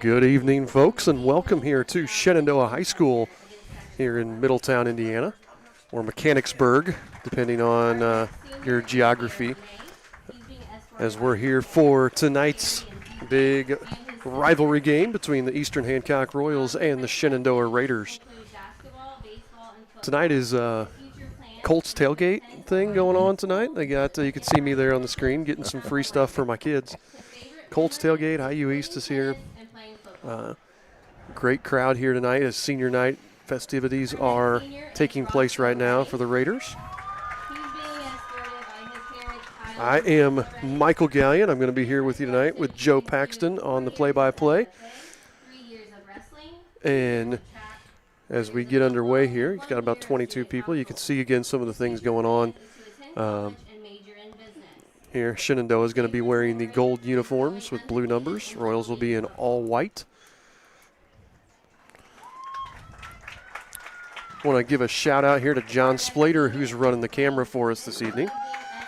Good evening, folks, and welcome here to Shenandoah High School here in Middletown, Indiana, or Mechanicsburg, depending on your geography, as we're here for tonight's big rivalry game between the Eastern Hancock Royals and the Shenandoah Raiders. Tonight is Colts tailgate thing going on tonight. They got you can see me there on the screen getting some free stuff for my kids. Colts tailgate, IU East is here. Great crowd here tonight as senior night festivities are taking place right now for the Raiders. I am Michael Gallion. I'm going to be here with you tonight with Joe Paxton on the play-by-play. And as we get underway here, he's got about 22 people. You can see again some of the things going on. Here, Shenandoah is going to be wearing the gold uniforms with blue numbers. Royals will be in all white. I want to give a shout out here to John Splater, who's running the camera for us this evening,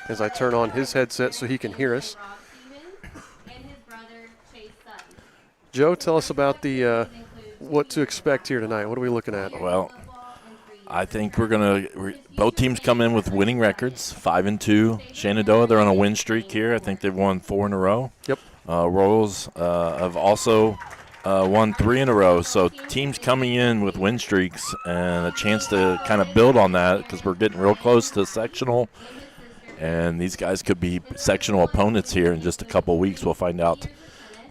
as I turn on his headset so he can hear us. Joe, tell us about the what to expect here tonight. What are we looking at? Well, I think both teams come in with winning records, 5-2. Shenandoah, they're on a win streak here. I think they've won 4 in a row. Yep. Royals have also won 3 in a row. So teams coming in with win streaks and a chance to kind of build on that because we're getting real close to sectional. And these guys could be sectional opponents here in just a couple of weeks. We'll find out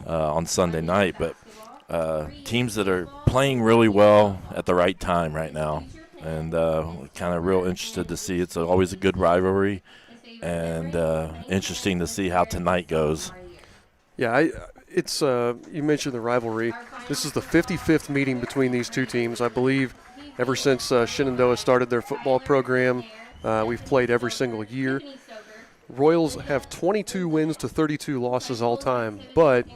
on Sunday night. But teams that are playing really well at the right time right now. And kind of real interested to see. It's always a good rivalry and interesting to see how tonight goes. Yeah, it's you mentioned the rivalry. This is the 55th meeting between these two teams. I believe ever since Shenandoah started their football program, we've played every single year. Royals have 22 wins to 32 losses all time, but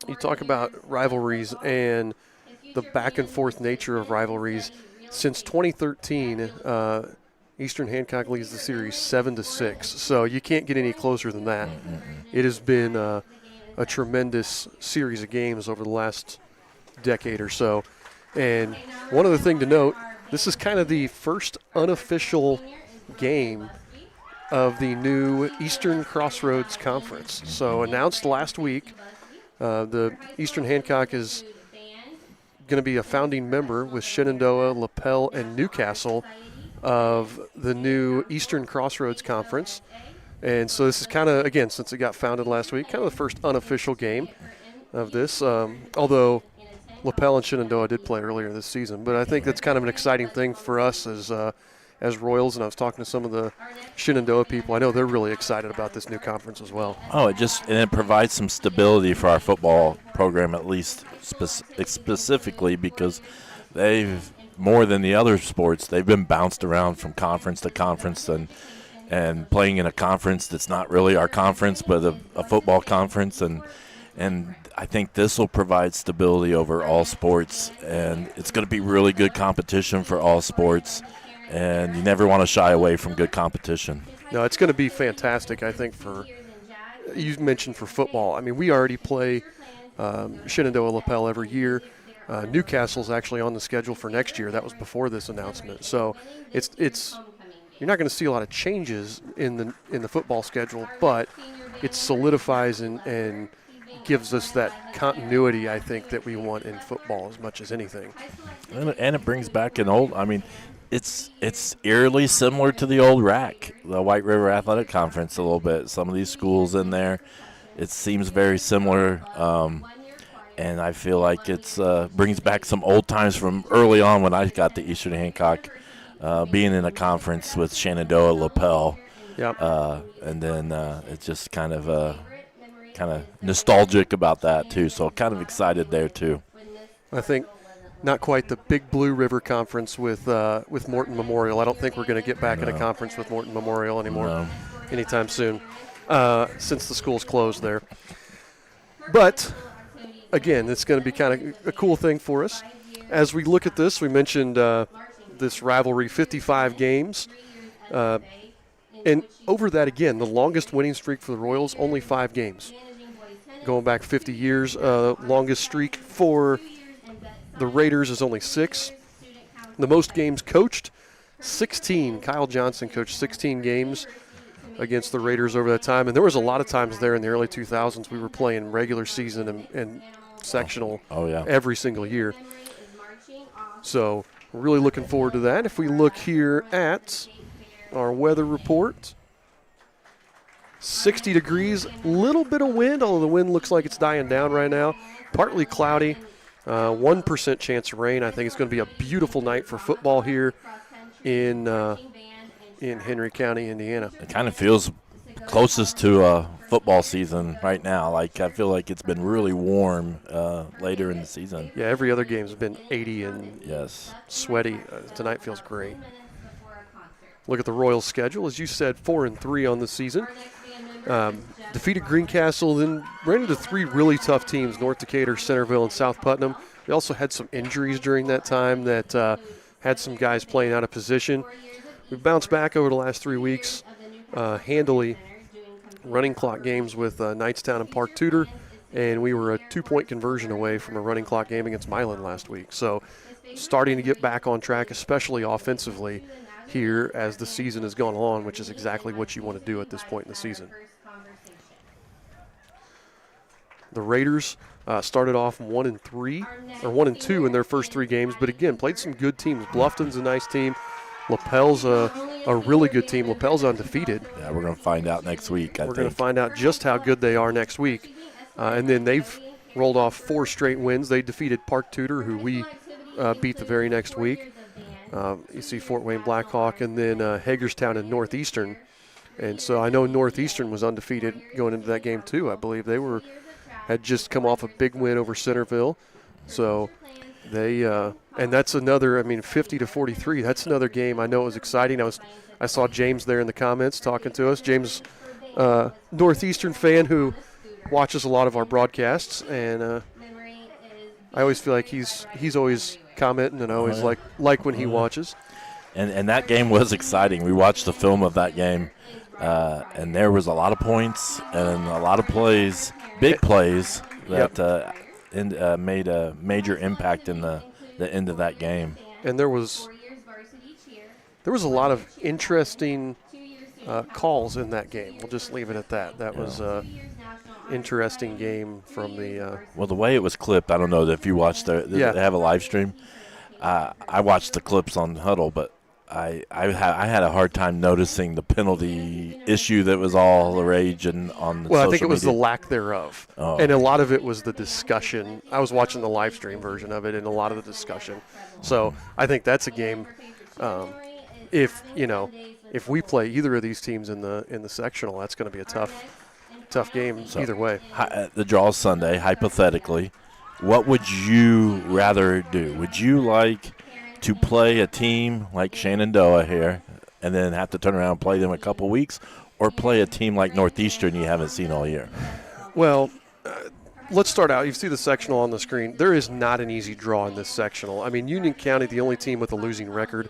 you talk about rivalries and the back-and-forth nature of rivalries. Since 2013, Eastern Hancock leads the series 7-6, so you can't get any closer than that. It has been a tremendous series of games over the last decade or so. And one other thing to note, this is kind of the first unofficial game of the new Eastern Crossroads Conference. So announced last week, the Eastern Hancock is going to be a founding member with Shenandoah, LaPel, and Newcastle of the new Eastern Crossroads Conference. And so this is kind of, again, since it got founded last week, kind of the first unofficial game of this, although LaPel and Shenandoah did play earlier this season. But I think that's kind of an exciting thing for us as Royals, and I was talking to some of the Shenandoah people. I know they're really excited about this new conference as well. Oh, it provides some stability for our football program, at least specifically, because they've, more than the other sports, they've been bounced around from conference to conference and playing in a conference that's not really our conference, but a football conference, and I think this will provide stability over all sports, and it's going to be really good competition for all sports, and you never want to shy away from good competition. No, it's going to be fantastic, I think, you mentioned for football. I mean, we already play Shenandoah LaPel every year. Newcastle's actually on the schedule for next year. That was before this announcement. So it's you're not going to see a lot of changes in the football schedule, but it solidifies and gives us that continuity, I think, that we want in football as much as anything. And it brings back it's eerily similar to the old RAC, the White River Athletic Conference, a little bit. Some of these schools in there, it seems very similar, and I feel like it brings back some old times from early on when I got to Eastern Hancock, being in a conference with Shenandoah, LaPel. Yep. And then it's just kind of nostalgic about that too. So kind of excited there too. I think not quite the Big Blue River Conference with Morton Memorial. I don't think we're going to get back in a conference with Morton Memorial anymore anytime soon, since the school's closed there. But again, it's going to be kind of a cool thing for us. As we look at this, we mentioned this rivalry, 55 games. And over that, again, the longest winning streak for the Royals, only 5 games. going back 50 years. Longest streak for the Raiders is only 6. The most games coached, 16. Kyle Johnson coached 16 games against the Raiders over that time. And there was a lot of times there in the early 2000s we were playing regular season and sectional every single year. So we're really looking forward to that. If we look here at our weather report, 60 degrees, little bit of wind, although the wind looks like it's dying down right now. Partly cloudy, 1% chance of rain. I think it's going to be a beautiful night for football here in Henry County, Indiana. It kind of feels closest to a football season right now. Like, I feel like it's been really warm later in the season. Yeah, every other game's been 80 and yes, sweaty. Tonight feels great. Look at the Royals' schedule. As you said, 4-3 on the season. Defeated Greencastle, then ran into 3 really tough teams, North Decatur, Centerville, and South Putnam. They also had some injuries during that time that had some guys playing out of position. We've bounced back over the last 3 weeks handily, running clock games with Knightstown and Park Tudor, and we were a 2-point conversion away from a running clock game against Milan last week. So starting to get back on track, especially offensively here as the season has gone on, which is exactly what you want to do at this point in the season. The Raiders started off 1-3 or 1-2 in their first 3 games, but again played some good teams. Bluffton's a nice team. LaPel's a really good team. LaPel's undefeated. Yeah, we're going to find out next week. We're going to find out just how good they are next week. And then they've rolled off 4 straight wins. They defeated Park Tudor, who we beat the very next week. You see Fort Wayne Blackhawk, and then Hagerstown and Northeastern. And so I know Northeastern was undefeated going into that game too. I believe they had just come off a big win over Centerville. So they and that's another, 50-43. That's another game. I know it was exciting. I saw James there in the comments talking to us. James, Northeastern fan who watches a lot of our broadcasts, and I always feel like he's always commenting, and I always like when he watches. And that game was exciting. We watched the film of that game, and there was a lot of points and a lot of plays, big plays that made a major impact in the end of that game. And there was a lot of interesting calls in that game. We'll just leave it at that. That was interesting game from the well, the way it was clipped, I don't know if you watched they have a live stream. I watched the clips on Huddle, but I had a hard time noticing the penalty issue that was all the rage and on the I think it was media. the lack thereof. And a lot of it was the discussion. I was watching the live stream version of it, and a lot of the discussion. So I think that's a game if we play either of these teams in the sectional, that's going to be a tough game either way. The draw Sunday, hypothetically, what would you rather do? Would you like to play a team like Shenandoah here and then have to turn around and play them a couple weeks, or play a team like Northeastern you haven't seen all year? Well, let's start out. You see the sectional on the screen. There is not an easy draw in this sectional. Union County, the only team with a losing record,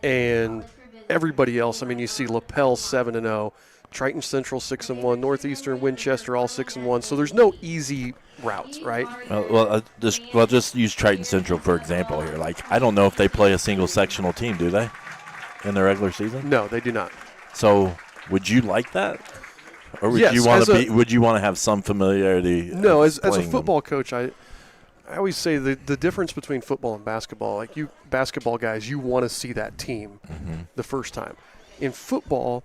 and everybody else. You see LaPel 7-0, Triton Central 6-1, Northeastern, Winchester all 6-1. So there's no easy routes, right? Just use Triton Central for example here. Like, I don't know if they play a single sectional team, do they, in the regular season? No, they do not. So would you like that, or would you want to Would you want to have some familiarity? No, as a football coach, I always say the difference between football and basketball. Like, you basketball guys, you want to see that team the first time. In football,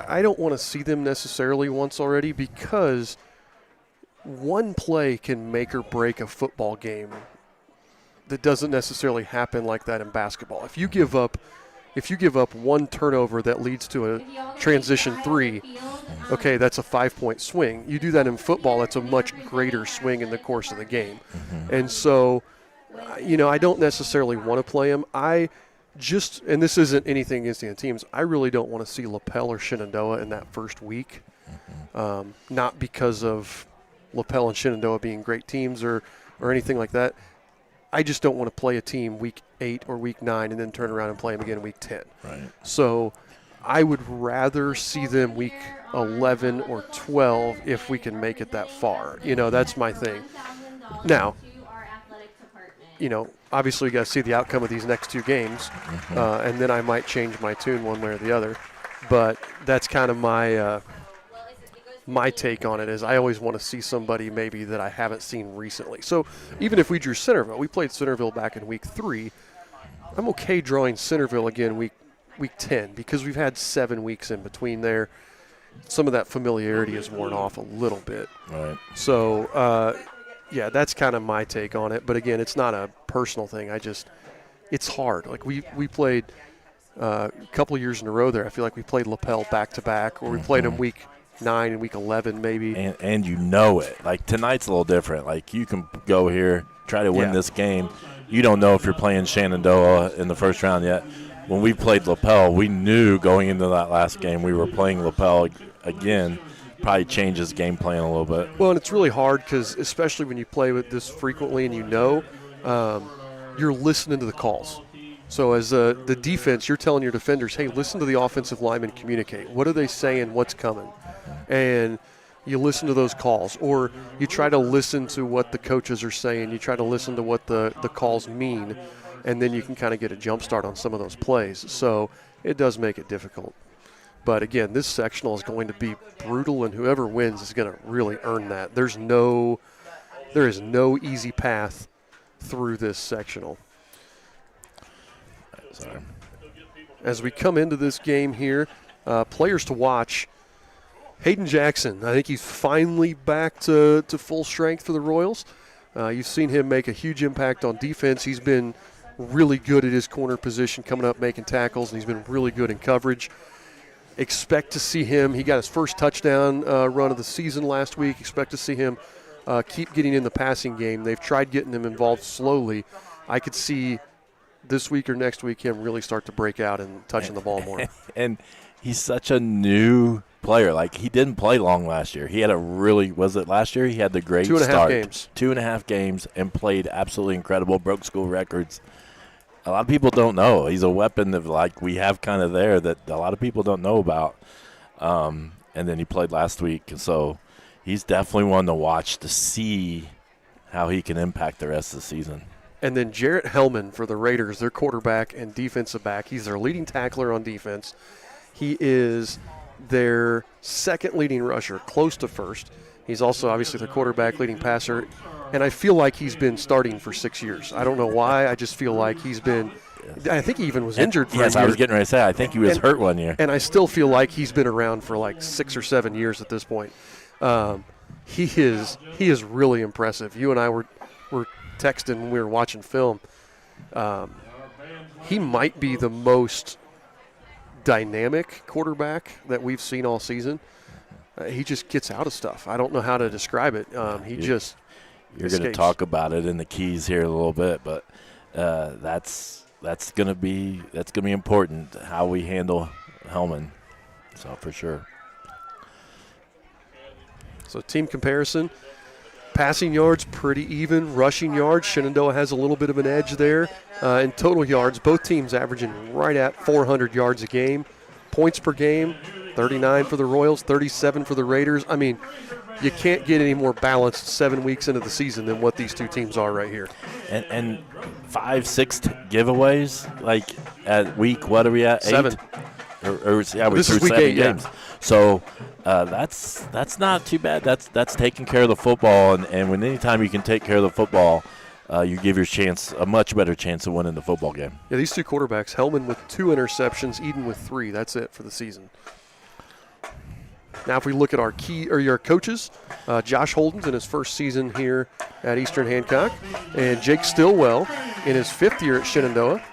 I don't want to see them necessarily once already, because one play can make or break a football game that doesn't necessarily happen like that in basketball. If you give up one turnover that leads to a transition 3, okay, that's a 5-point swing. You do that in football, that's a much greater swing in the course of the game. And so, I don't necessarily want to play them. And this isn't anything against the teams, I really don't want to see LaPel or Shenandoah in that first week. Not because of LaPel and Shenandoah being great teams or anything like that. I just don't want to play a team week 8 or week 9 and then turn around and play them again week 10. Right. So I would rather see them week 11 or 12 if we can make it that far. That's my thing. Now, obviously you got to see the outcome of these next 2 games, and then I might change my tune one way or the other. But that's kind of my take on it. Is I always want to see somebody maybe that I haven't seen recently. So even if we drew Centerville, we played Centerville back in week 3. I'm okay drawing Centerville again week 10 because we've had 7 weeks in between there. Some of that familiarity has worn off a little bit. Right. So, yeah, that's kind of my take on it. But, again, it's not a personal thing. It's hard. Like, we played a couple of years in a row there. I feel like we played Lapel back-to-back, or we played them week 9 and week 11 maybe. And you know it. Like, tonight's a little different. Like, you can go here, try to win this game. You don't know if you're playing Shenandoah in the first round yet. When we played Lapel, we knew going into that last game we were playing Lapel again. Probably changes game plan a little bit. Well, and it's really hard because especially when you play with this frequently and you're listening to the calls. So as the defense, you're telling your defenders, hey, listen to the offensive linemen communicate. What are they saying? What's coming? And you listen to those calls. Or you try to listen to what the coaches are saying. You try to listen to what the calls mean. And then you can kind of get a jump start on some of those plays. So it does make it difficult. But, again, this sectional is going to be brutal, and whoever wins is going to really earn that. There is no easy path through this sectional. Sorry. As we come into this game here, players to watch, Hayden Jackson. I think he's finally back to full strength for the Royals. You've seen him make a huge impact on defense. He's been really good at his corner position, coming up making tackles, and he's been really good in coverage. Expect to see him. He got his first touchdown run of the season last week. Expect to see him keep getting in the passing game. They've tried getting him involved slowly. I could see this week or next week him really start to break out and touching the ball more. And he's such a new player. Like, he didn't play long last year. He had was it last year? He had the great start. 2.5 games. 2.5 games and played absolutely incredible, broke school records. A lot of people don't know. He's a weapon that, like, we have kind of there that a lot of people don't know about. And then he played last week. So he's definitely one to watch to see how he can impact the rest of the season. And then Jarrett Hellman for the Raiders, their quarterback and defensive back. He's their leading tackler on defense. He is their second leading rusher, close to first. He's also obviously their quarterback, leading passer. And I feel like he's been starting for 6 years. I don't know why. I just feel like he's been – I think he even was injured for a year. Yes, I was getting ready to say, I think he was hurt one year. And I still feel like he's been around for like 6 or 7 years at this point. He is really impressive. You and I were texting when we were watching film. He might be the most dynamic quarterback that we've seen all season. He just gets out of stuff. I don't know how to describe it. You're going to talk about it in the keys here a little bit, but that's going to be important how we handle Hellman. So for sure. So team comparison, passing yards pretty even, rushing yards Shenandoah has a little bit of an edge there. In total yards, both teams averaging right at 400 yards a game. Points per game, 39 for the Royals, 37 for the Raiders. I mean, you can't get any more balanced 7 weeks into the season than what these two teams are right here. And 5-6 giveaways, like at week, what are we at? 7. We're this through is week 7 8, games. yeah. So that's not too bad. That's taking care of the football, and when anytime you can take care of the football, you give your chance a much better chance of winning the football game. Yeah, these two quarterbacks, Hellman with 2 interceptions, Eden with 3. That's it for the season. Now if we look at our coaches, Josh Holden's in his first season here at Eastern Hancock, and Jake Stillwell in his 5th year at Shenandoah.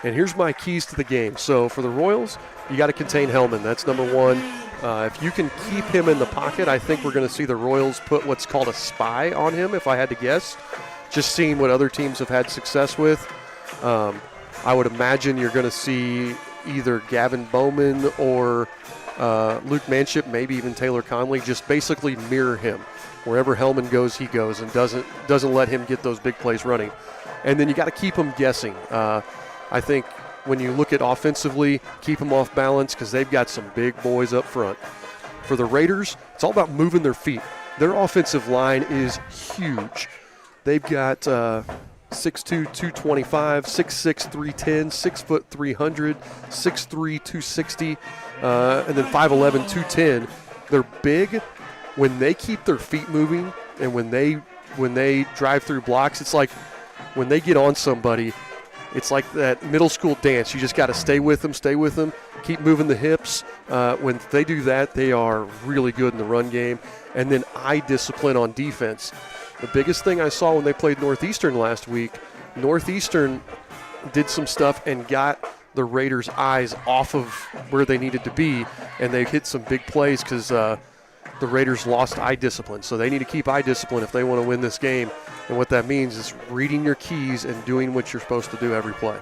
And here's my keys to the game. So for the Royals, you got to contain Hellman. That's number 1. If you can keep him in the pocket, I think we're going to see the Royals put what's called a spy on him, if I had to guess, just seeing what other teams have had success with. I would imagine you're going to see either Gavin Bowman or Luke Manship, maybe even Taylor Conley, just basically mirror him. Wherever Hellman goes, he goes, and doesn't let him get those big plays running. And then you got to keep him guessing. I think when you look at offensively, keep them off balance because they've got some big boys up front. For the Raiders, it's all about moving their feet. Their offensive line is huge. They've got 6'2", 225, 6'6", 310, 6 foot 300, 6'3", 260, and then 5'11", 210. They're big. When they keep their feet moving and when they drive through blocks, it's like when they get on somebody, it's like that middle school dance. You just got to stay with them, keep moving the hips. When they do that, they are really good in the run game. And then eye discipline on defense. The biggest thing I saw when they played Northeastern last week, Northeastern did some stuff and got the Raiders' eyes off of where they needed to be, and they hit some big plays because the Raiders lost eye discipline. So they need to keep eye discipline if they want to win this game. And what that means is reading your keys and doing what you're supposed to do every play.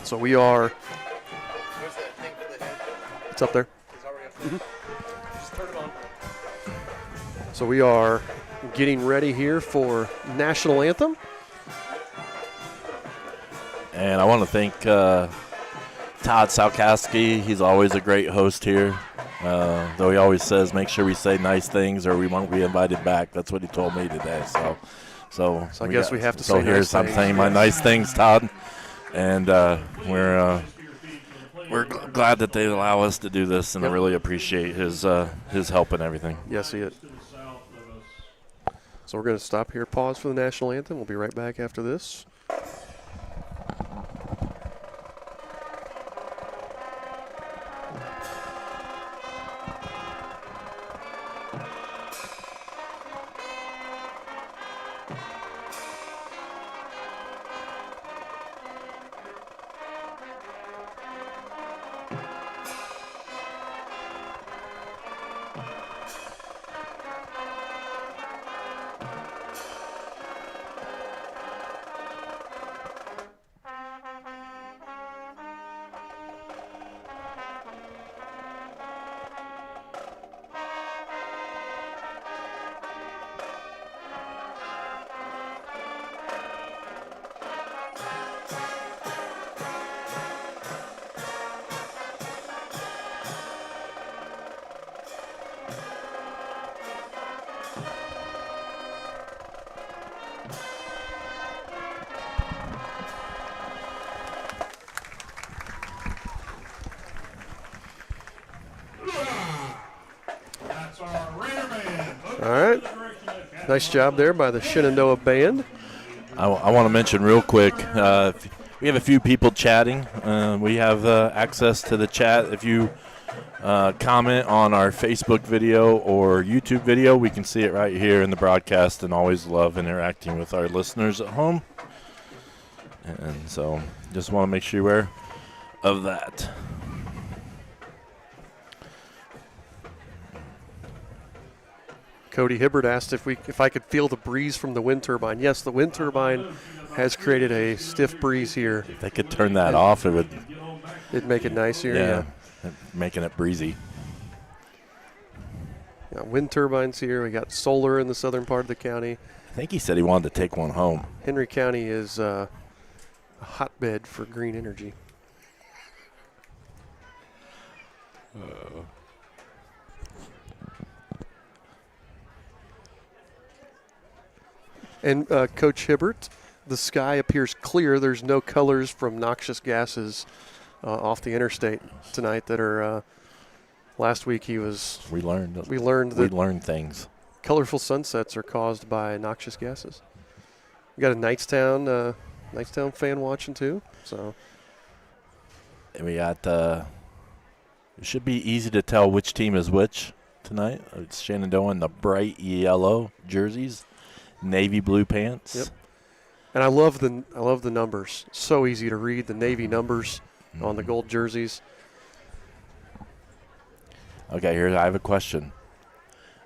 So we are. Where's that thing for the head? It's up there. It's already up there. Just turn it on. So we are getting ready here for National Anthem. And I want to thank Todd Salkowski. He's always a great host here. Though he always says, make sure we say nice things or we won't be invited back. That's what he told me today. So I guess we have to say nice here's I'm things. saying my nice things, Todd. And we're glad that they allow us to do this, and I really appreciate his help and everything. Yes, he is. So we're going to stop here, pause for the National Anthem. We'll be right back after this. All right. Nice job there by the Shenandoah Band. I want to mention real quick, we have a few people chatting. We have access to the chat. If you comment on our Facebook video or YouTube video, we can see it right here in the broadcast, and always love interacting with our listeners at home. And so just want to make sure you're aware of that. Cody Hibbert asked if I could feel the breeze from the wind turbine. Yes, the wind turbine has created a stiff breeze here. If they could turn that off, it would. It'd make it nice here. Yeah, making it breezy. Yeah, wind turbines here. We got solar in the southern part of the county. I think he said he wanted to take one home. Henry County is a hotbed for green energy. And Coach Hibbert, the sky appears clear. There's no colors from noxious gases off the interstate tonight that are. Last week We learned things. Colorful sunsets are caused by noxious gases. We got a Knightstown fan watching too. So. And we got. It should be easy to tell which team is which tonight. It's Shenandoah in the bright yellow jerseys. Navy blue pants. Yep. And I love the numbers. So easy to read the Navy numbers on the gold jerseys. Okay, here I have a question.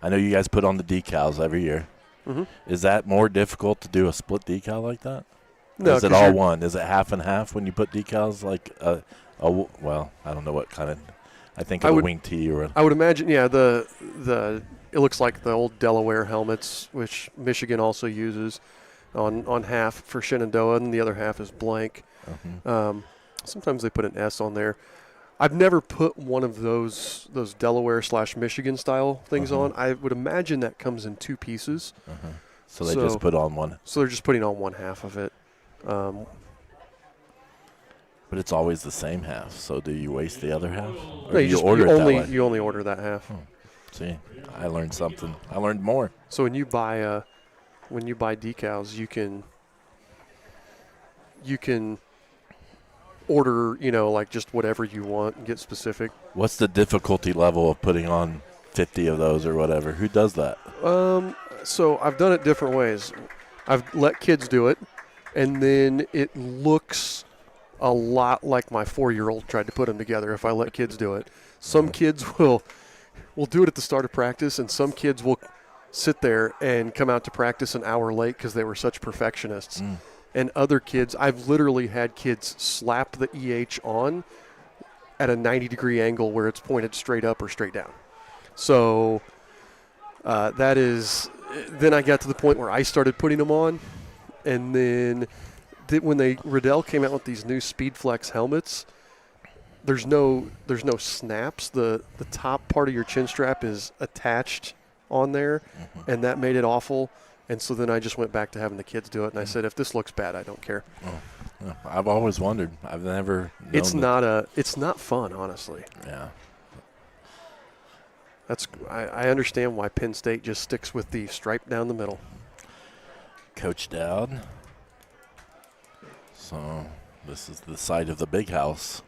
I know you guys put on the decals every year. Mm-hmm. Is that more difficult to do a split decal like that? No. Is it all one? Is it half and half when you put decals like well, I don't know what kind of. I think of a wing tee or. I would imagine, yeah. It looks like the old Delaware helmets, which Michigan also uses. on half for Shenandoah, and the other half is blank. Sometimes they put an S on there. I've never put one of those Delaware/Michigan style things on. I would imagine that comes in 2 pieces. So they just put on one. So they're just putting on one half of it. But it's always the same half. So do you waste the other half? Or No, do you order it that way? you only order that half. See, I learned something. I learned more. So when you buy decals, you can order, like just whatever you want and get specific. What's the difficulty level of putting on 50 of those or whatever? Who does that? So I've done it different ways. I've let kids do it, and then it looks a lot like my 4-year-old tried to put them together if I let kids do it. Some kids will do it at the start of practice, and some kids will sit there and come out to practice an hour late because they were such perfectionists. And other kids, I've literally had kids slap the EH on at a 90-degree angle where it's pointed straight up or straight down. So that is – then I got to the point where I started putting them on. And then when Riddell came out with these new SpeedFlex helmets, there's no snaps. The top part of your chin strap is attached on there, and that made it awful. And so then I just went back to having the kids do it, and I said, if this looks bad, I don't care. I've always wondered. I've never known It's not fun, honestly. Yeah. I understand why Penn State just sticks with the stripe down the middle. Coach Dowd. So this is the site of the big house.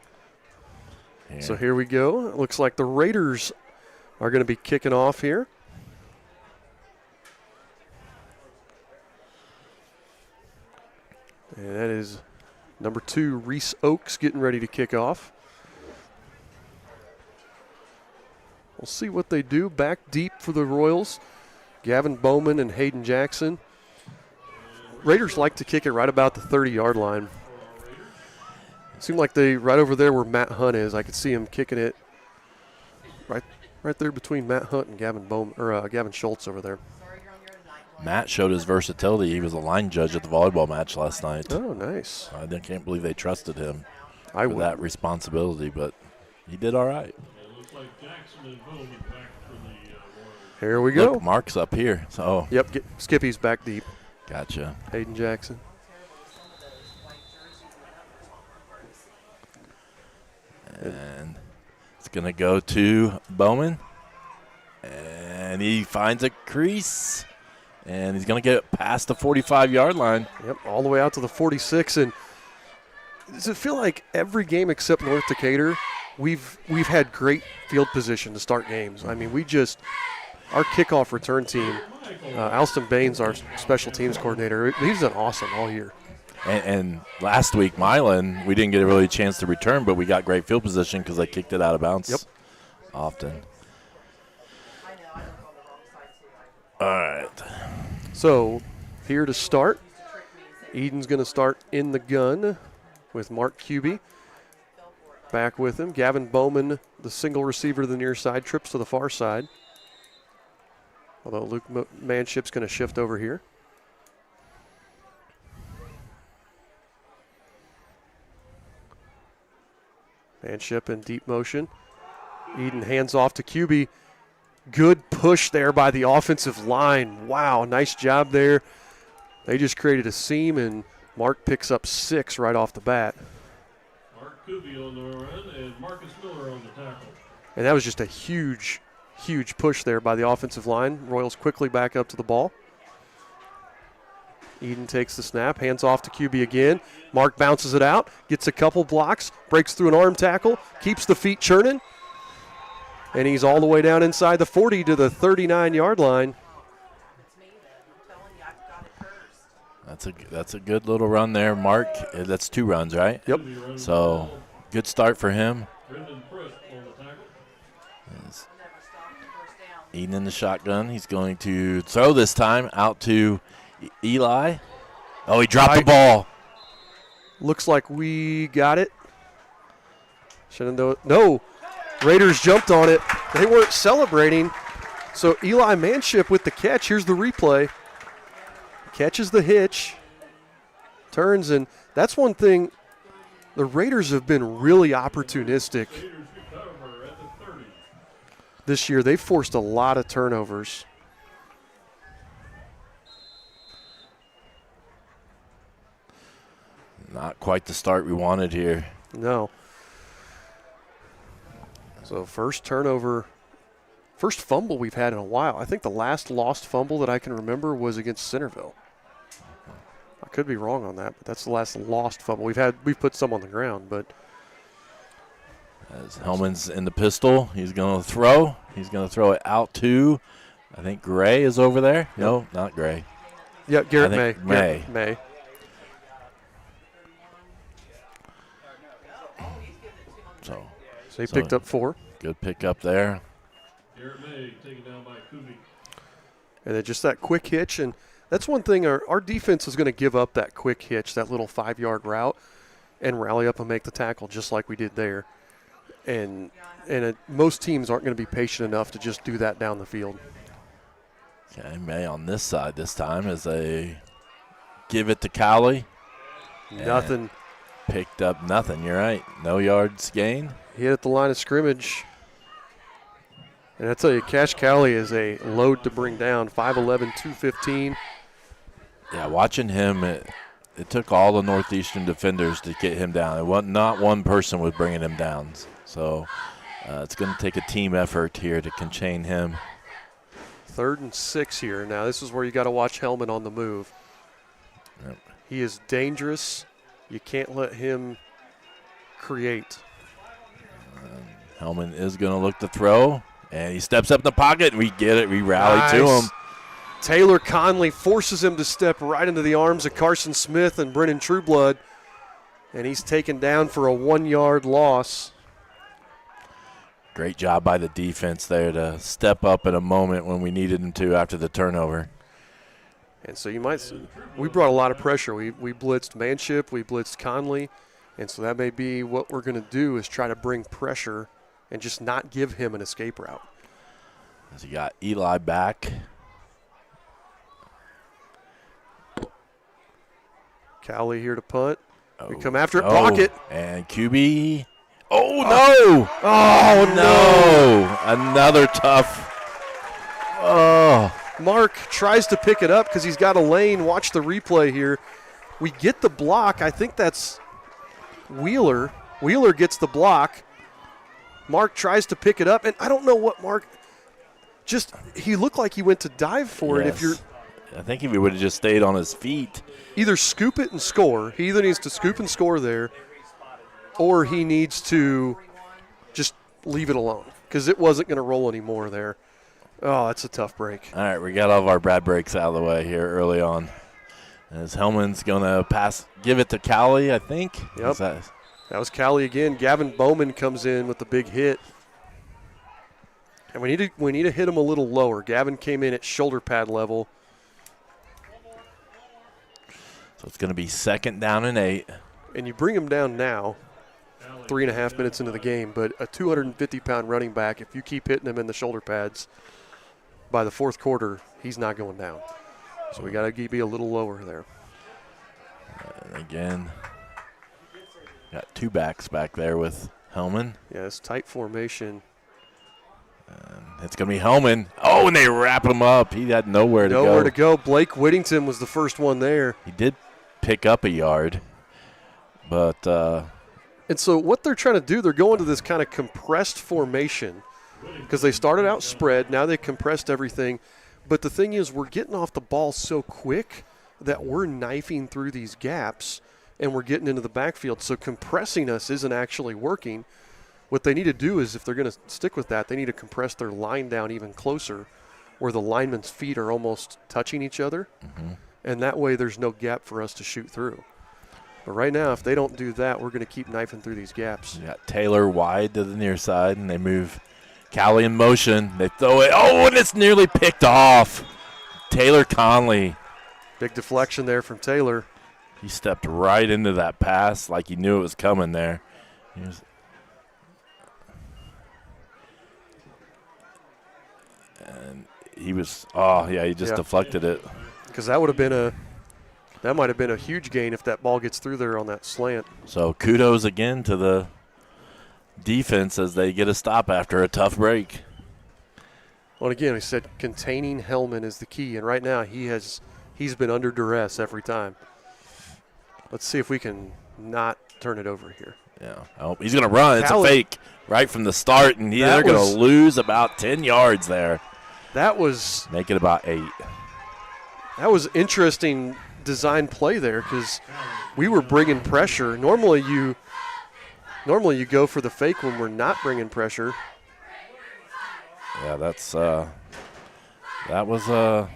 So here we go. It looks like the Raiders are going to be kicking off here. And that is number 2, Reese Oakes, getting ready to kick off. We'll see what they do. Back deep for the Royals. Gavin Bowman and Hayden Jackson. Raiders like to kick it right about the 30-yard line. It seemed like right over there where Matt Hunt is. I could see him kicking it right there between Matt Hunt and Gavin Schultz over there. Matt showed his versatility. He was a line judge at the volleyball match last night. Oh, nice. I can't believe they trusted him for that responsibility, but he did all right. Here we go. Look, Mark's up here. So. Yep, Skippy's back deep. Gotcha. Hayden Jackson. And it's going to go to Bowman. And he finds a crease. And he's going to get past the 45-yard line. Yep, all the way out to the 46. And does it feel like every game except North Decatur, we've had great field position to start games? I mean, our kickoff return team, Alston Baines, our special teams coordinator, he's done awesome all year. And last week, Milan, we didn't get a really chance to return, but we got great field position because they kicked it out of bounds often. All right. So here to start, Eden's going to start in the gun with Mark Cubey back with him. Gavin Bowman, the single receiver to the near side, trips to the far side. Although Luke Manship's going to shift over here. Manship in deep motion. Eden hands off to Cubey. Good push there by the offensive line. Wow, nice job there. They just created a seam, and Mark picks up 6 right off the bat. Mark Cubey on the run and Marcus Miller on the tackle. And that was just a huge push there by the offensive line. Royals quickly back up to the ball. Eden takes the snap, hands off to QB again. Mark bounces it out, gets a couple blocks, breaks through an arm tackle, keeps the feet churning, and he's all the way down inside the 40 to the 39-yard line. That's a good little run there, Mark. That's 2 runs, right? Yep. So good start for him. Eden in the shotgun. He's going to throw this time out to Eli. Oh, he dropped the ball. Looks like we got it. Shenandoah. No. Raiders jumped on it. They weren't celebrating. So Eli Manship with the catch. Here's the replay. Catches the hitch. turns, and that's one thing. The Raiders have been really opportunistic Raiders recover at the 30. this year. They've forced a lot of turnovers. Not quite the start we wanted here. No. So first turnover, first fumble we've had in a while. I think the last lost fumble that I can remember was against Centerville. I could be wrong on that, but that's the last lost fumble. We've put some on the ground, but As Hellman's in the pistol, he's going to throw. He's going to throw it out to, I think Gray is over there. No, not Gray. yeah, Garrett I May. think May. Garrett May. So So he picked up 4. good pickup there. Garrett May taken down by Kubi. And then just that quick hitch. And that's one thing our defense is going to give up, that quick hitch, that little 5-yard route, and rally up and make the tackle just like we did there. And most teams aren't going to be patient enough to just do that down the field. Okay, May on this side this time as they give it to Cowley. Nothing. Picked up nothing. You're right. No yards gain. Hit at the line of scrimmage. And I tell you, Cash Cowley is a load to bring down. 5'11", 215. Yeah, watching him, it took all the Northeastern defenders to get him down. It wasn't not one person was bringing him down. So it's going to take a team effort here to contain him. 3rd and 6 here. Now this is where you got to watch Hellman on the move. Yep. He is dangerous. You can't let him create. Hellman is going to look to throw, and he steps up in the pocket, and we get it. We rally to Nice. him. Taylor Conley forces him to step right into the arms of Carson Smith and Brennan Trueblood, and he's taken down for a 1-yard loss. Great job by the defense there to step up in a moment when we needed him to after the turnover. And so you might see, we brought a lot of pressure. We blitzed Manship, we blitzed Conley, and so that may be what we're going to do is try to bring pressure and just not give him an escape route. As you got Eli back. Cowley here to punt. We Oh, come after it, oh, pocket. And QB. Oh, no. Oh, No. Another tough. Oh. Mark tries to pick it up because he's got a lane. Watch the replay here. We get the block. I think that's Wheeler. Wheeler gets the block. Mark tries to pick it up, and I don't know what Mark just – he looked like he went to dive for it. If you're I think if he would have just stayed on his feet. either scoop it and score. He either needs to scoop and score there, or he needs to just leave it alone because it wasn't going to roll anymore there. Oh, that's a tough break. All right, we got all of our bad breaks out of the way here early on. As Hellman's going to give it to Cowley, I think. Yep. Is that- That was Cowley again. Gavin Bowman comes in with the big hit. And we need to hit him a little lower. Gavin came in at shoulder pad level. So it's going to be 2nd down and 8. And you bring him down now, 3.5 minutes into the game. But a 250-pound running back, if you keep hitting him in the shoulder pads, by the 4th quarter, he's not going down. So we got to be a little lower there. And again, got 2 backs back there with Hellman. Yeah, it's tight formation. It's going to be Hellman. Oh, and they wrap him up. He had nowhere to go. Nowhere to go. Blake Whittington was the first one there. He did pick up a yard, but And so what they're trying to do, they're going to this kind of compressed formation because they started out spread. Now they compressed everything. But the thing is, we're getting off the ball so quick that we're knifing through these gaps and we're getting into the backfield. So compressing us isn't actually working. What they need to do is, if they're going to stick with that, they need to compress their line down even closer where the linemen's feet are almost touching each other. Mm-hmm. And that way there's no gap for us to shoot through. But right now, if they don't do that, we're going to keep knifing through these gaps. you got Taylor wide to the near side, and they move Cowley in motion. They throw it. Oh, and it's nearly picked off. Taylor Conley. Big deflection there from Taylor. He stepped right into that pass like he knew it was coming there. He just deflected it. Because that would have been That might have been a huge gain if that ball gets through there on that slant. So kudos again to the defense as they get a stop after a tough break. Well, again, we said containing Hellman is the key, and right now he's been under duress every time. Let's see if we can not turn it over here. Yeah. Oh, he's going to run. It's a Callan- fake right from the start, and they're going to lose about 10 yards there. That was Make it about 8. That was interesting design play there because we were bringing pressure. Normally you go for the fake when we're not bringing pressure. Yeah, that was a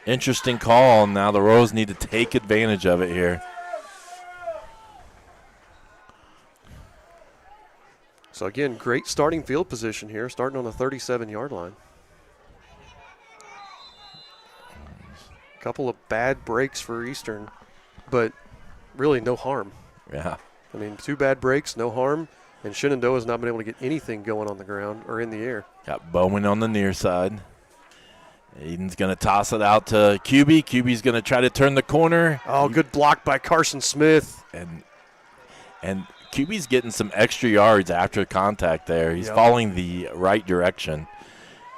interesting call. Now the Royals need to take advantage of it here. So again, great starting field position here, starting on the 37-yard line. Couple of bad breaks for Eastern, but really no harm. Yeah. I mean, 2 bad breaks, no harm, and Shenandoah has not been able to get anything going on the ground or in the air. Got Bowman on the near side. Eden's going to toss it out to QB. QB's going to try to turn the corner. Oh, good block by Carson Smith. And QB's getting some extra yards after contact there. He's following the right direction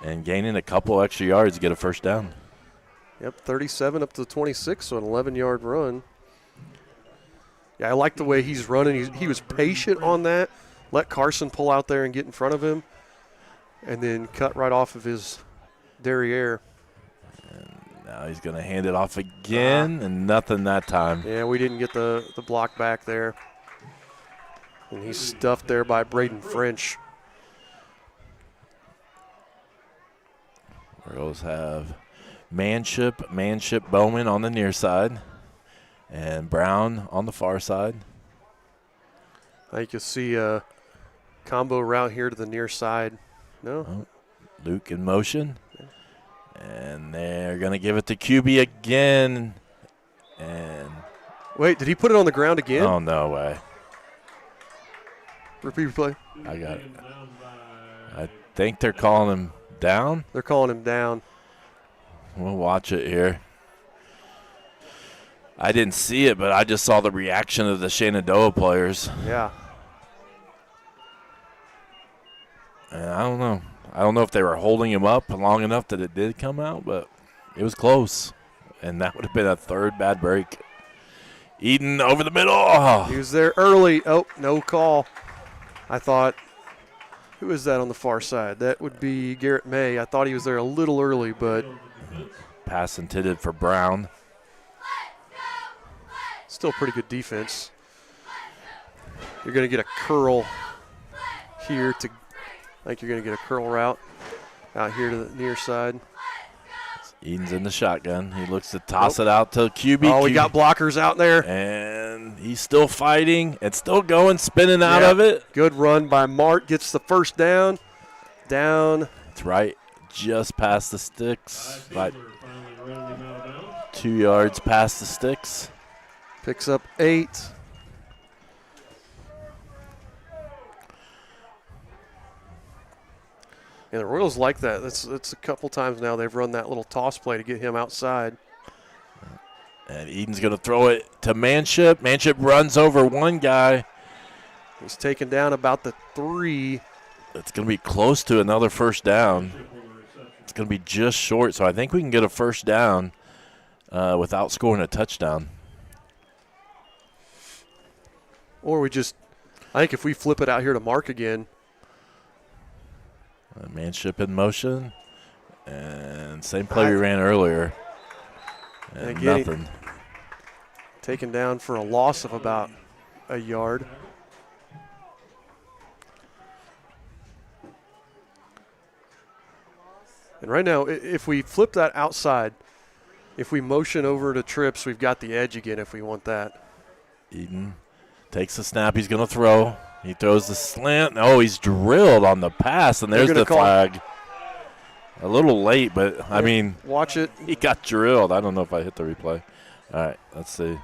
and gaining a couple extra yards to get a first down. Yep, 37 up to 26, so an 11-yard run. Yeah, I like the way he's running. He was patient on that. Let Carson pull out there and get in front of him, and then cut right off of his derriere. And now he's going to hand it off again, and nothing that time. Yeah, we didn't get the block back there. And he's stuffed there by Braden French. Royals have Manship, Bowman on the near side, and Brown on the far side. I think you'll see a combo route here to the near side. No? Oh, Luke in motion. And they're going to give it to QB again. And wait, did he put it on the ground again? oh, no way. Repeat play. I got it. I think they're calling him down. They're calling him down. We'll watch it here. I didn't see it, but I just saw the reaction of the Shenandoah players. Yeah. And I don't know. I don't know if they were holding him up long enough that it did come out, but it was close. And that would have been a third bad break. Eden over the middle. Oh. He was there early. Oh, no call. I thought, who is that on the far side? That would be Garrett May. I thought he was there a little early, but Pass intended for Brown. still pretty good defense. You're going to get a curl here to, I think you're going to get a curl route out here to the near side. Eden's in the shotgun. He looks to toss it out to QB. Oh, we got blockers out there. And he's still fighting and still going, spinning out of it. Good run by Mart. Gets the first down. Down. It's right just past the sticks. Like 2 yards past the sticks. Picks up 8. And the Royals like that. That's a couple times now they've run that little toss play to get him outside. And Eden's going to throw it to Manship. Manship runs over one guy. He's taken down about the 3. It's going to be close to another first down. It's going to be just short, so I think we can get a first down without scoring a touchdown. Or we just, I think if we flip it out here to Mark again. Manship in motion. And same play we ran earlier. And again, nothing. Taken down for a loss of about a yard. And right now, if we flip that outside, if we motion over to trips, we've got the edge again if we want that. Eden takes the snap. He's going to throw. He throws the slant. Oh, he's drilled on the pass, and there's the flag. A little late, but, I mean. Watch it. He got drilled. I don't know if I hit the replay. All right, let's see.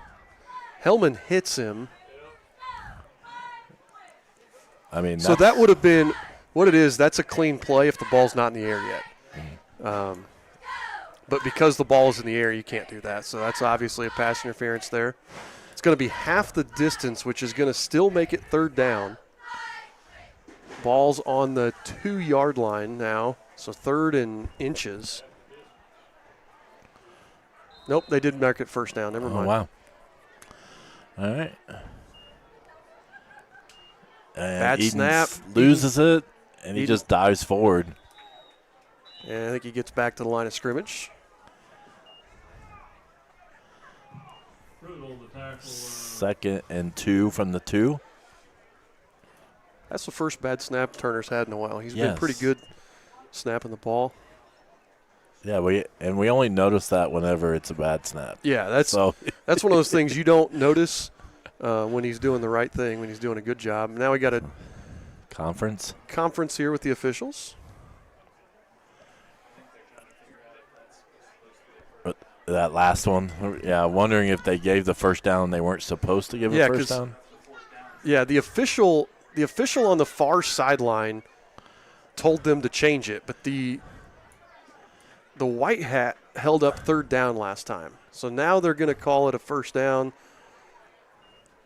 Hellman hits him. I mean. So that would have been what it is. That's a clean play if the ball's not in the air yet. But because the ball is in the air, you can't do that. So that's obviously a pass interference there. It's going to be half the distance, which is going to still make it third down. Ball's on the 2-yard line now, so third and inches. Nope, they did mark it first down. Never mind. Oh, wow. All right. And Bad Eden snap. loses it, and he Eden. just dives forward. And I think he gets back to the line of scrimmage. Brutal, the tackle. 2nd and 2 from the 2. That's the first bad snap Turner's had in a while. He's been Yes. pretty good snapping the ball. Yeah, we only notice that whenever it's a bad snap. Yeah, that's one of those things you don't notice when he's doing the right thing, when he's doing a good job. Now we got a Conference. conference here with the officials. That last one, yeah, wondering if they gave the first down they weren't supposed to give a first down. Yeah, the official on the far sideline told them to change it, but the white hat held up third down last time. So now they're going to call it a first down.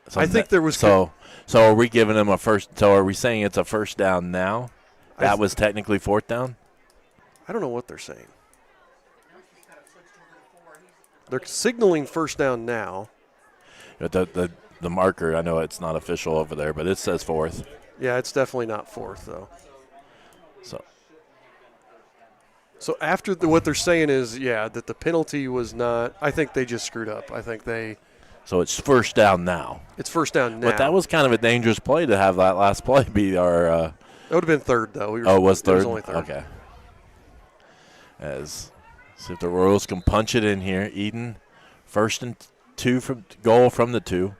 So I think there was so are we giving them a first? So are we saying it's a first down now? That was technically fourth down. I don't know what they're saying. They're signaling first down now. The marker, I know it's not official over there, but it says fourth. Yeah, it's definitely not fourth, though. So after what they're saying is, that the penalty was not – I think they just screwed up. I think they – So it's first down now. It's first down now. But that was kind of a dangerous play to have that last play be our that would have been third, though. it was third? It was only third. Okay. See if the Royals can punch it in here. Eden, 1st and 2 from goal from the 2.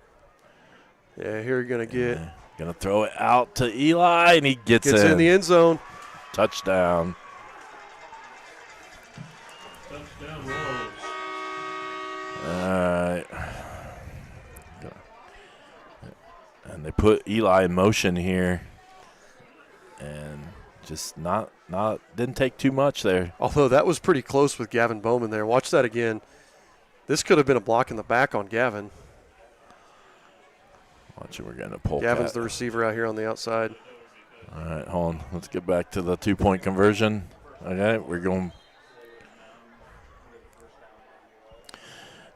Yeah, here you're going to get – Going to throw it out to Eli, and he gets in the end zone. Touchdown. Touchdown Royals. All right. And they put Eli in motion here. And just didn't take too much there. Although that was pretty close with Gavin Bowman there. Watch that again. This could have been a block in the back on Gavin. Watch it, we're going to pull Gavin's the receiver out here on the outside. All right, hold on. Let's get back to the 2-point conversion. Okay, we're going.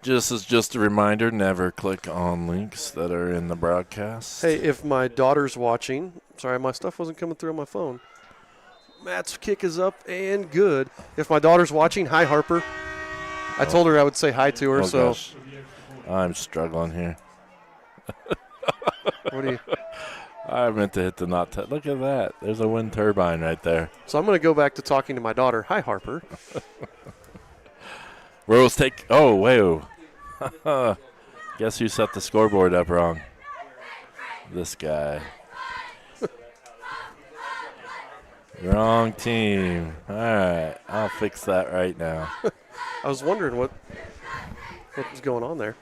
Just a reminder, never click on links that are in the broadcast. Hey, if my daughter's watching, sorry, my stuff wasn't coming through on my phone. Matt's kick is up and good. If my daughter's watching, hi, Harper. I told her I would say hi to her, so. Gosh. I'm struggling here. What do you? I meant to hit the not. Look at that. There's a wind turbine right there. So I'm going to go back to talking to my daughter. Hi, Harper. Royals take. Oh, wait. Guess who set the scoreboard up wrong? This guy. Wrong team. All right. I'll fix that right now. I was wondering what was going on there.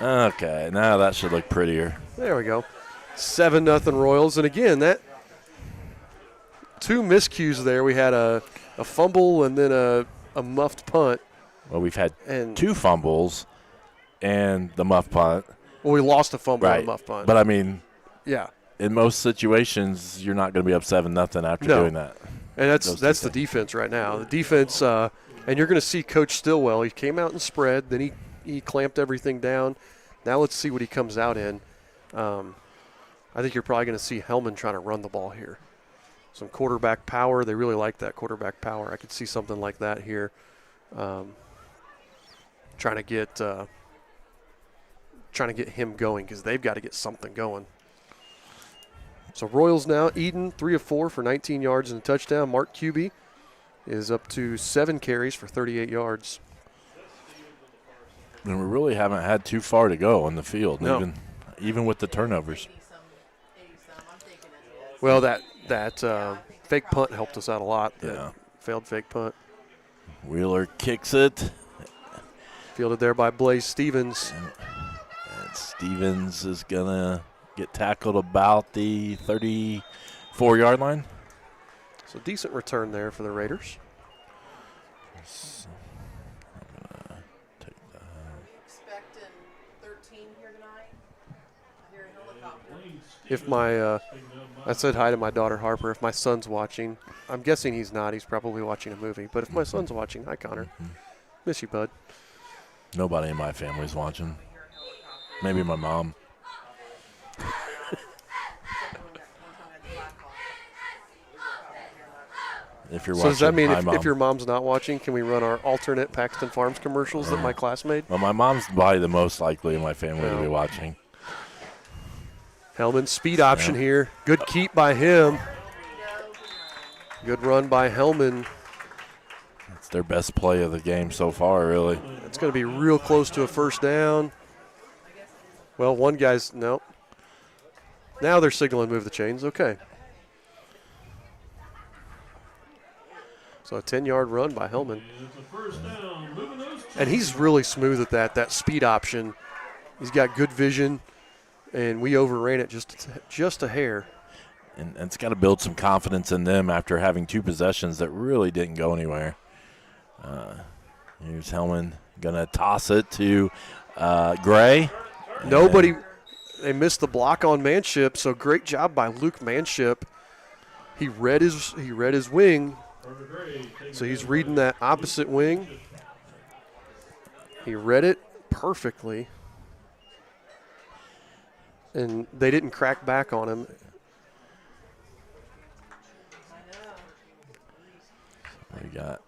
Okay. Now that should look prettier. There we go. 7-0 Royals. And again, that two miscues there. We had a fumble and then a muffed punt. Well, we've had And 2 fumbles and the muff punt. Well, we lost a fumble and Right. a muff punt. But, I mean, yeah. in most situations, you're not going to be up 7-0 after No. doing that. And that's Those two the defense right now. The defense, and you're going to see Coach Stillwell. He came out and spread, then he clamped everything down. Now let's see what he comes out in. I think you're probably going to see Hellman trying to run the ball here. Some quarterback power. They really like that quarterback power. I could see something like that here. Trying to get him going because they've got to get something going. So Royals now, Eden, 3 of 4 for 19 yards and a touchdown. Mark Cuby is up to 7 carries for 38 yards. And we really haven't had too far to go on the field, No. even with the turnovers. Well, that fake punt helped us out a lot. Yeah. That failed fake punt. Wheeler kicks it. Fielded there by Blaze Stevens. And Stevens is going to get tackled about the 34-yard line. So decent return there for the Raiders. So, I'm gonna take that. Expecting 13 here tonight. I hear a helicopter. If my, I said hi to my daughter Harper. If my son's watching, I'm guessing he's not. He's probably watching a movie. But if my son's watching, hi Connor. Miss you, bud. Nobody in my family's watching. Maybe my mom. If you're So watching, does that mean hi, if Mom. your mom's not watching, can we run our alternate Paxton Farms commercials that my class made? Well, my mom's probably the most likely in my family to be Yeah. watching. Hellman, speed option here. Good keep by him. Good run by Hellman. It's their best play of the game so far, really. It's going to be real close to a first down. Well, one guy's, nope. Now they're signaling move the chains. Okay. So a 10-yard run by Hellman. It's a first down. Moving those And he's really smooth at that speed option. He's got good vision, and we overran it just a hair. And it's got to build some confidence in them after having two possessions that really didn't go anywhere. Here's Hellman going to toss it to Gray. Nobody, they missed the block on Manship, so great job by Luke Manship. He read his wing, so he's reading that opposite wing. He read it perfectly, and they didn't crack back on him. We got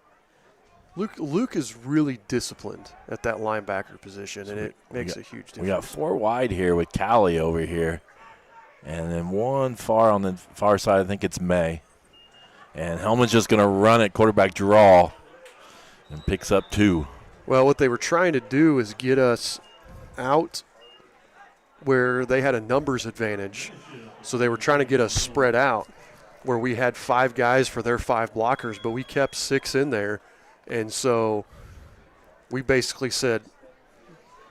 Luke is really disciplined at that linebacker position, and it makes a huge difference. We got four wide here with Callie over here. And then one far on the far side, I think it's May. And Hellman's just going to run it quarterback draw and picks up two. Well, what they were trying to do is get us out where they had a numbers advantage. So they were trying to get us spread out where we had 5 guys for their 5 blockers, but we kept 6 in there. And so we basically said,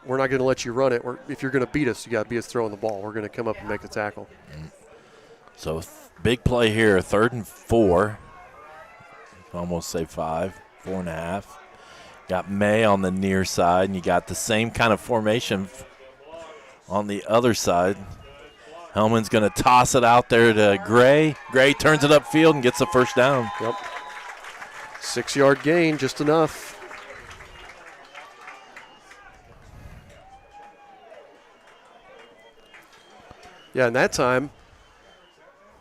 we're not going to let you run it. If you're going to beat us, you got to beat us throwing the ball. We're going to come up and make the tackle. So big play here, 3rd and 4. Almost say 5, 4.5. Got May on the near side, and you got the same kind of formation on the other side. Hellman's going to toss it out there to Gray. Gray turns it upfield and gets the first down. Yep. 6-yard gain, just enough. Yeah, and that time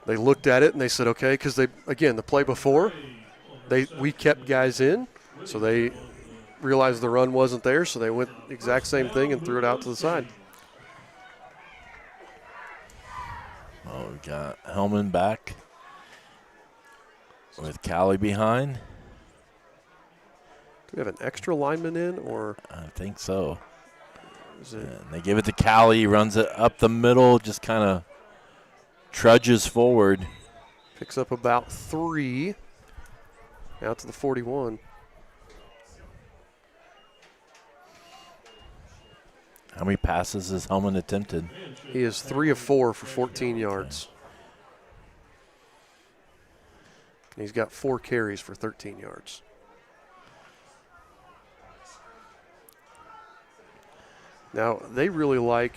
they looked at it and they said, okay, because the play before, we kept guys in, so they realized the run wasn't there, so they went the exact same thing and threw it out to the side. Oh, we got Hellman back with Callie behind. Do we have an extra lineman in, or I think so. is it? And they give it to Callie. He runs it up the middle, just kind of trudges forward. Picks up about 3 out to the 41. How many passes has Hellman attempted? He is 3 of 4 for 14 yards. And he's got 4 carries for 13 yards. Now, they really like,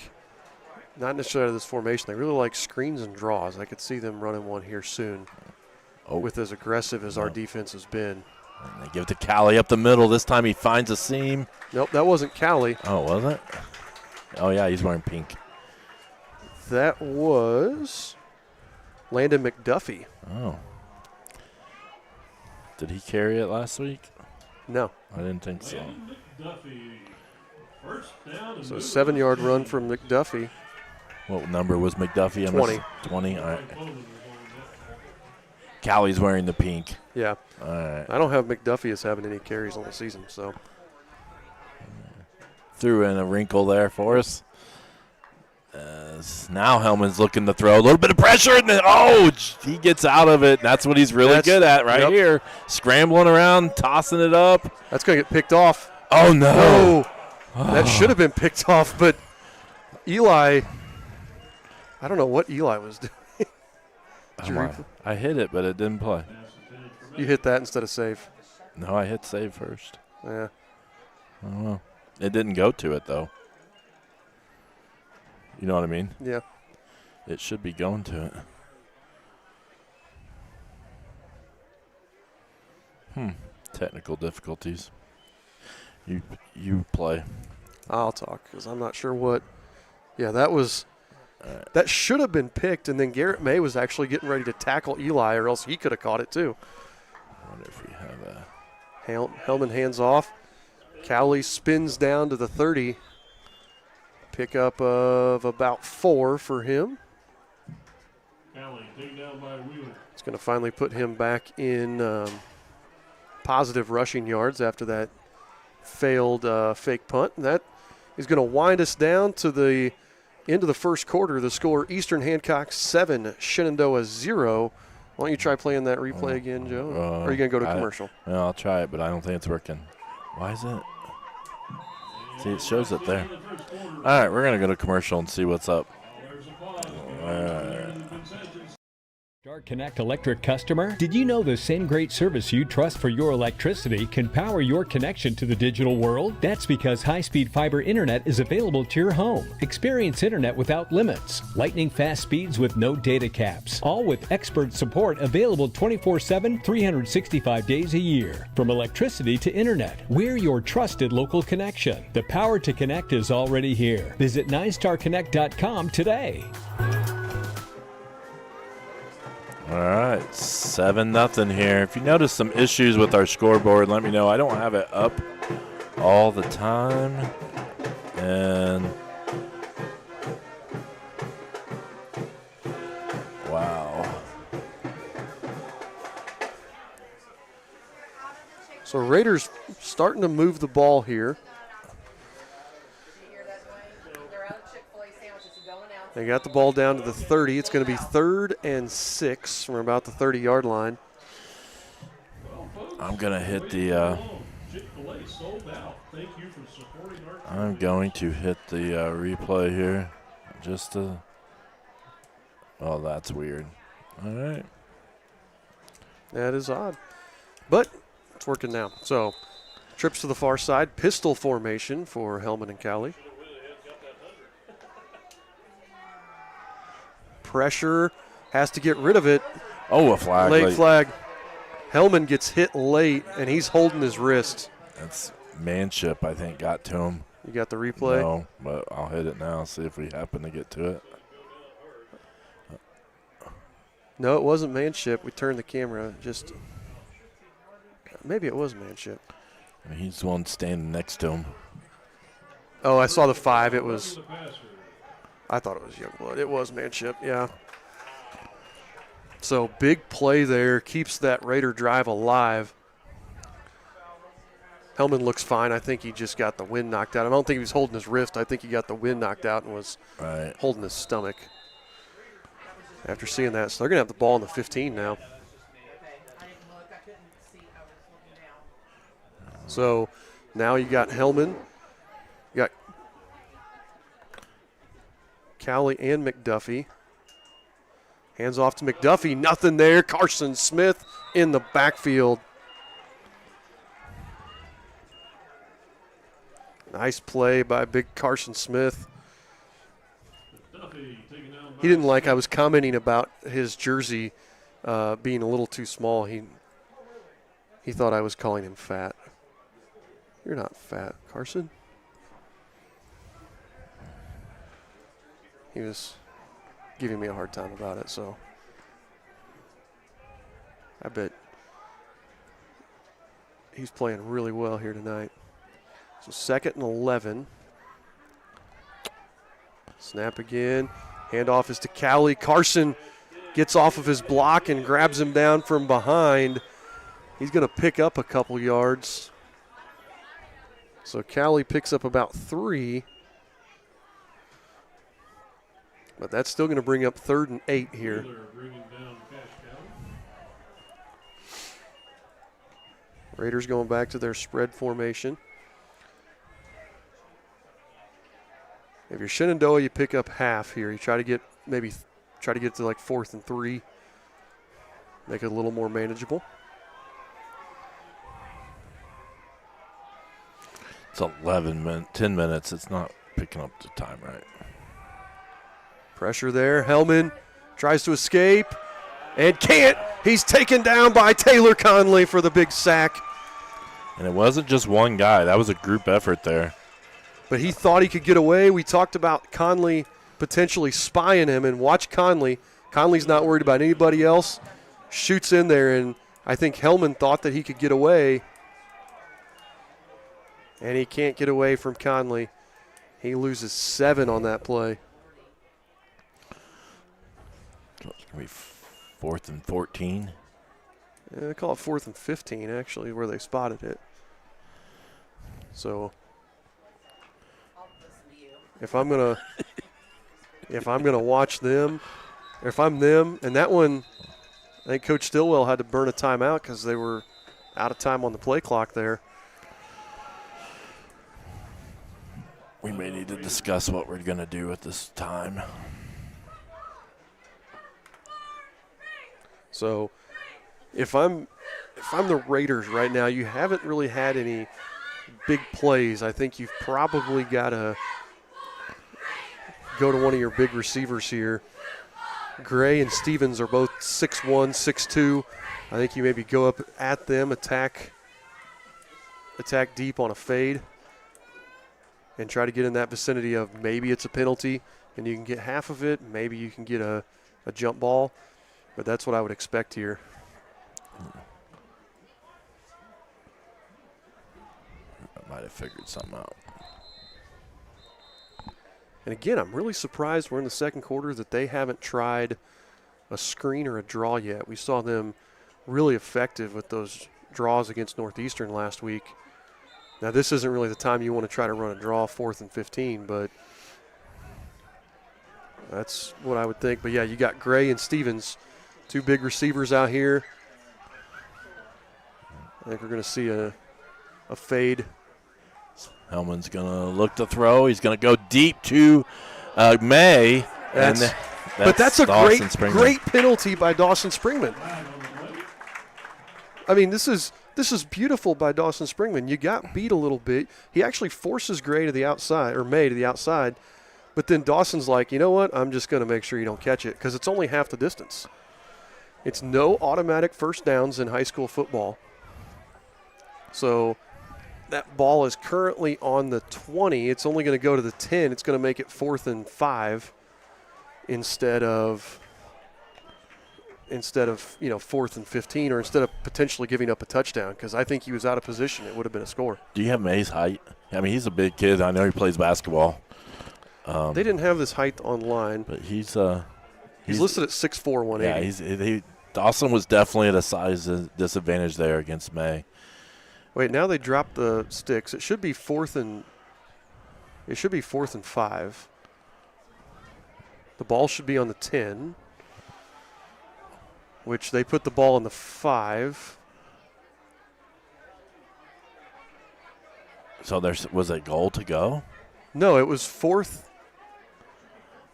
not necessarily this formation, they really like screens and draws. I could see them running one here soon with as aggressive as our defense has been. And they give it to Callie up the middle. This time he finds a seam. Nope, that wasn't Callie. Oh, was it? Oh, yeah, he's wearing pink. That was Landon McDuffie. Oh. Did he carry it last week? No. I didn't think so. So a 7-yard run from McDuffie. What number was McDuffie? 20. 20, all right. Callie's wearing the pink. Yeah. All right. I don't have McDuffie as having any carries on the season, so. Threw in a wrinkle there for us. Now Hellman's looking to throw. A little bit of pressure, and then, he gets out of it. That's what he's really good at here. Scrambling around, tossing it up. That's going to get picked off. Oh, no. That should have been picked off, but Eli, I don't know what Eli was doing. I hit it, but it didn't play. You hit that instead of save. No, I hit save first. Yeah. Oh, well. It didn't go to it, though. You know what I mean? Yeah. It should be going to it. Technical difficulties. You play. I'll talk because I'm not sure what. Yeah, that should have been picked, and then Garrett May was actually getting ready to tackle Eli, or else he could have caught it too. I wonder if we have a. Hellman hands off. Cowley spins down to the 30. Pickup of about 4 for him. Alley taken down by Wheeler. It's going to finally put him back in positive rushing yards after that failed fake punt. And that is going to wind us down to the end of the first quarter. The score, Eastern Hancock 7, Shenandoah 0. Why don't you try playing that replay again, Joe? Or are you going to go to commercial? Well, I'll try it, but I don't think it's working. Why is it? See, it shows it there. All right, we're going to go to commercial and see what's up. There's a pause. Start Connect Electric customer, did you know the same great service you trust for your electricity can power your connection to the digital world? That's because high-speed fiber internet is available to your home. Experience internet without limits, lightning fast speeds with no data caps, all with expert support available 24/7, 365 days a year. From electricity to internet, we're your trusted local connection. The power to connect is already here. Visit 9starconnect.com today. All right, 7-0 here. If you notice some issues with our scoreboard, let me know. I don't have it up all the time. And wow. So Raiders starting to move the ball here. They got the ball down to the 30. It's going to be 3rd and 6 from about the 30-yard line. I'm going to hit the I'm going to hit the replay here. Just to. Oh, that's weird. All right. That is odd. But it's working now. So trips to the far side. Pistol formation for Hellman and Cowley. Pressure, has to get rid of it. Oh, a flag. Late flag. Hellman gets hit late, and he's holding his wrist. That's manship, I think, got to him. You got the replay? No, but I'll hit it now, see if we happen to get to it. No, it wasn't manship. We turned the camera. Just maybe it was manship. I mean, he's the one standing next to him. Oh, I saw the 5. It was. I thought it was Youngblood. It was manship, yeah. So big play there, keeps that Raider drive alive. Hellman looks fine. I think he just got the wind knocked out. I don't think he was holding his wrist. I think he got the wind knocked out and was holding his stomach after seeing that. So they're going to have the ball in the 15 now. So now you got Hellman. You got Cowley and McDuffie. Hands off to McDuffie. Nothing there. Carson Smith in the backfield. Nice play by big Carson Smith. He didn't like I was commenting about his jersey being a little too small. He thought I was calling him fat. You're not fat, Carson. He was giving me a hard time about it, so I bet he's playing really well here tonight. So 2nd and 11. Snap again. Handoff is to Cowley. Carson gets off of his block and grabs him down from behind. He's going to pick up a couple yards. So Cowley picks up about 3. But that's still going to bring up 3rd and 8 here. Raiders going back to their spread formation. If you're Shenandoah, you pick up half here. You try to get to like 4th and 3. Make it a little more manageable. It's 10 minutes. It's not picking up the time right. Pressure there. Hellman tries to escape and can't. He's taken down by Taylor Conley for the big sack. And it wasn't just one guy. That was a group effort there. But he thought he could get away. We talked about Conley potentially spying him, and watch Conley. Conley's not worried about anybody else. Shoots in there, and I think Hellman thought that he could get away. And he can't get away from Conley. He loses 7 on that play. So it's going to be 4th and 14. They call it 4th and 15, actually, where they spotted it. So if I'm gonna watch them, or if I'm them, and that one, I think Coach Stillwell had to burn a timeout because they were out of time on the play clock there. We may need to discuss what we're going to do at this time. So if I'm the Raiders right now, you haven't really had any big plays. I think you've probably got to go to one of your big receivers here. Gray and Stevens are both 6'1", 6'2". I think you maybe go up at them, attack deep on a fade, and try to get in that vicinity of maybe it's a penalty and you can get half of it. Maybe you can get a jump ball, but that's what I would expect here. I might have figured something out. And again, I'm really surprised we're in the second quarter that they haven't tried a screen or a draw yet. We saw them really effective with those draws against Northeastern last week. Now, this isn't really the time you want to try to run a draw 4th and 15, but that's what I would think. But, yeah, you got Gray and Stevens, 2 big receivers out here. I think we're going to see a fade. Hellman's going to look to throw. He's going to go deep to May. But that's a great penalty by Dawson Springman. I mean, this is beautiful by Dawson Springman. You got beat a little bit. He actually forces Gray to the outside, or May to the outside, but then Dawson's like, you know what, I'm just going to make sure you don't catch it because it's only half the distance. It's no automatic first downs in high school football. So that ball is currently on the 20. It's only going to go to the 10. It's going to make it 4th and 5 instead of 4th and 15, or instead of potentially giving up a touchdown, because I think he was out of position. It would have been a score. Do you have May's height? I mean, he's a big kid. I know he plays basketball. They didn't have this height online. But he's listed at 6'4", 180. Yeah, Dawson was definitely at a size disadvantage there against May. Wait, now they dropped the sticks. It should be 4th and 5. The ball should be on the 10, which they put the ball on the 5. So was a goal to go? No, it was 4th.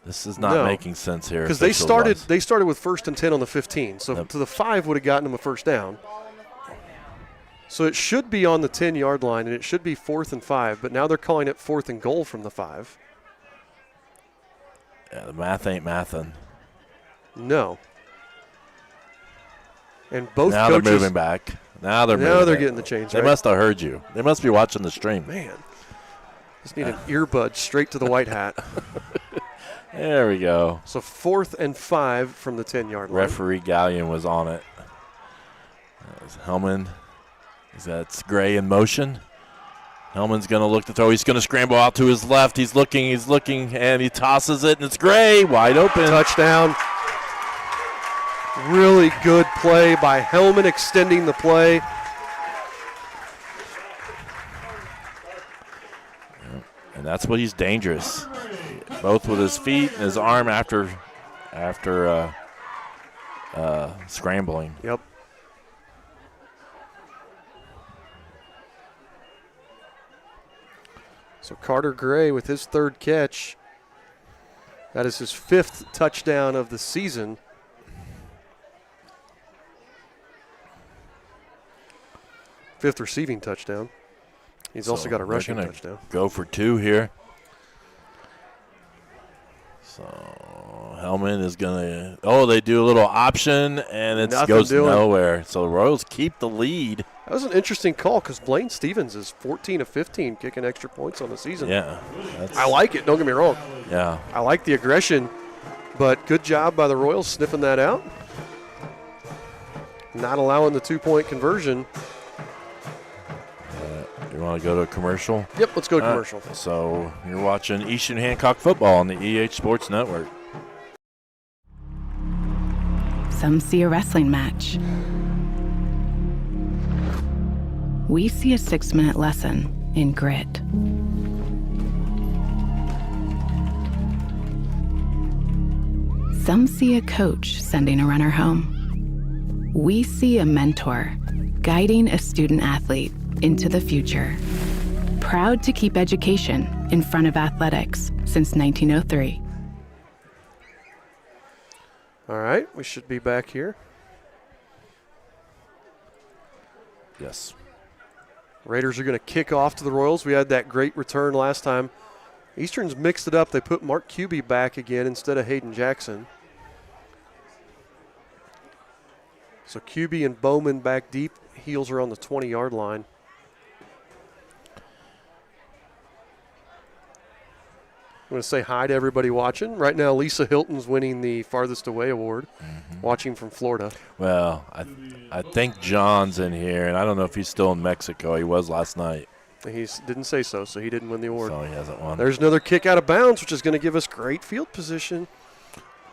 This is not making sense here. Because they started with 1st and 10 on the 15. So to the 5 would have gotten them a first down. So it should be on the 10-yard line, and it should be 4th and 5. But now they're calling it 4th and goal from the 5. Yeah, the math ain't mathin'. No. And both now coaches, they're moving back. Now they're getting the change. They must have heard you. They must be watching the stream. Man, just need an earbud straight to the white hat. There we go. So 4th and 5 from the 10-yard line. Referee Gallion was on it. Hellman. That's Gray in motion. Hellman's going to look to throw. He's going to scramble out to his left. He's looking, and he tosses it, and it's Gray wide open. Touchdown. Really good play by Hellman, extending the play. And that's what he's dangerous. Both with his feet and his arm after scrambling. Yep. So Carter Gray with his 3rd catch. That is his 5th touchdown of the season. Fifth receiving touchdown. He's also got a they're rushing gonna touchdown. Go for 2 here. So Hellman is going to – they do a little option, and it goes nowhere. So the Royals keep the lead. That was an interesting call because Blaine Stevens is 14 of 15 kicking extra points on the season. Yeah. I like it. Don't get me wrong. Yeah. I like the aggression, but good job by the Royals sniffing that out. Not allowing the 2-point conversion. You want to go to a commercial? Yep, let's go to commercial. So you're watching Eastern Hancock football on the EH Sports Network. Some see a wrestling match. We see a 6-minute lesson in grit. Some see a coach sending a runner home. We see a mentor guiding a student athlete into the future. Proud to keep education in front of athletics since 1903. All right, we should be back here. Yes. Raiders are going to kick off to the Royals. We had that great return last time. Eastern's mixed it up. They put Mark Kuby back again instead of Hayden Jackson. So Kuby and Bowman back deep. Heels are on the 20-yard line. I'm going to say hi to everybody watching. Right now, Lisa Hilton's winning the Farthest Away Award, watching from Florida. Well, I think John's in here, and I don't know if he's still in Mexico. He was last night. He didn't say so he didn't win the award. So he hasn't won. There's another kick out of bounds, which is going to give us great field position.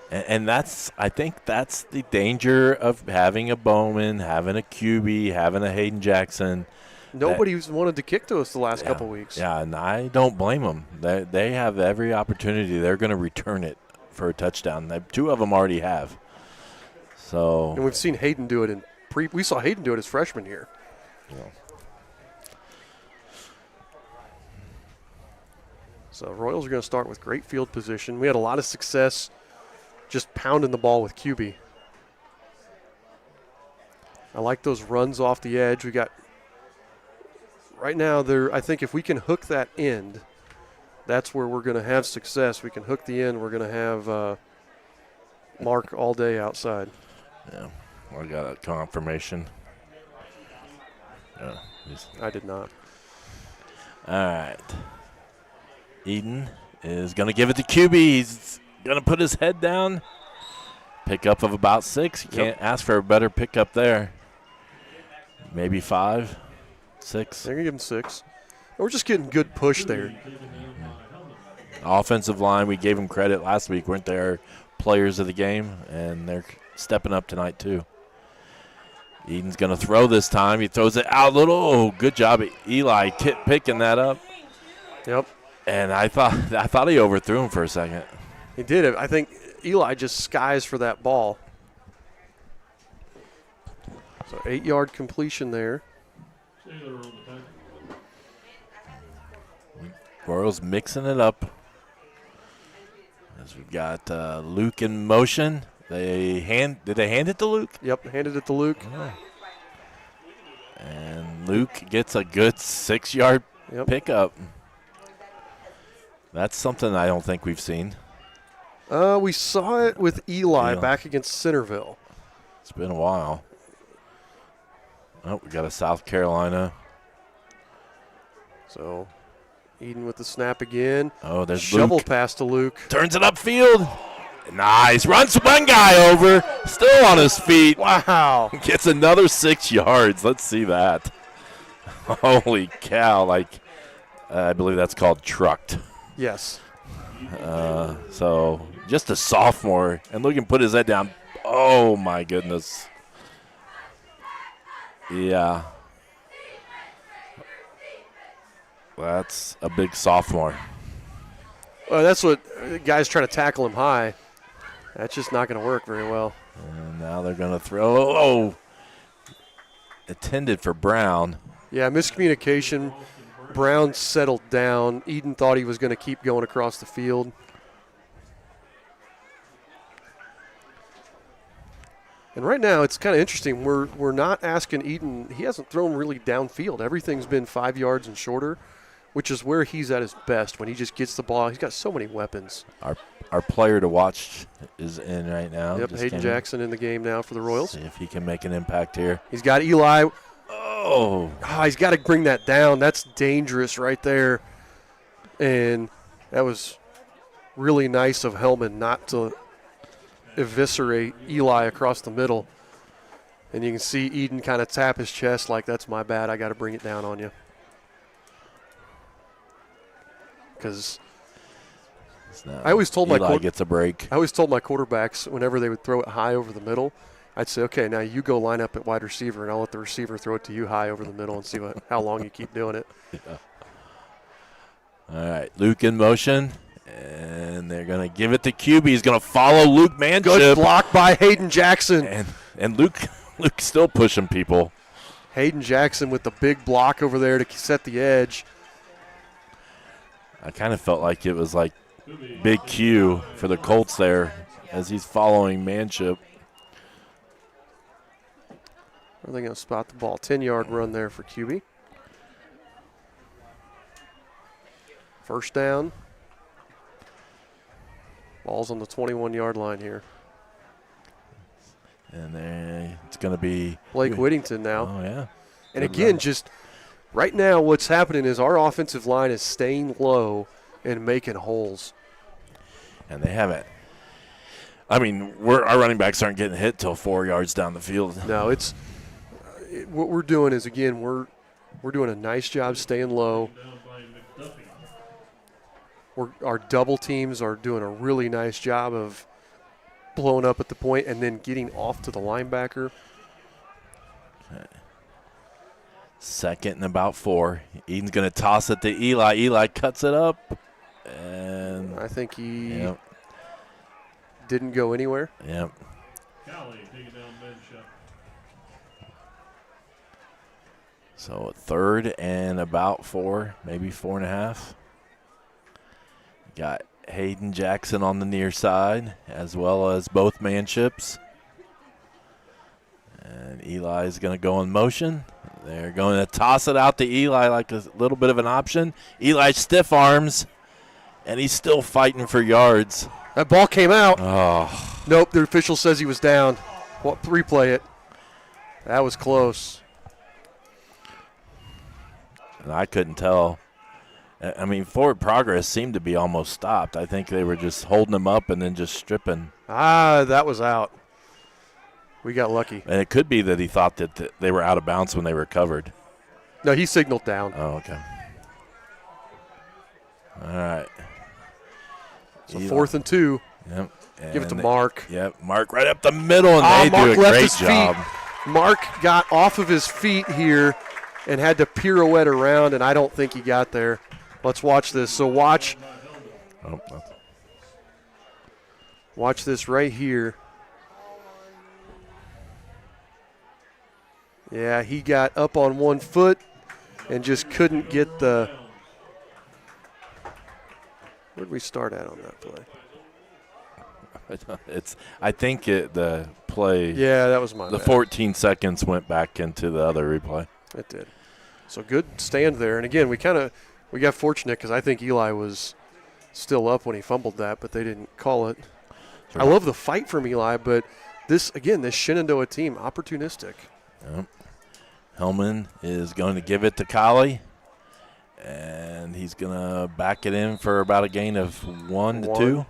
And I think that's the danger of having a Bowman, having a QB, having a Hayden Jackson. Nobody's wanted to kick to us the last couple weeks. Yeah, and I don't blame them. They have every opportunity. They're going to return it for a touchdown. 2 of them already have. So. And we've seen Hayden do it we saw Hayden do it as freshman year. Yeah. So Royals are going to start with great field position. We had a lot of success just pounding the ball with QB. I like those runs off the edge. We got right now I think if we can hook that end, that's where we're going to have success. We can hook the end. We're going to have Mark all day outside. Yeah, I got a confirmation. Yeah, I did not. All right. Eden is going to give it to QB. He's going to put his head down. Pickup of about 6. You can't ask for a better pickup there. Maybe 5, 6. They're going to give him 6. We're just getting good push there. Offensive line, we gave them credit last week, weren't they? Our players of the game, and they're stepping up tonight too. Eden's going to throw this time. He throws it out a little. Oh, good job, Eli picking that up. Yep. And I thought he overthrew him for a second. He did it. I think Eli just skies for that ball. So 8-yard completion there. Royals mixing it up. As we've got Luke in motion. Did they hand it to Luke? Yep, handed it to Luke. Oh. And Luke gets a good 6-yard pickup. That's something I don't think we've seen. We saw it with Eli back against Centerville. It's been a while. Oh, we got a South Carolina. So Eden with the snap again. Oh, there's shovel Luke. pass to Luke. Turns it upfield. Nice. Runs one guy over. Still on his feet. Wow. Gets another 6 yards. Let's see that. Holy cow. I believe that's called trucked. Yes. So just a sophomore. And look and put his head down. Oh, my goodness. Yeah. That's a big sophomore. Well, that's what guys trying to tackle him high. That's just not going to work very well. And now they're going to throw. Oh, intended for Brown. Yeah, miscommunication. Brown settled down. Eden thought he was going to keep going across the field. And right now it's kind of interesting. We're not asking Eden. He hasn't thrown really downfield. Everything's been 5 yards and shorter, which is where he's at his best when he just gets the ball. He's got so many weapons. Our player to watch is in right now. Yep, Hayden Jackson in the game now for the Royals. See if he can make an impact here. He's got Eli. Oh, He's got to bring that down. That's dangerous right there. And that was really nice of Hellman not to eviscerate Eli across the middle. And you can see Eden kind of tap his chest like, that's my bad. I got to bring it down on you. Because I always told Eli gets a break. I always told my quarterbacks whenever they would throw it high over the middle, I'd say, okay, now you go line up at wide receiver, and I'll let the receiver throw it to you high over the middle and see how long you keep doing it. Yeah. All right, Luke in motion, and they're going to give it to QB. He's going to follow Luke Manship. Good block by Hayden Jackson. And Luke's still pushing people. Hayden Jackson with the big block over there to set the edge. I kind of felt like it was like big Q for the Colts there as he's following Manship. Are they going to spot the ball? 10-yard run there for QB. First down. Ball's on the 21-yard line here. And then it's going to be Blake Whittington now. Oh, yeah. And again, just right now what's happening is our offensive line is staying low and making holes. And they haven't. I mean, our running backs aren't getting hit till 4 yards down the field. No, what we're doing is, again, we're doing a nice job staying low. Our double teams are doing a really nice job of blowing up at the point and then getting off to the linebacker. Okay. Second and about 4. Eden's going to toss it to Eli. Eli cuts it up. And I think he didn't go anywhere. Yep. So third and about 4, maybe 4.5. Got Hayden Jackson on the near side, as well as both Manships. And Eli's going to go in motion. They're going to toss it out to Eli like a little bit of an option. Eli stiff arms, and he's still fighting for yards. That ball came out. Oh. Nope, the official says he was down. Well, replay it. That was close. And I couldn't tell. I mean, forward progress seemed to be almost stopped. I think they were just holding him up and then just stripping. That was out. We got lucky. And it could be that he thought that they were out of bounds when they recovered. No, he signaled down. Oh, okay. All right. So 4th and 2. Yep. Give it to Mark. Yep, Mark right up the middle, and they Mark do a left great his job. Feet. Mark got off of his feet here and had to pirouette around, and I don't think he got there. Let's watch this. So watch this right here. Yeah, he got up on one foot and just couldn't get the – where did we start at on that play? I think the play. Yeah, that was my The bad. 14 seconds went back into the other replay. It did. So good stand there. And again, we got fortunate because I think Eli was still up when he fumbled that, but they didn't call it. Sure. I love the fight from Eli, but this Shenandoah team, opportunistic. Yep. Hellman is going to give it to Collie, and he's going to back it in for about a gain of 1 to 2.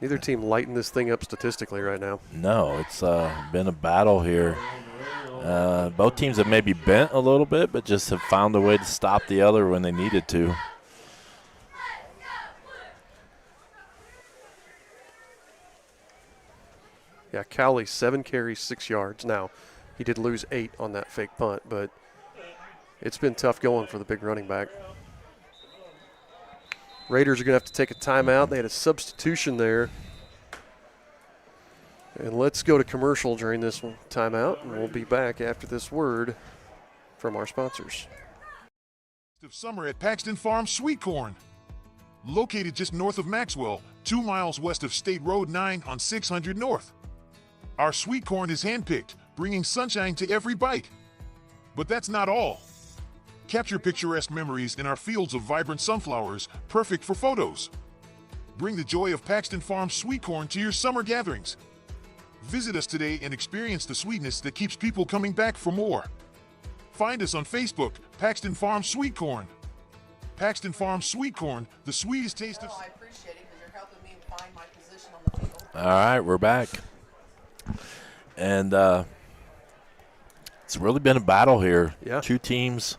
Neither team lighting this thing up statistically right now. No, it's been a battle here. Both teams have maybe bent a little bit, but just have found a way to stop the other when they needed to. Yeah, Cowley, 7 carries, 6 yards. Now, he did lose 8 on that fake punt, but it's been tough going for the big running back. Raiders are going to have to take a timeout. They had a substitution there. And let's go to commercial during this timeout, and we'll be back after this word from our sponsors. Of summer at Paxton Farm Sweet Corn. located just north of Maxwell, 2 miles west of State Road 9 on 600 North. Our sweet corn is handpicked, bringing sunshine to every bite. But that's not all. Capture picturesque memories in our fields of vibrant sunflowers, perfect for photos. Bring the joy of Paxton Farms sweet corn to your summer gatherings. Visit us today and experience the sweetness that keeps people coming back for more. Find us on Facebook, Paxton Farms Sweet Corn. Paxton Farms Sweet Corn, the sweetest taste of... Well, I appreciate it because you're helping me find my position on the field. All right, we're back. And it's really been a battle here. Yeah. 2 teams,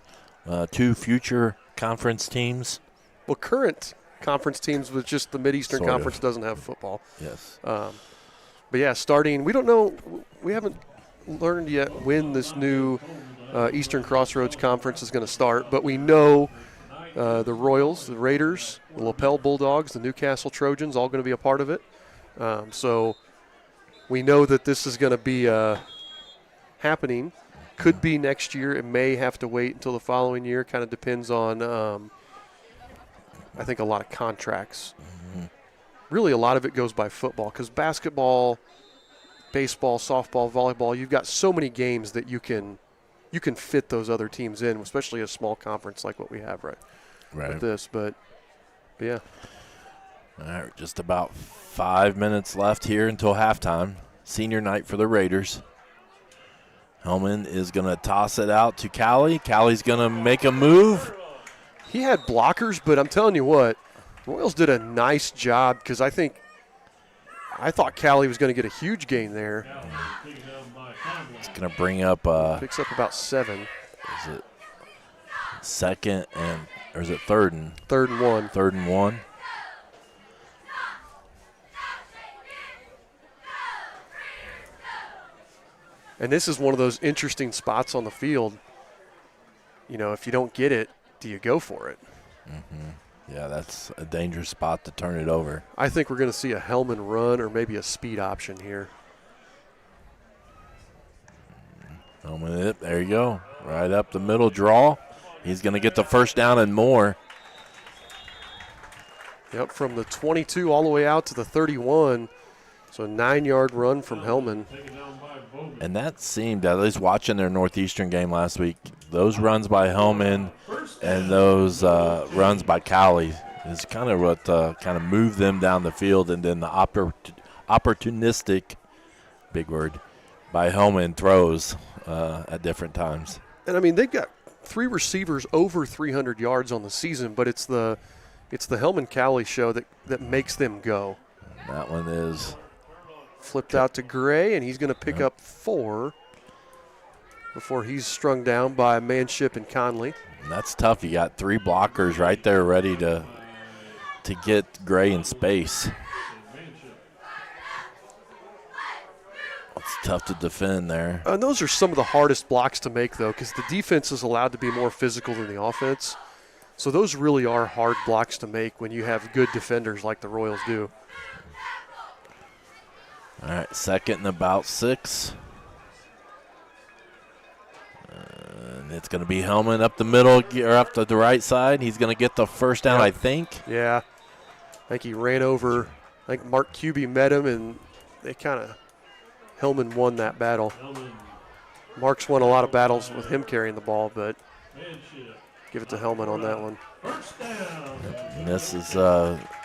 2 future conference teams. Well, current conference teams with just the Mid-Eastern Sort of. Conference doesn't have football. Yes. But yeah, starting, we don't know, we haven't learned yet when this new Eastern Crossroads Conference is going to start, but we know the Royals, the Raiders, the Lapel Bulldogs, the Newcastle Trojans, all going to be a part of it. So we know that this is going to be happening. Could be next year. It may have to wait until the following year. Kind of depends on, I think, a lot of contracts. Really, a lot of it goes by football because basketball, baseball, softball, volleyball, you've got so many games that you can fit those other teams in, especially a small conference like what we have right. With this. But yeah. All right, just about 5 minutes left here until halftime. Senior night for the Raiders. Hellman is going to toss it out to Callie. Callie's going to make a move. He had blockers, but I'm telling you what, Royals did a nice job because I thought Callie was going to get a huge gain there. It's going to bring up Picks up about 7. Is it second and or is it third and 1? Third and 1. And this is one of those interesting spots on the field. You know, if you don't get it, do you go for it? Yeah, that's a dangerous spot to turn it over. I think we're going to see a Hellman run or maybe a speed option here. Hellman, there you go. Right up the middle draw. He's going to get the first down and more. Yep, from the 22 all the way out to the 31. So a 9-yard run from Hellman. And that seemed, at least watching their Northeastern game last week, those runs by Hellman and those runs by Callie is kind of what kind of moved them down the field. And then the opportunistic, big word, by Hellman throws at different times. And, I mean, they've got 3 receivers over 300 yards on the season, but it's the Hellman-Callie show that makes them go. That one is flipped out to Gray, and he's going to pick up 4 before he's strung down by Manship and Conley. And that's tough. You got 3 blockers right there ready to get Gray in space. It's tough to defend there. And those are some of the hardest blocks to make, though, because the defense is allowed to be more physical than the offense. So those really are hard blocks to make when you have good defenders like the Royals do. All right, second and about 6. And it's going to be Hellman up the middle or up to the right side. He's going to get the first down, I think. Yeah. I think he ran over. I think Mark Cubey met him, and they kind of – Hellman won that battle. Mark's won a lot of battles with him carrying the ball, but give it to Hellman on that one. And this is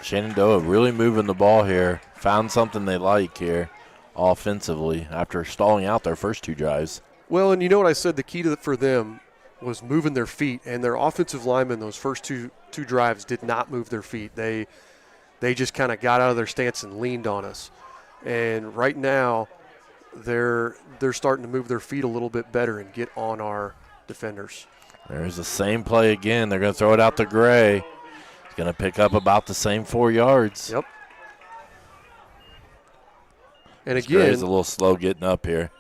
Shenandoah really moving the ball here. Found something they like here offensively after stalling out their first 2 drives. Well, and you know what I said? The key to for them was moving their feet, and their offensive linemen those first two drives did not move their feet. They just kind of got out of their stance and leaned on us. And right now they're starting to move their feet a little bit better and get on our defenders. There's the same play again. They're going to throw it out to Gray. He's going to pick up about the same 4 yards. Yep. And Gray's again, a little slow getting up here.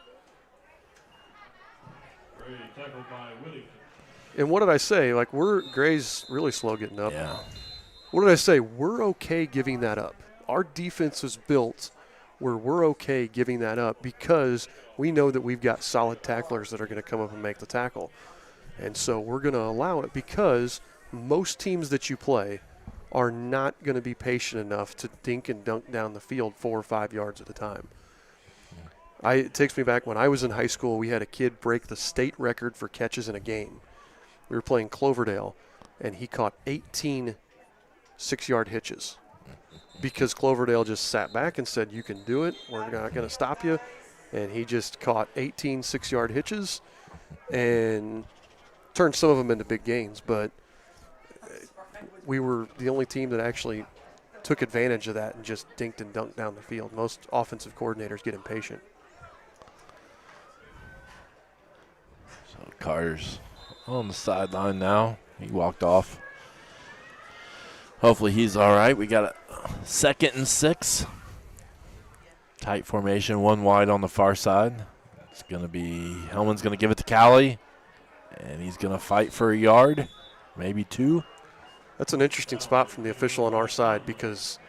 And what did I say? Like, Gray's really slow getting up. Yeah. What did I say? We're okay giving that up. Our defense is built where we're okay giving that up because we know that we've got solid tacklers that are going to come up and make the tackle. And so we're going to allow it because most teams that you play are not going to be patient enough to dink and dunk down the field 4 or 5 yards at a time. It takes me back when I was in high school, we had a kid break the state record for catches in a game. We were playing Cloverdale, and he caught 18 6-yard hitches because Cloverdale just sat back and said, you can do it, we're not going to stop you. And he just caught 18 6-yard hitches and turned some of them into big gains. But we were the only team that actually took advantage of that and just dinked and dunked down the field. Most offensive coordinators get impatient. So Carter's on the sideline now. He walked off. Hopefully he's all right. We got a 2nd and 6. Tight formation, 1 wide on the far side. It's going to be Hellman's going to give it to Callie, and he's going to fight for a yard, maybe 2. That's an interesting spot from the official on our side because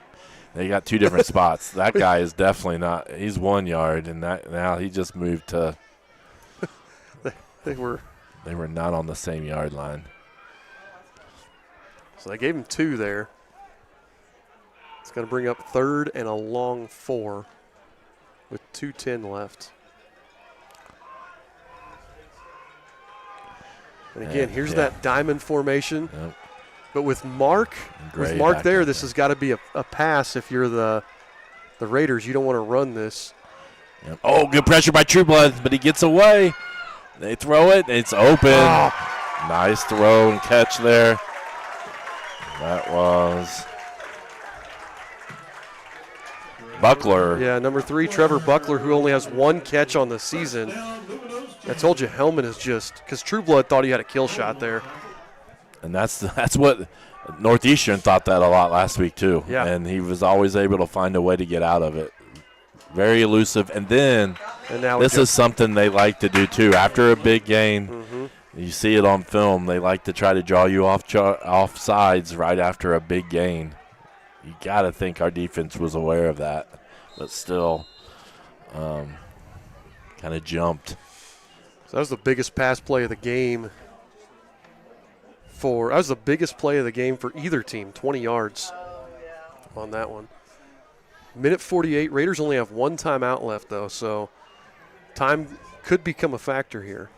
they got 2 different spots. That guy is definitely not. He's 1 yard, and now he just moved to. They were not on the same yard line. So they gave him 2 there. It's going to bring up 3rd and a long 4 with 2:10 left. And again, here's that diamond formation. Yep. But with Mark there, this has got to be a pass if you're the Raiders. You don't want to run this. Yep. Oh, good pressure by Trueblood, but he gets away. They throw it. It's open. Oh. Nice throw and catch there. That was Buckler. Yeah, number 3, Trevor Buckler, who only has 1 catch on the season. I told you Hellman is just – because Trueblood thought he had a kill shot there. And that's what Northeastern thought that a lot last week too. Yeah. And he was always able to find a way to get out of it. Very elusive. And then this is something they like to do too. After a big gain, you see it on film, they like to try to draw you off sides right after a big gain. You got to think our defense was aware of that, but still kind of jumped. So that was the biggest pass play of the game. That was the biggest play of the game for either team, 20 yards on that one. Minute 48. Raiders only have 1 timeout left, though, so time could become a factor here.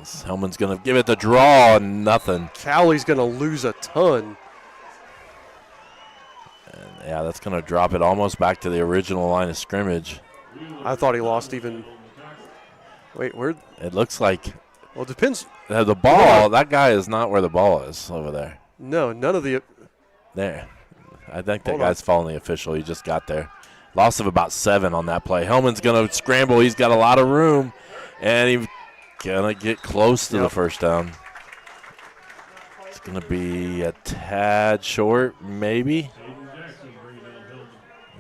Hellman's going to give it the draw, and nothing. Cowley's going to lose a ton. And yeah, that's going to drop it almost back to the original line of scrimmage. I thought he lost even. Wait, where? It looks like. Well, it depends. The ball, that guy is not where the ball is over there. No, none of the. There. I think that guy's following the official. He just got there. Loss of about 7 on that play. Hellman's going to scramble. He's got a lot of room, and he's going to get close to the first down. It's going to be a tad short, maybe.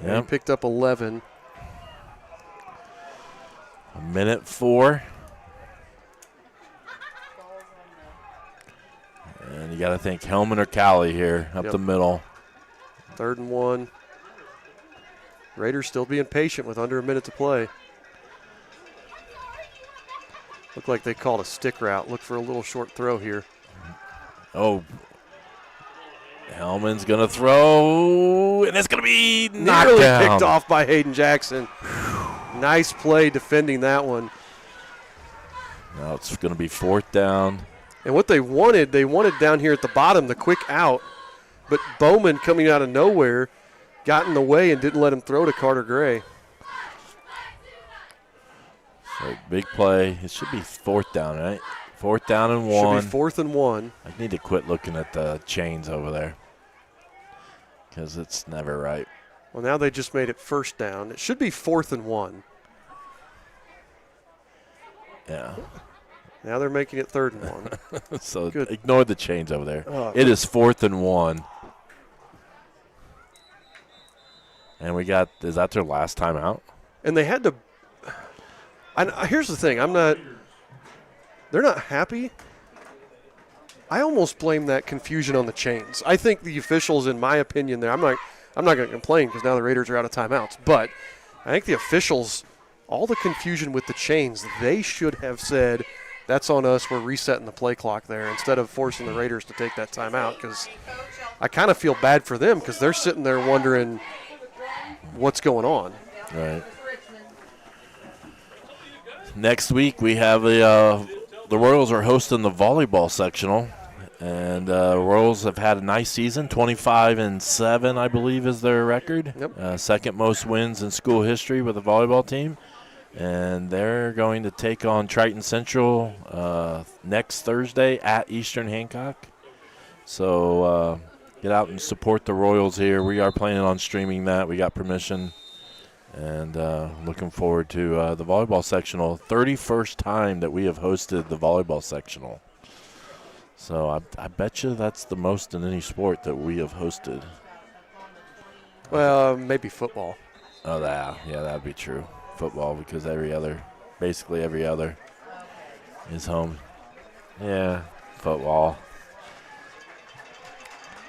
He picked up 11. A minute 4. And you got to think Hellman or Callie here up the middle. 3rd and 1. Raiders still being patient with under a minute to play. Looked like they called a stick route. Look for a little short throw here. Oh. Hellman's going to throw, and it's going to be knocked nearly down. Picked off by Hayden Jackson. Nice play defending that one. Now it's going to be 4th down. And what they wanted down here at the bottom, the quick out. But Bowman coming out of nowhere got in the way and didn't let him throw to Carter Gray. So big play. It should be 4th down, right? 4th down and 1. Should be 4th and 1. I need to quit looking at the chains over there because it's never right. Well, now they just made it 1st down. It should be 4th and 1. Yeah. Now they're making it 3rd and 1. So ignore the chains over there. Oh, it is 4th and 1. And is that their last time out? And they had to here's the thing, they're not happy. I almost blame that confusion on the chains. I think the officials, in my opinion, there, I'm not going to complain because now the Raiders are out of timeouts, but I think the officials, all the confusion with the chains, they should have said that's on us. We're resetting the play clock there instead of forcing the Raiders to take that timeout, because I kind of feel bad for them because they're sitting there wondering what's going on. Right. Next week we have the Royals are hosting the volleyball sectional, and Royals have had a nice season. 25-7, I believe, is their record. Yep. Second most wins in school history with the volleyball team, and they're going to take on Triton Central next Thursday at Eastern Hancock. So get out and support the Royals here. We are planning on streaming that. We got permission. And looking forward to the volleyball sectional. 31st time that we have hosted the volleyball sectional. So I bet you that's the most in any sport that we have hosted. Well, maybe football. Oh, yeah, that'd be true. Football, because basically every other is home. Yeah, football.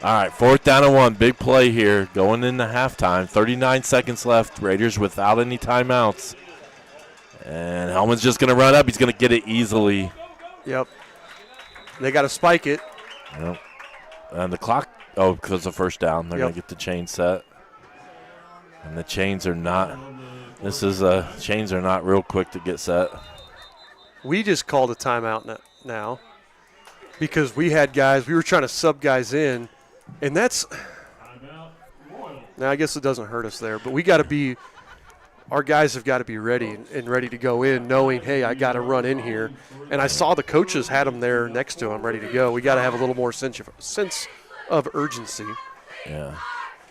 All right, 4th down and 1. Big play here going into halftime. 39 seconds left. Raiders without any timeouts. And Hellman's just going to run up. He's going to get it easily. Yep. They got to spike it. Yep. And the clock, because of first down. They're going to get the chain set. And the chains are not, chains are not real quick to get set. We just called a timeout now because we had guys, we were trying to sub guys in. And that's – now I guess it doesn't hurt us there, but we got to be – our guys have got to be ready and ready to go in knowing, hey, I got to run in here. And I saw the coaches had them there next to them ready to go. We got to have a little more sense of urgency. Yeah.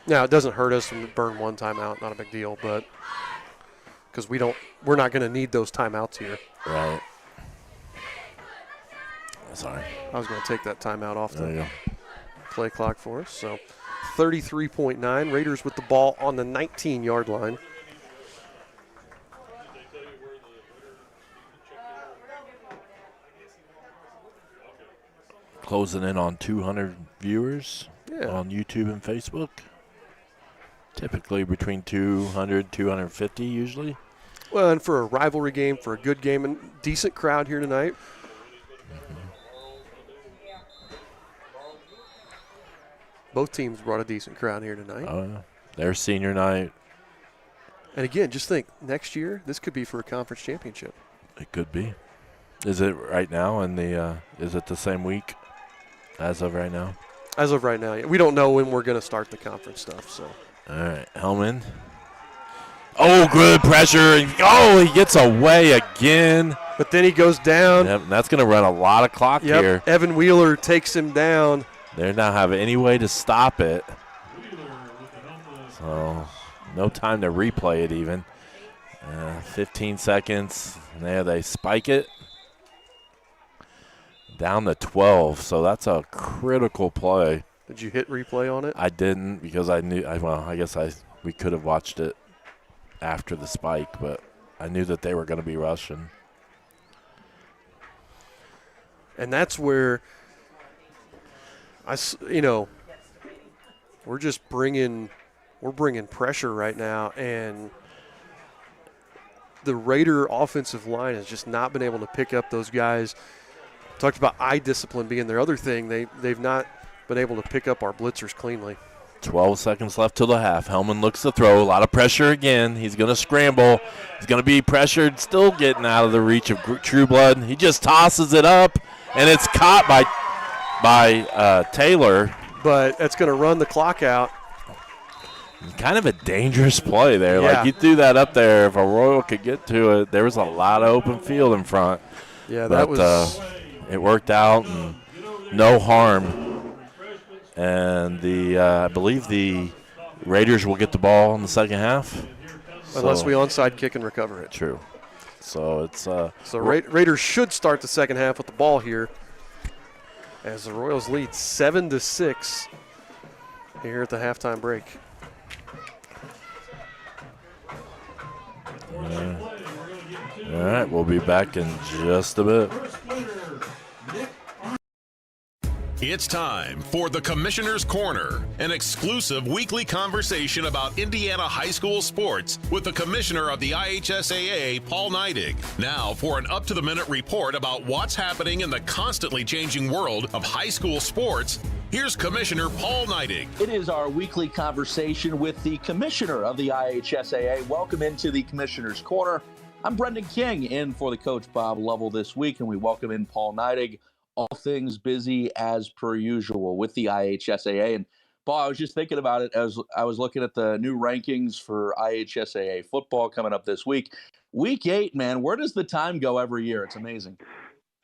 Now, it doesn't hurt us when we burn one timeout, not a big deal, but because we're not going to need those timeouts here. Right. Sorry. I was going to take that timeout off There you go. Play clock for us. So 33.9. Raiders with the ball on the 19-yard line. Closing in on 200 viewers on YouTube and Facebook. Typically between 200, 250 usually. Well, and for a rivalry game, for a good game, and decent crowd here tonight. Both teams brought a decent crowd here tonight. Oh, yeah. Their senior night. And again, just think, next year, this could be for a conference championship. It could be. Is it right now? Is it the same week as of right now? As of right now, yeah. We don't know when we're going to start the conference stuff. So. All right, Hellman. Oh, good pressure. Oh, he gets away again. But then he goes down. Yep, and that's going to run a lot of clock here. Evan Wheeler takes him down. They now have any way to stop it. So no time to replay it even. 15 seconds. There they spike it. Down to 12. So that's a critical play. Did you hit replay on it? I didn't because I knew. I guess we could have watched it after the spike, but I knew that they were going to be rushing. And that's where we're just bringing pressure right now, and the Raider offensive line has just not been able to pick up those guys. Talked about eye discipline being their other thing. They've not been able to pick up our blitzers cleanly. 12 seconds left till the half. Hellman looks to throw. A lot of pressure again. He's going to scramble. He's going to be pressured, still getting out of the reach of Trueblood. He just tosses it up, and it's caught by Taylor. But it's going to run the clock out. Kind of a dangerous play there. Yeah. Like you threw that up there. If a Royal could get to it, there was a lot of open field in front. Yeah, that was. It worked out, and no harm. And I believe the Raiders will get the ball in the second half. Unless we onside kick and recover it. True. So it's Raiders should start the second half with the ball here, as the Royals lead 7-6 here at the halftime break. All right, we'll be back in just a bit. It's time for the Commissioner's Corner, an exclusive weekly conversation about Indiana high school sports with the Commissioner of the IHSAA, Paul Neidig. Now for an up-to-the-minute report about what's happening in the constantly changing world of high school sports, here's Commissioner Paul Neidig. It is our weekly conversation with the Commissioner of the IHSAA. Welcome into the Commissioner's Corner. I'm Brendan King, in for the Coach Bob Lovell this week, and we welcome in Paul Neidig. All things busy as per usual with the IHSAA. And Paul, I was just thinking about it as I was looking at the new rankings for IHSAA football coming up this week. Week 8, man, where does the time go every year? It's amazing.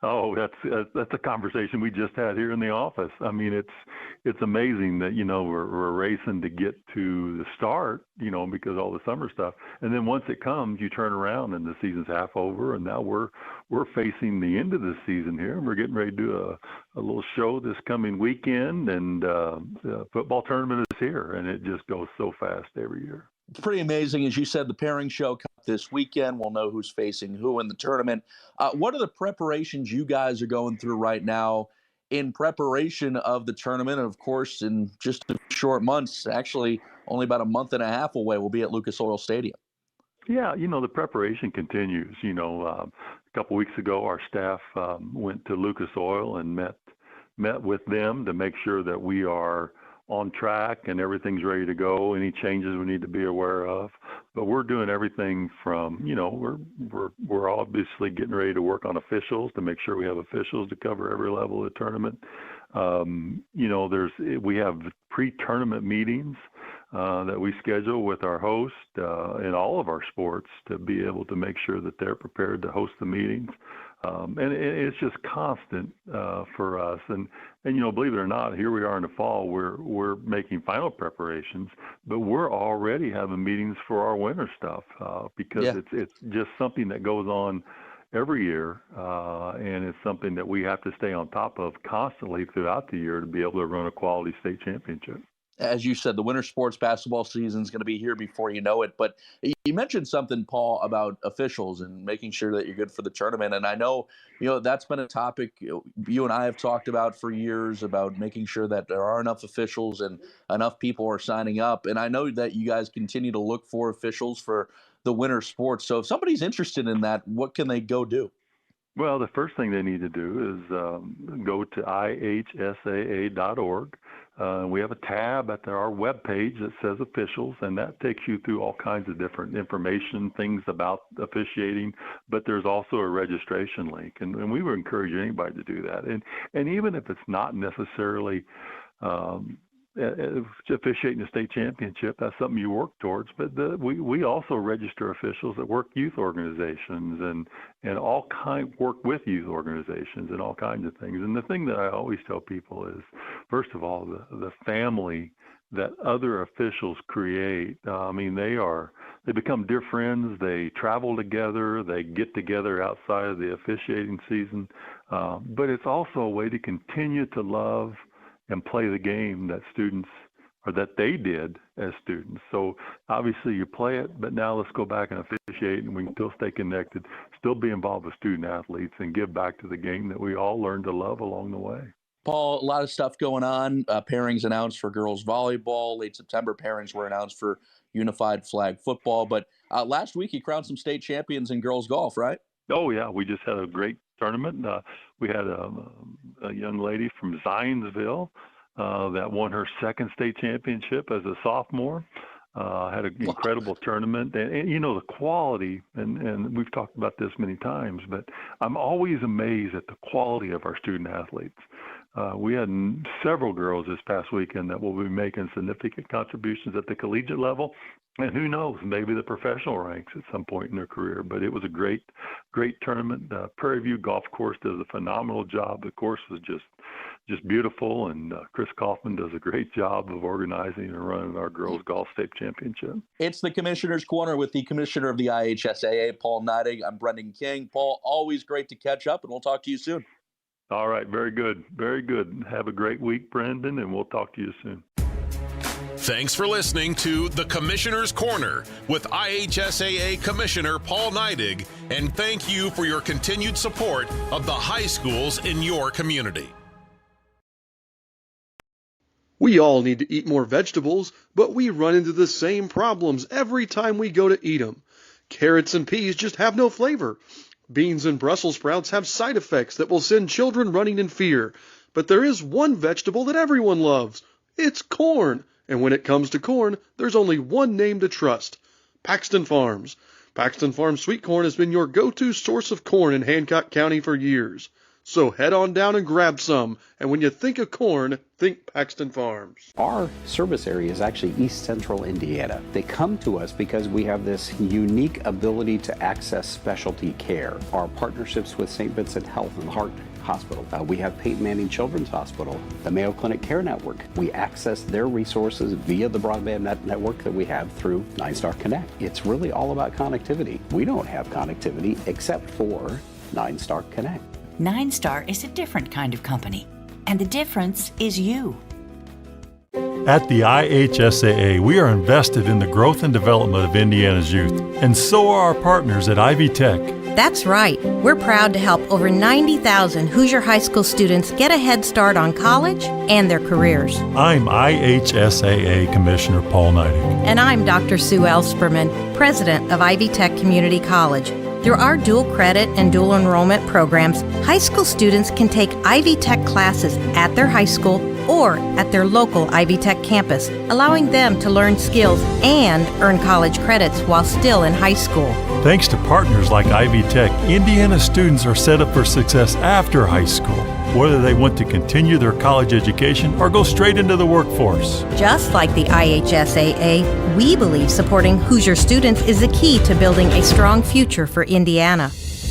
Oh, that's a conversation we just had here in the office. I mean, it's amazing that, we're racing to get to the start, because all the summer stuff. And then once it comes, you turn around and the season's half over, and now we're facing the end of the season here, and we're getting ready to do a little show this coming weekend, and the football tournament is here, and it just goes so fast every year. It's pretty amazing. As you said, the pairing show comes this weekend. We'll know who's facing who in the tournament. What are the preparations you guys are going through right now in preparation of the tournament? And, of course, in just a short months, actually only about a month and a half away, we'll be at Lucas Oil Stadium. Yeah, the preparation continues. A couple weeks ago, our staff went to Lucas Oil and met with them to make sure that we are on track and everything's ready to go. Any changes we need to be aware of, but we're doing everything from, we're obviously getting ready to work on officials to make sure we have officials to cover every level of the tournament. We have pre-tournament meetings that we schedule with our host in all of our sports to be able to make sure that they're prepared to host the meetings. And it's just constant for us. And believe it or not, here we are in the fall. We're making final preparations, but we're already having meetings for our winter stuff because it's just something that goes on every year, and it's something that we have to stay on top of constantly throughout the year to be able to run a quality state championship. As you said, the winter sports basketball season is going to be here before you know it. But you mentioned something, Paul, about officials and making sure that you're good for the tournament. And I know, that's been a topic you and I have talked about for years, about making sure that there are enough officials and enough people are signing up. And I know that you guys continue to look for officials for the winter sports. So if somebody's interested in that, what can they go do? Well, the first thing they need to do is go to ihsaa.org. We have a tab at our webpage that says officials, and that takes you through all kinds of different information, things about officiating, but there's also a registration link, and we would encourage anybody to do that. And even if it's not necessarily officiating the state championship, that's something you work towards. But we also register officials that work youth organizations and work with youth organizations and all kinds of things. And the thing that I always tell people is, first of all, the family that other officials create. They become dear friends. They travel together. They get together outside of the officiating season. But it's also a way to continue to love and play the game that students, or that they did as students. So obviously you play it, but now let's go back and officiate, and we can still stay connected, still be involved with student athletes, and give back to the game that we all learned to love along the way. Paul, a lot of stuff going on. Pairings announced for girls volleyball. Late September pairings were announced for unified flag football. But last week you crowned some state champions in girls golf, right? Oh, yeah. We just had a great tournament. We had a young lady from Zionsville that won her second state championship as a sophomore. Had an incredible tournament. And the quality, and we've talked about this many times, but I'm always amazed at the quality of our student athletes. We had several girls this past weekend that will be making significant contributions at the collegiate level. And who knows, maybe the professional ranks at some point in their career. But it was a great tournament. Prairie View Golf Course does a phenomenal job. The course was just beautiful, and Chris Kaufman does a great job of organizing and running our girls golf state championship. It's the Commissioner's Corner with the Commissioner of the IHSAA, Paul Neidig. I'm Brendan King. Paul, always great to catch up, and we'll talk to you soon. All right, very good. Very good. Have a great week, Brendan, and we'll talk to you soon. Thanks for listening to The Commissioner's Corner with IHSAA Commissioner Paul Neidig, and thank you for your continued support of the high schools in your community. We all need to eat more vegetables, but we run into the same problems every time we go to eat them. Carrots and peas just have no flavor. Beans and Brussels sprouts have side effects that will send children running in fear. But there is one vegetable that everyone loves. It's corn. And when it comes to corn, there's only one name to trust: Paxton Farms. Paxton Farms sweet corn has been your go-to source of corn in Hancock County for years. So head on down and grab some, and when you think of corn, think Paxton Farms. Our service area is actually East Central Indiana. They come to us because we have this unique ability to access specialty care. Our partnerships with St. Vincent Health and Heart Hospital. We have Peyton Manning Children's Hospital, the Mayo Clinic Care Network. We access their resources via the broadband network that we have through 9-Star Connect. It's really all about connectivity. We don't have connectivity except for 9-Star Connect. 9-Star is a different kind of company, and the difference is you. At the IHSAA, we are invested in the growth and development of Indiana's youth, and so are our partners at Ivy Tech. That's right. We're proud to help over 90,000 Hoosier High School students get a head start on college and their careers. I'm IHSAA Commissioner Paul Neidig. And I'm Dr. Sue Elsperman, President of Ivy Tech Community College. Through our dual credit and dual enrollment programs, high school students can take Ivy Tech classes at their high school or at their local Ivy Tech campus, allowing them to learn skills and earn college credits while still in high school. Thanks to partners like Ivy Tech, Indiana students are set up for success after high school, whether they want to continue their college education or go straight into the workforce. Just like the IHSAA, we believe supporting Hoosier students is the key to building a strong future for Indiana.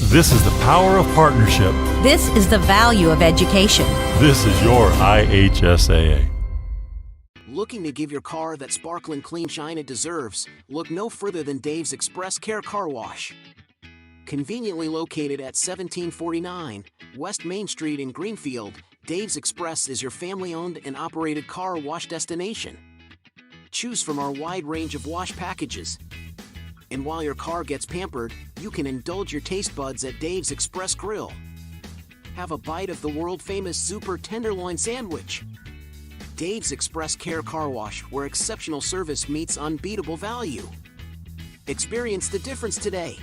This is the power of partnership. This is the value of education. This is your IHSAA. Looking to give your car that sparkling clean shine it deserves? Look no further than Dave's Express Care Car Wash. Conveniently located at 1749 West Main Street in Greenfield, Dave's Express is your family-owned and operated car wash destination. Choose from our wide range of wash packages. And while your car gets pampered, you can indulge your taste buds at Dave's Express Grill. Have a bite of the world-famous Super Tenderloin Sandwich. Dave's Express Care Car Wash, where exceptional service meets unbeatable value. Experience the difference today.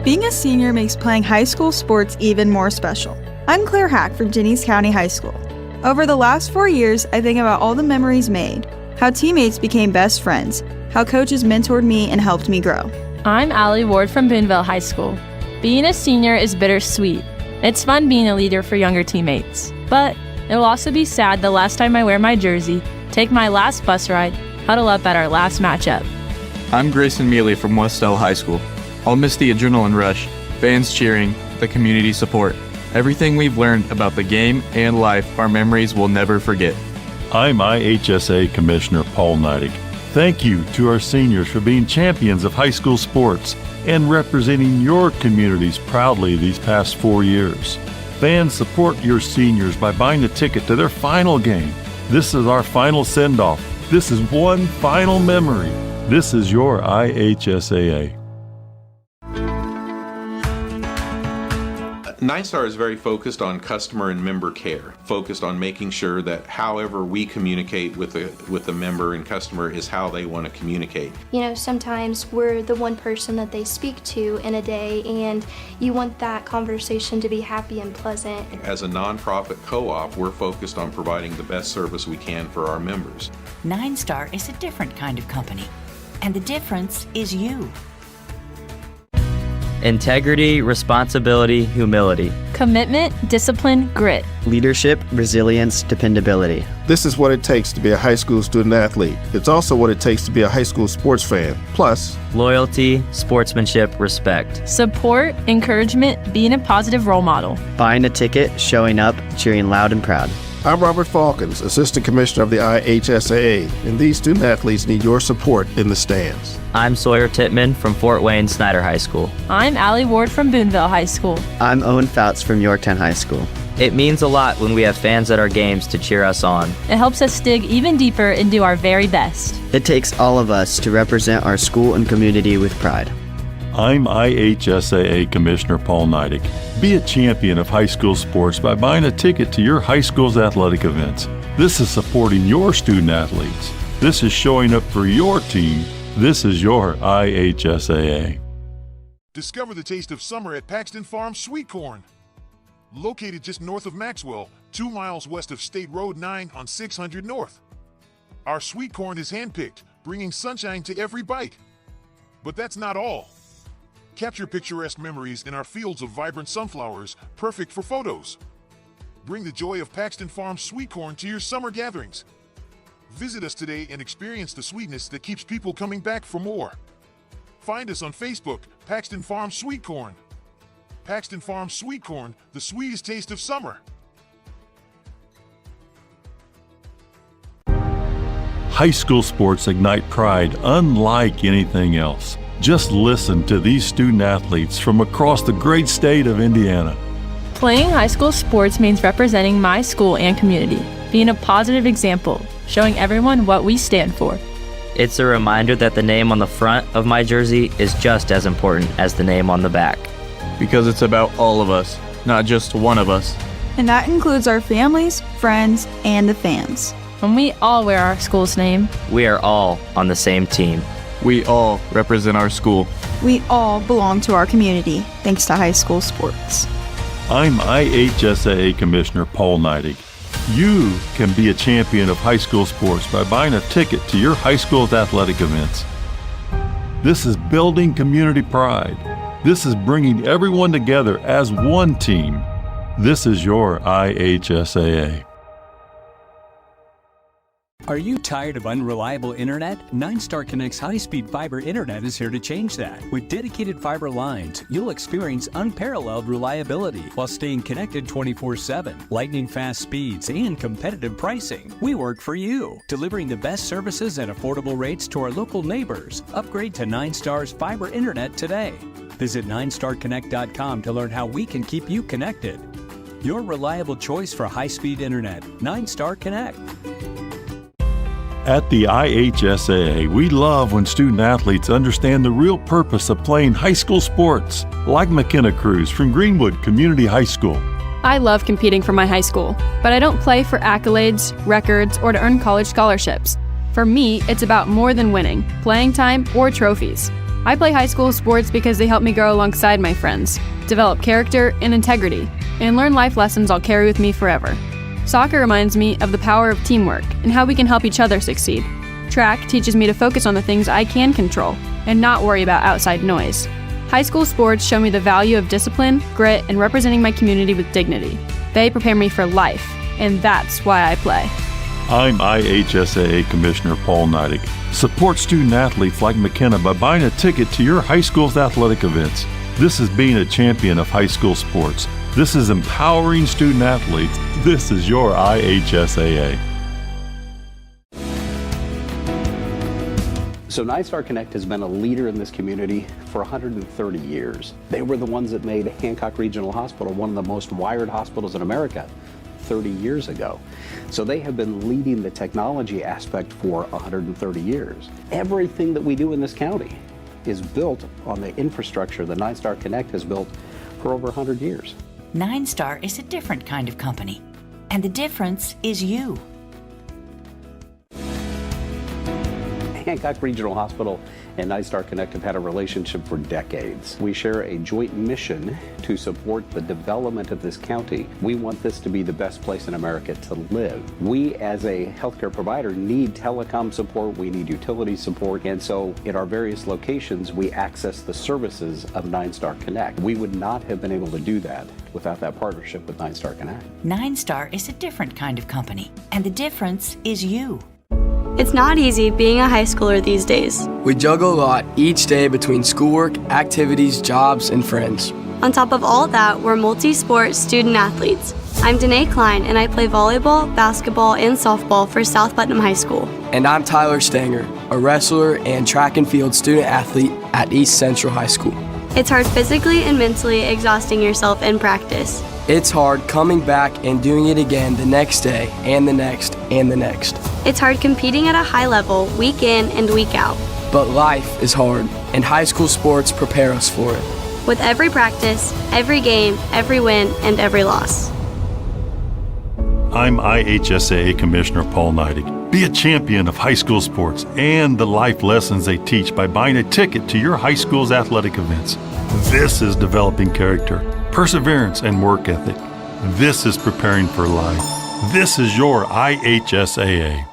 Being a senior makes playing high school sports even more special. I'm Claire Hack from Jennings County High School. Over the last 4 years, I think about all the memories made, how teammates became best friends, how coaches mentored me and helped me grow. I'm Allie Ward from Boonville High School. Being a senior is bittersweet. It's fun being a leader for younger teammates, but it will also be sad the last time I wear my jersey, take my last bus ride, huddle up at our last matchup. I'm Grayson Mealy from Westell High School. I'll miss the adrenaline rush, fans cheering, the community support. Everything we've learned about the game and life, our memories will never forget. I'm IHSA Commissioner Paul Neidig. Thank you to our seniors for being champions of high school sports and representing your communities proudly these past 4 years. Fans, support your seniors by buying a ticket to their final game. This is our final send-off. This is one final memory. This is your IHSAA. 9-Star is very focused on customer and member care, focused on making sure that however we communicate with the member and customer is how they want to communicate. You know, sometimes we're the one person that they speak to in a day, and you want that conversation to be happy and pleasant. As a nonprofit co-op, we're focused on providing the best service we can for our members. 9-Star is a different kind of company, and the difference is you. Integrity, responsibility, humility. Commitment, discipline, grit. Leadership, resilience, dependability. This is what it takes to be a high school student athlete. It's also what it takes to be a high school sports fan. Plus, loyalty, sportsmanship, respect. Support, encouragement, being a positive role model. Buying a ticket, showing up, cheering loud and proud. I'm Robert Falcons, Assistant Commissioner of the IHSAA, and these student athletes need your support in the stands. I'm Sawyer Tittman from Fort Wayne Snyder High School. I'm Allie Ward from Boonville High School. I'm Owen Fouts from Yorktown High School. It means a lot when we have fans at our games to cheer us on. It helps us dig even deeper and do our very best. It takes all of us to represent our school and community with pride. I'm IHSAA Commissioner Paul Neidig. Be a champion of high school sports by buying a ticket to your high school's athletic events. This is supporting your student athletes. This is showing up for your team. This is your IHSAA. Discover the taste of summer at Paxton Farms Sweet Corn. Located just north of Maxwell, 2 miles west of State Road 9 on 600 North. Our sweet corn is handpicked, bringing sunshine to every bite. But that's not all. Capture picturesque memories in our fields of vibrant sunflowers, perfect for photos. Bring the joy of Paxton Farms Sweet Corn to your summer gatherings. Visit us today and experience the sweetness that keeps people coming back for more. Find us on Facebook, Paxton Farms Sweet Corn. Paxton Farms Sweet Corn, the sweetest taste of summer. High school sports ignite pride unlike anything else. Just listen to these student athletes from across the great state of Indiana. Playing high school sports means representing my school and community, being a positive example, showing everyone what we stand for. It's a reminder that the name on the front of my jersey is just as important as the name on the back. Because it's about all of us, not just one of us. And that includes our families, friends, and the fans. When we all wear our school's name, We are all on the same team. We all represent our school. We all belong to our community, thanks to high school sports. I'm IHSAA Commissioner Paul Neidig. You can be a champion of high school sports by buying a ticket to your high school's athletic events. This is building community pride. This is bringing everyone together as one team. This is your IHSAA. Are you tired of unreliable internet? 9-Star Connect's high-speed fiber internet is here to change that. With dedicated fiber lines, you'll experience unparalleled reliability while staying connected 24/7, lightning-fast speeds, and competitive pricing. We work for you, delivering the best services at affordable rates to our local neighbors. Upgrade to 9-Star's fiber internet today. Visit 9starconnect.com to learn how we can keep you connected. Your reliable choice for high-speed internet, 9-Star Connect. At the IHSAA, we love when student athletes understand the real purpose of playing high school sports, like McKenna Cruz from Greenwood Community High School. I love competing for my high school, but I don't play for accolades, records, or to earn college scholarships. For me, it's about more than winning, playing time, or trophies. I play high school sports because they help me grow alongside my friends, develop character and integrity, and learn life lessons I'll carry with me forever. Soccer reminds me of the power of teamwork and how we can help each other succeed. Track teaches me to focus on the things I can control and not worry about outside noise. High school sports show me the value of discipline, grit, and representing my community with dignity. They prepare me for life, and that's why I play. I'm IHSAA Commissioner Paul Neidig. Support student athletes like McKenna by buying a ticket to your high school's athletic events. This is being a champion of high school sports. This is empowering student athletes. This is your IHSAA. So 9-Star Connect has been a leader in this community for 130 years. They were the ones that made Hancock Regional Hospital one of the most wired hospitals in America 30 years ago. So they have been leading the technology aspect for 130 years. Everything that we do in this county is built on the infrastructure that 9-Star Connect has built for over 100 years. 9-Star is a different kind of company, and the difference is you. Hancock Regional Hospital and 9-Star Connect have had a relationship for decades. We share a joint mission to support the development of this county. We want this to be the best place in America to live. We, as a healthcare provider, need telecom support, we need utility support, and so in our various locations, we access the services of 9-Star Connect. We would not have been able to do that without that partnership with 9-Star Connect. 9-Star is a different kind of company, and the difference is you. It's not easy being a high schooler these days. We juggle a lot each day between schoolwork, activities, jobs, and friends. On top of all that, we're multi-sport student athletes. I'm Danae Klein, and I play volleyball, basketball, and softball for South Putnam High School. And I'm Tyler Stanger, a wrestler and track and field student athlete at East Central High School. It's hard physically and mentally exhausting yourself in practice. It's hard coming back and doing it again the next day and the next and the next. It's hard competing at a high level week in and week out. But life is hard, and high school sports prepare us for it. with every practice, every game, every win, and every loss. I'm IHSAA Commissioner Paul Neidig. Be a champion of high school sports and the life lessons they teach by buying a ticket to your high school's athletic events. This is developing character, perseverance, and work ethic. This is preparing for life. This is your IHSAA.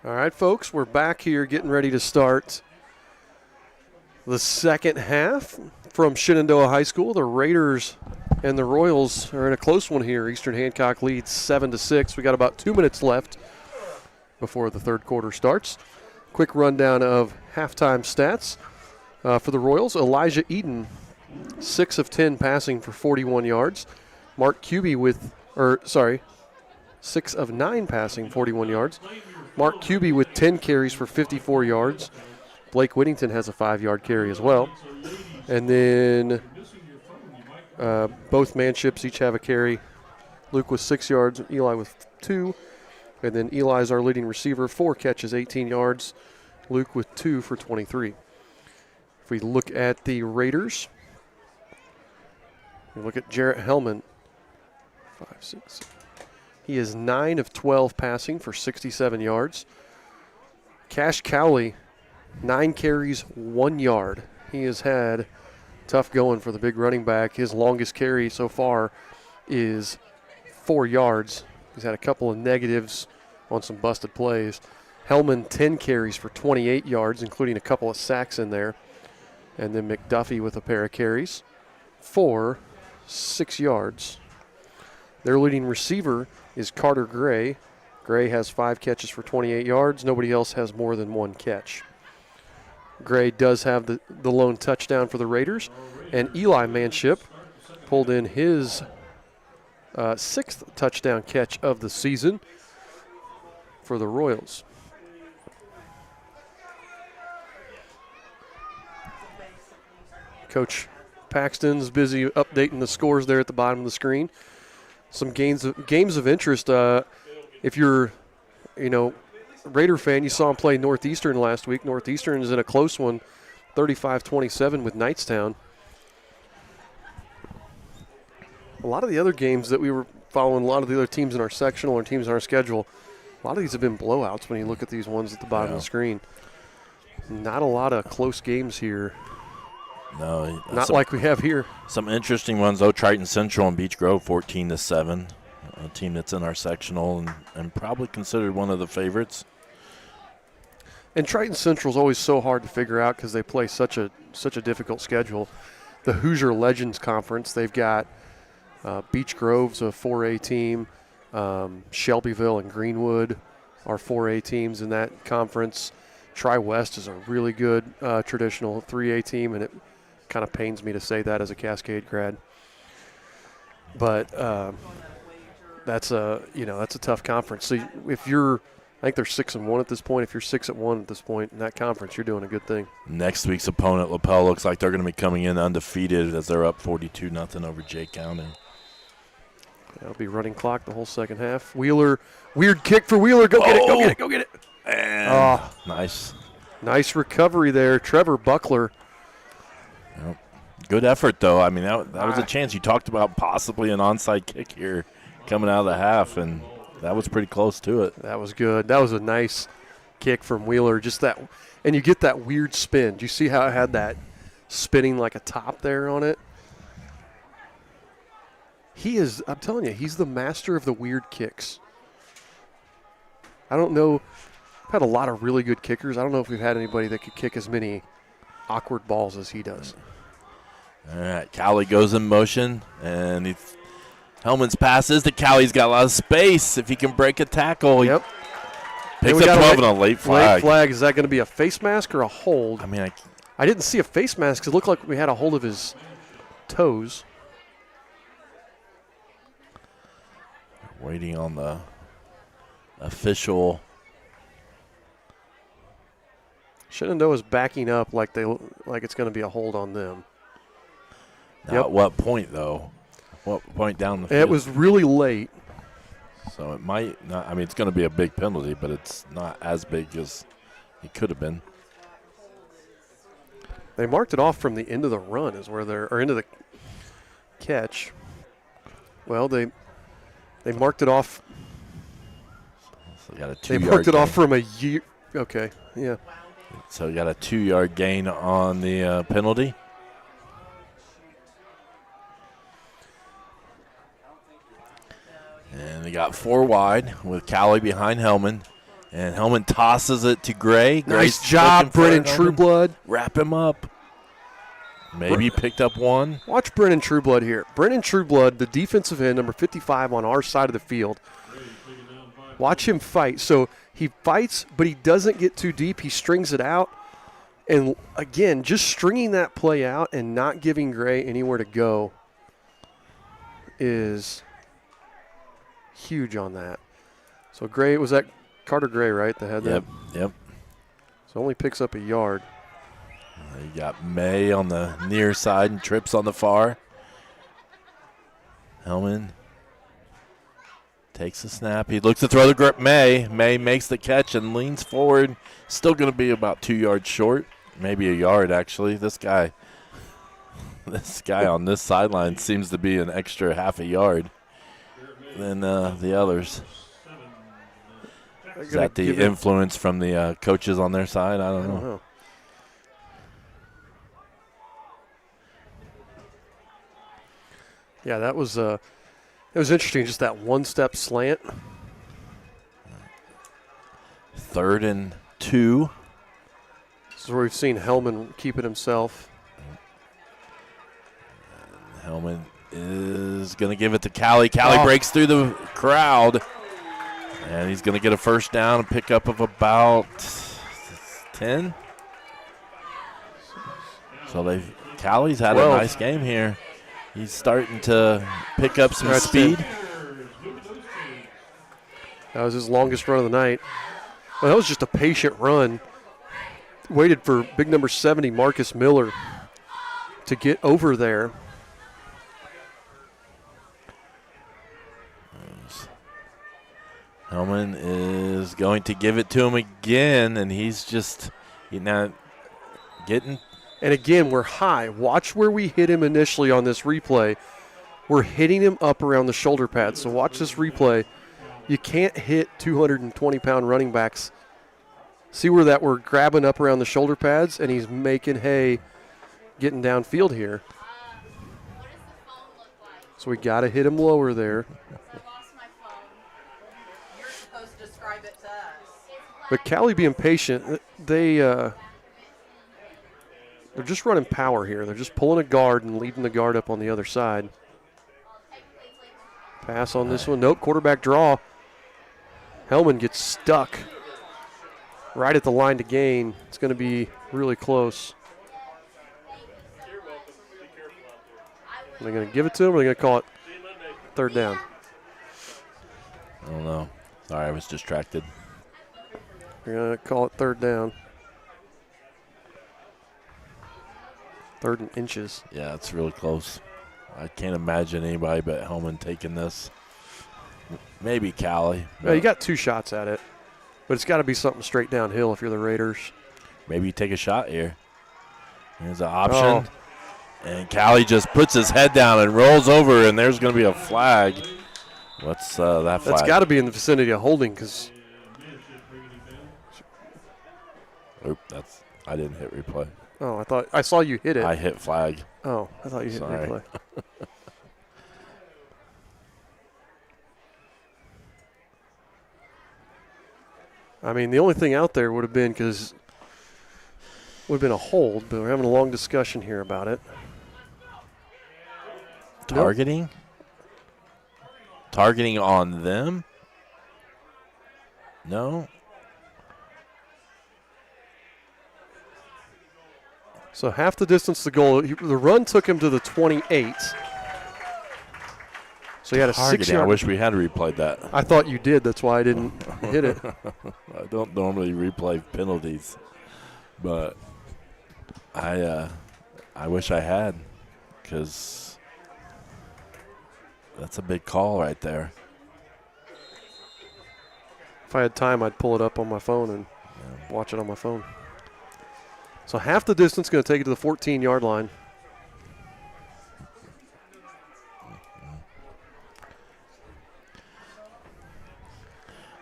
All right, folks, we're back here getting ready to start the second half from Shenandoah High School. The Raiders and the Royals are in a close one here. Eastern Hancock leads 7-6. We got about 2 minutes left before the third quarter starts. Quick rundown of halftime stats for the Royals. Elijah Eden, 6 of 10 passing for 41 yards. Mark Cuby 6 of 9 passing, 41 yards. Mark Cuby with 10 carries for 54 yards. Blake Whittington has a 5-yard carry as well. And then both manships each have a carry. Luke with 6 yards, Eli with 2. And then Eli's our leading receiver, 4 catches, 18 yards. Luke with 2 for 23. If we look at the Raiders, we look at Jarrett Hellman, 5, 6. He is 9 of 12 passing for 67 yards. Cash Cowley, 9 carries, 1 yard. He has had tough going for the big running back. His longest carry so far is 4 yards. He's had a couple of negatives on some busted plays. Hellman, 10 carries for 28 yards, including a couple of sacks in there. And then McDuffie with a pair of carries for 6 yards. Their leading receiver is Carter Gray. Gray has 5 catches for 28 yards. Nobody else has more than 1 catch. Gray does have the lone touchdown for the Raiders. And Eli Manship pulled in his 6th touchdown catch of the season for the Royals. Coach Paxton's busy updating the scores there at the bottom of the screen. Some games of interest. If you're, Raider fan, you saw him play Northeastern last week. Northeastern is in a close one, 35-27 with Knightstown. A lot of the other games that we were following, a lot of the other teams in our sectional or teams on our schedule, a lot of these have been blowouts when you look at these ones at the bottom of the screen. Not a lot of close games here. No, not like we have here. Some interesting ones though. Triton Central and Beech Grove, 14-7. A team that's in our sectional and probably considered one of the favorites. And Triton Central is always so hard to figure out because they play such a difficult schedule. The Hoosier Legends Conference, they've got Beech Grove's a 4A team. Shelbyville and Greenwood are 4A teams in that conference. Tri-West is a really good traditional 3A team, and it kind of pains me to say that as a Cascade grad. But that's a tough conference. So if you're, I think they're 6-1 at this point. If you're 6-1 at this point in that conference, you're doing a good thing. Next week's opponent, LaPel, looks like they're going to be coming in undefeated as they're up 42-0 over Jay County. That'll be running clock the whole second half. Wheeler, weird kick for Wheeler. Go get it, go get it, go get it. And nice. Nice recovery there. Trevor Buckler. Yep. Good effort, though. I mean, that was a chance. You talked about possibly an onside kick here coming out of the half, and that was pretty close to it. That was good. That was a nice kick from Wheeler. Just that, and you get that weird spin. Do you see how it had that spinning like a top there on it? He is, I'm telling you, he's the master of the weird kicks. I don't know. I've had a lot of really good kickers. I don't know if we've had anybody that could kick as many awkward balls as he does. All right, Cowley goes in motion, and Hellman's pass is to Cowley. He's got a lot of space. If he can break a tackle, yep. Picks up 12 on a late flag. Late flag. Is that going to be a face mask or a hold? I mean, I didn't see a face mask because it looked like we had a hold of his toes. Waiting on the official. Shenandoah's backing up like it's going to be a hold on them. Now, at what point, though? What point down the field? It was really late. So it might not. I mean, it's going to be a big penalty, but it's not as big as it could have been. They marked it off from the end of the run, or into the catch. Well, they marked it off. So got a 2-yard They marked it gain. off from a year. Okay, yeah. So you got a 2-yard gain on the penalty. And they got 4 wide with Cowley behind Hellman. And Hellman tosses it to Gray. Nice job, Brennan Trueblood. Wrap him up. Maybe picked up one. Watch Brennan Trueblood here. Brennan Trueblood, the defensive end, number 55 on our side of the field. Watch him fight. So he fights, but he doesn't get too deep. He strings it out. And, again, just stringing that play out and not giving Gray anywhere to go is huge on that. So Gray, was that Carter Gray, right, that had that? Yep. So only picks up a yard. You got May on the near side and Trips on the far. Hellman takes the snap. He looks to throw the grip. May makes the catch and leans forward. Still going to be about 2 yards short. Maybe a yard, actually. This guy on this sideline seems to be an extra half a yard than the others. Is that the influence from the coaches on their side? I don't know. Yeah, that was it was interesting, just that one-step slant. 3rd and 2. This is where we've seen Hellman keep it himself. Hellman is going to give it to Cowley. Cowley breaks through the crowd, and he's going to get a first down, a pickup of about 10. So Cowley's had a nice game here. He's starting to pick up some speed. That was his longest run of the night. Well, that was just a patient run. Waited for big number 70, Marcus Miller, to get over there. Hellman is going to give it to him again, and he's just getting. And again, we're high. Watch where we hit him initially on this replay. We're hitting him up around the shoulder pads. So watch this replay. You can't hit 220-pound running backs. See where we're grabbing up around the shoulder pads, and he's making hay getting downfield here. So we got to hit him lower there. But Cowley being patient, they're just running power here. They're just pulling a guard and leading the guard up on the other side. Pass on this one. Nope, quarterback draw. Hellman gets stuck. right at the line to gain. It's going to be really close. Are they going to give it to him, or are they going to call it third down? I don't know. Sorry, I was distracted. They're going to call it third down. 3rd and inches. Yeah, it's really close. I can't imagine anybody but Hellman taking this. Maybe Callie. Well, you got 2 shots at it, but it's got to be something straight downhill if you're the Raiders. Maybe you take a shot here. Here's an option. Oh. And Callie just puts his head down and rolls over, and there's going to be a flag. What's that flag? That's got to be in the vicinity of holding because. Oop, I didn't hit replay. Oh, I saw you hit it. I hit flag. Oh, I thought you hit Sorry. replay. I mean, the only thing out there would have been a hold, but we're having a long discussion here about it. Targeting? Nope. Targeting on them? No. So half the distance to the goal. The run took him to the 28. So he had a 6-yard. I wish we had replayed that. I thought you did. That's why I didn't hit it. I don't normally replay penalties, but I wish I had, because that's a big call right there. If I had time, I'd pull it up on my phone and watch it on my phone. So half the distance, going to take it to the 14-yard line.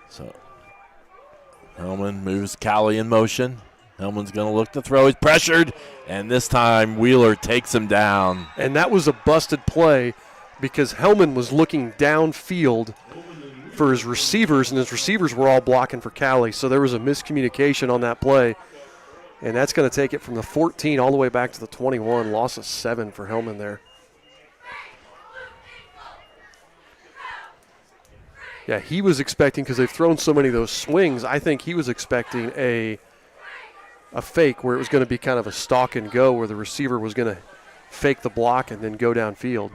So Hellman moves Callie in motion. Hellman's going to look to throw. He's pressured, and this time Wheeler takes him down. And that was a busted play because Hellman was looking downfield for his receivers, and his receivers were all blocking for Callie. So there was a miscommunication on that play. And that's going to take it from the 14 all the way back to the 21. Loss of 7 for Hellman there. Yeah, he was expecting, because they've thrown so many of those swings, I think he was expecting a fake where it was going to be kind of a stalk and go, where the receiver was going to fake the block and then go downfield.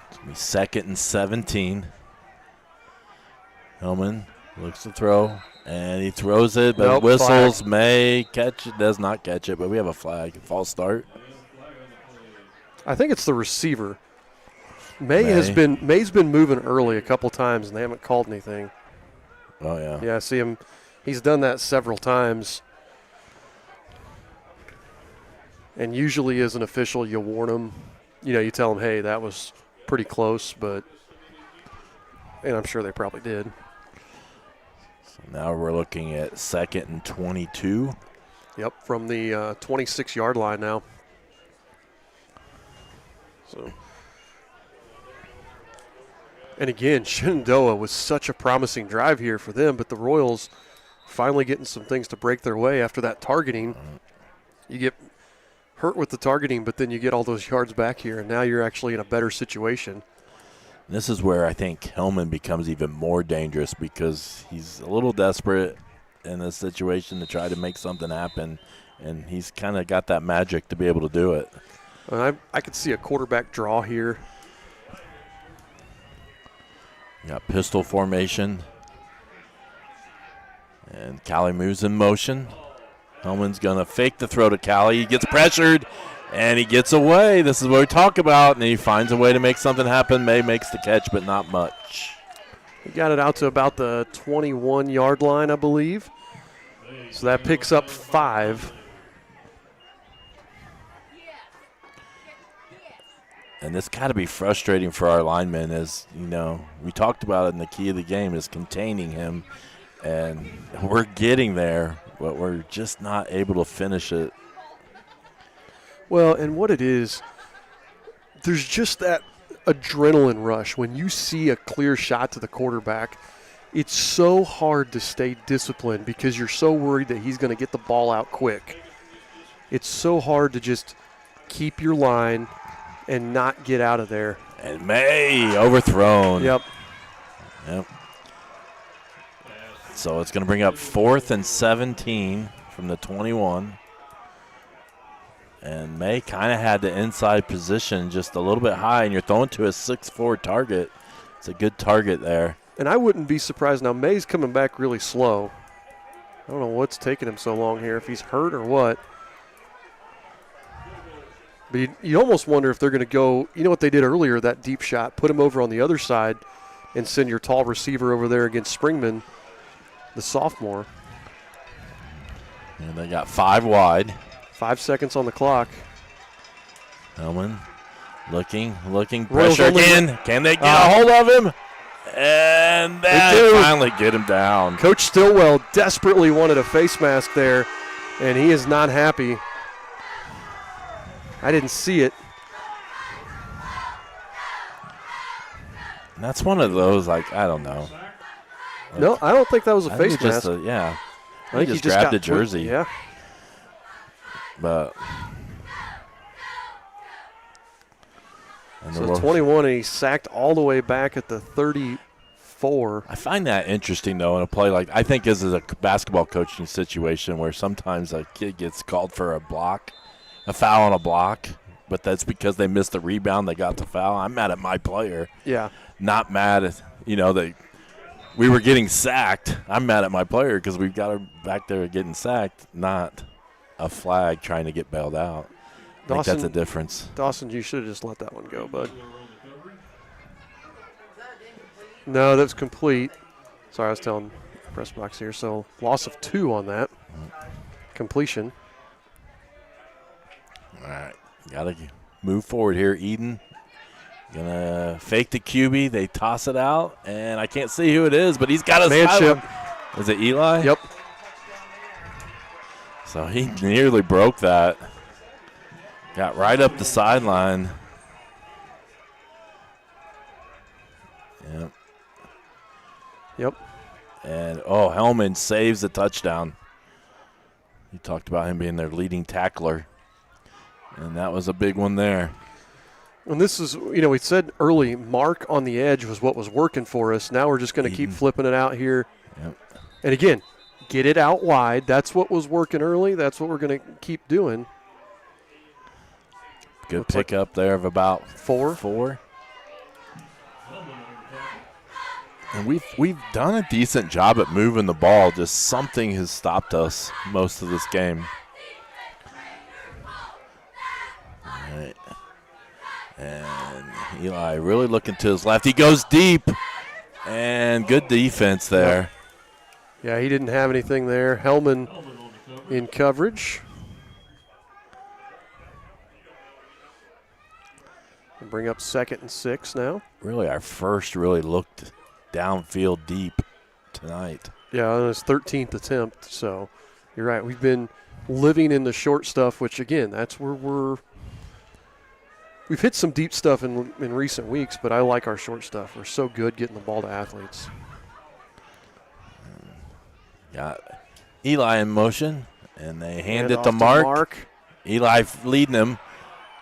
It's going to be 2nd and 17. Hellman looks to throw. And he throws it, but nope, whistles, flag. may catch it, does not catch it, but we have a flag. False start. I think it's the receiver. May's been moving early a couple times, and they haven't called anything. Oh, yeah. Yeah, I see him. He's done that several times. And usually as an official, you warn him. You know, you tell him, hey, that was pretty close, and I'm sure they probably did. Now we're looking at 2nd and 22. Yep, from the 26-yard line now. So, and again, Shenandoah was such a promising drive here for them, but the Royals finally getting some things to break their way after that targeting. You get hurt with the targeting, but then you get all those yards back here, and now you're actually in a better situation. This is where I think Hellman becomes even more dangerous, because he's a little desperate in this situation to try to make something happen, and he's kind of got that magic to be able to do it. I could see a quarterback draw here. You got pistol formation, and Callie moves in motion. Hellman's going to fake the throw to Callie. He gets pressured. And he gets away. This is what we talk about. And he finds a way to make something happen. May makes the catch, but not much. He got it out to about the 21-yard line, I believe. So that picks up 5. And this got to be frustrating for our linemen, as, you know, we talked about it in the key of the game is containing him. And we're getting there, but we're just not able to finish it. Well, and what it is, there's just that adrenaline rush. When you see a clear shot to the quarterback, it's so hard to stay disciplined because you're so worried that he's going to get the ball out quick. It's so hard to just keep your line and not get out of there. And May overthrown. Yep. So it's going to bring up 4th and 17 from the 21. And May kind of had the inside position just a little bit high, and you're throwing to a 6'4" target. It's a good target there. And I wouldn't be surprised. Now, May's coming back really slow. I don't know what's taking him so long here, if he's hurt or what. But you almost wonder if they're going to go, you know what they did earlier, that deep shot, put him over on the other side and send your tall receiver over there against Springman, the sophomore. And they got 5 wide. 5 seconds on the clock. Hellman looking, Royals pressure again. Can they get a hold of him? And they finally get him down. Coach Stillwell desperately wanted a face mask there, and he is not happy. I didn't see it. And that's one of those, like, I don't know. Like, no, I don't think that was a face mask. Yeah. I think he just grabbed the jersey. Yeah. But so 21, and he sacked all the way back at the 34. I find that interesting, though, in a play like I think this is a basketball coaching situation where sometimes a kid gets called for a foul on a block, but that's because they missed the rebound. They got the foul. I'm mad at my player. Yeah. Not mad at, we were getting sacked. I'm mad at my player because we got her back there getting sacked, not a flag trying to get bailed out. I think that's a difference. Dawson, you should have just let that one go, bud. No, that's complete. Sorry, I was telling press box here. So loss of 2 on that. Completion. All right. Got to move forward here. Eden going to fake the QB. They toss it out, and I can't see who it is, but he's got a manship. Is it Eli? Yep. So he nearly broke that. Got right up the sideline. Yep. Yep. And, Hellman saves the touchdown. You talked about him being their leading tackler. And that was a big one there. And this is, we said early, Mark on the edge was what was working for us. Now we're just going to keep flipping it out here. Yep. And again, get it out wide. That's what was working early. That's what we're going to keep doing. Good pickup there of about 4. And we've done a decent job at moving the ball. Just something has stopped us most of this game. All right. And Eli really looking to his left. He goes deep. And good defense there. Yeah, he didn't have anything there. Hellman in coverage. We'll bring up 2nd and 6 now. Really our first really looked downfield deep tonight. Yeah, on his 13th attempt. So you're right. We've been living in the short stuff, which, again, that's where we've hit some deep stuff in recent weeks, but I like our short stuff. We're so good getting the ball to athletes. Got Eli in motion, and they hand it off to Mark. Eli leading him,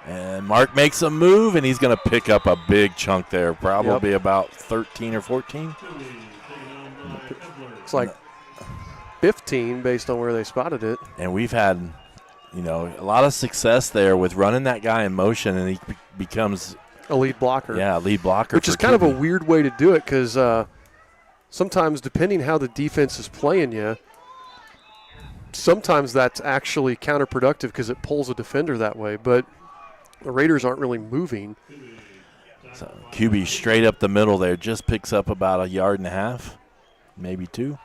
and Mark makes a move, and he's going to pick up a big chunk there, probably about 13 or 14. It's like 15 based on where they spotted it. And we've had, a lot of success there with running that guy in motion, and he becomes a lead blocker. Yeah, lead blocker. Which is kind of a weird way to do it because sometimes, depending how the defense is playing you, sometimes that's actually counterproductive because it pulls a defender that way. But the Raiders aren't really moving. So QB straight up the middle there, just picks up about 1.5 yards, maybe 2.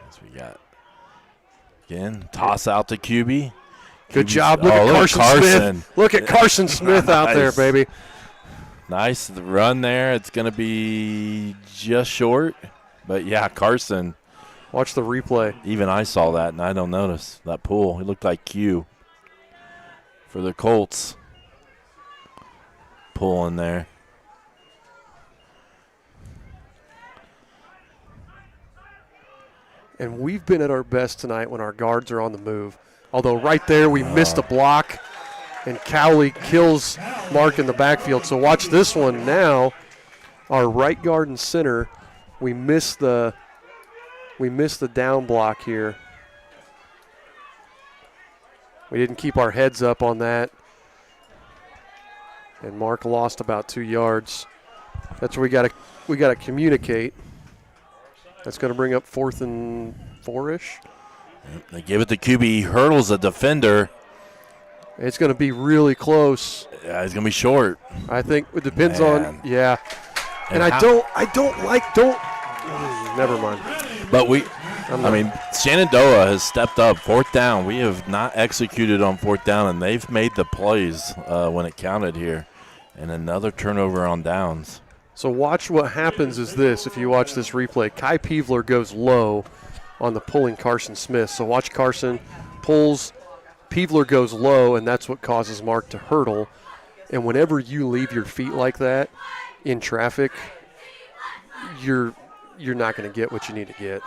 As we got, again, toss out to QB. Good job. Look at Carson Smith. Look at Carson Smith out there, baby. Nice run there. It's going to be just short. But, yeah, Carson. Watch the replay. Even I saw that, and I don't notice that pull. It looked like Q for the Colts. Pull in there. And we've been at our best tonight when our guards are on the move. Although right there we missed a block, and Cowley kills Mark in the backfield. So watch this one now. Our right guard and center we missed the down block here. We didn't keep our heads up on that. And Mark lost about 2 yards. That's where we gotta communicate. That's going to bring up 4th and 4-ish. They give it to QB. He hurdles a defender. It's going to be really close. Yeah, he's going to be short. I think it depends on, yeah. And never mind. But Shenandoah has stepped up. 4th down. We have not executed on 4th down, and they've made the plays when it counted here. And another turnover on downs. So watch what happens is this. If you watch this replay, Kai Peevler goes low on the pulling Carson Smith. So watch Carson pulls, Peevler goes low, and that's what causes Mark to hurdle. And whenever you leave your feet like that in traffic, you're not going to get what you need to get.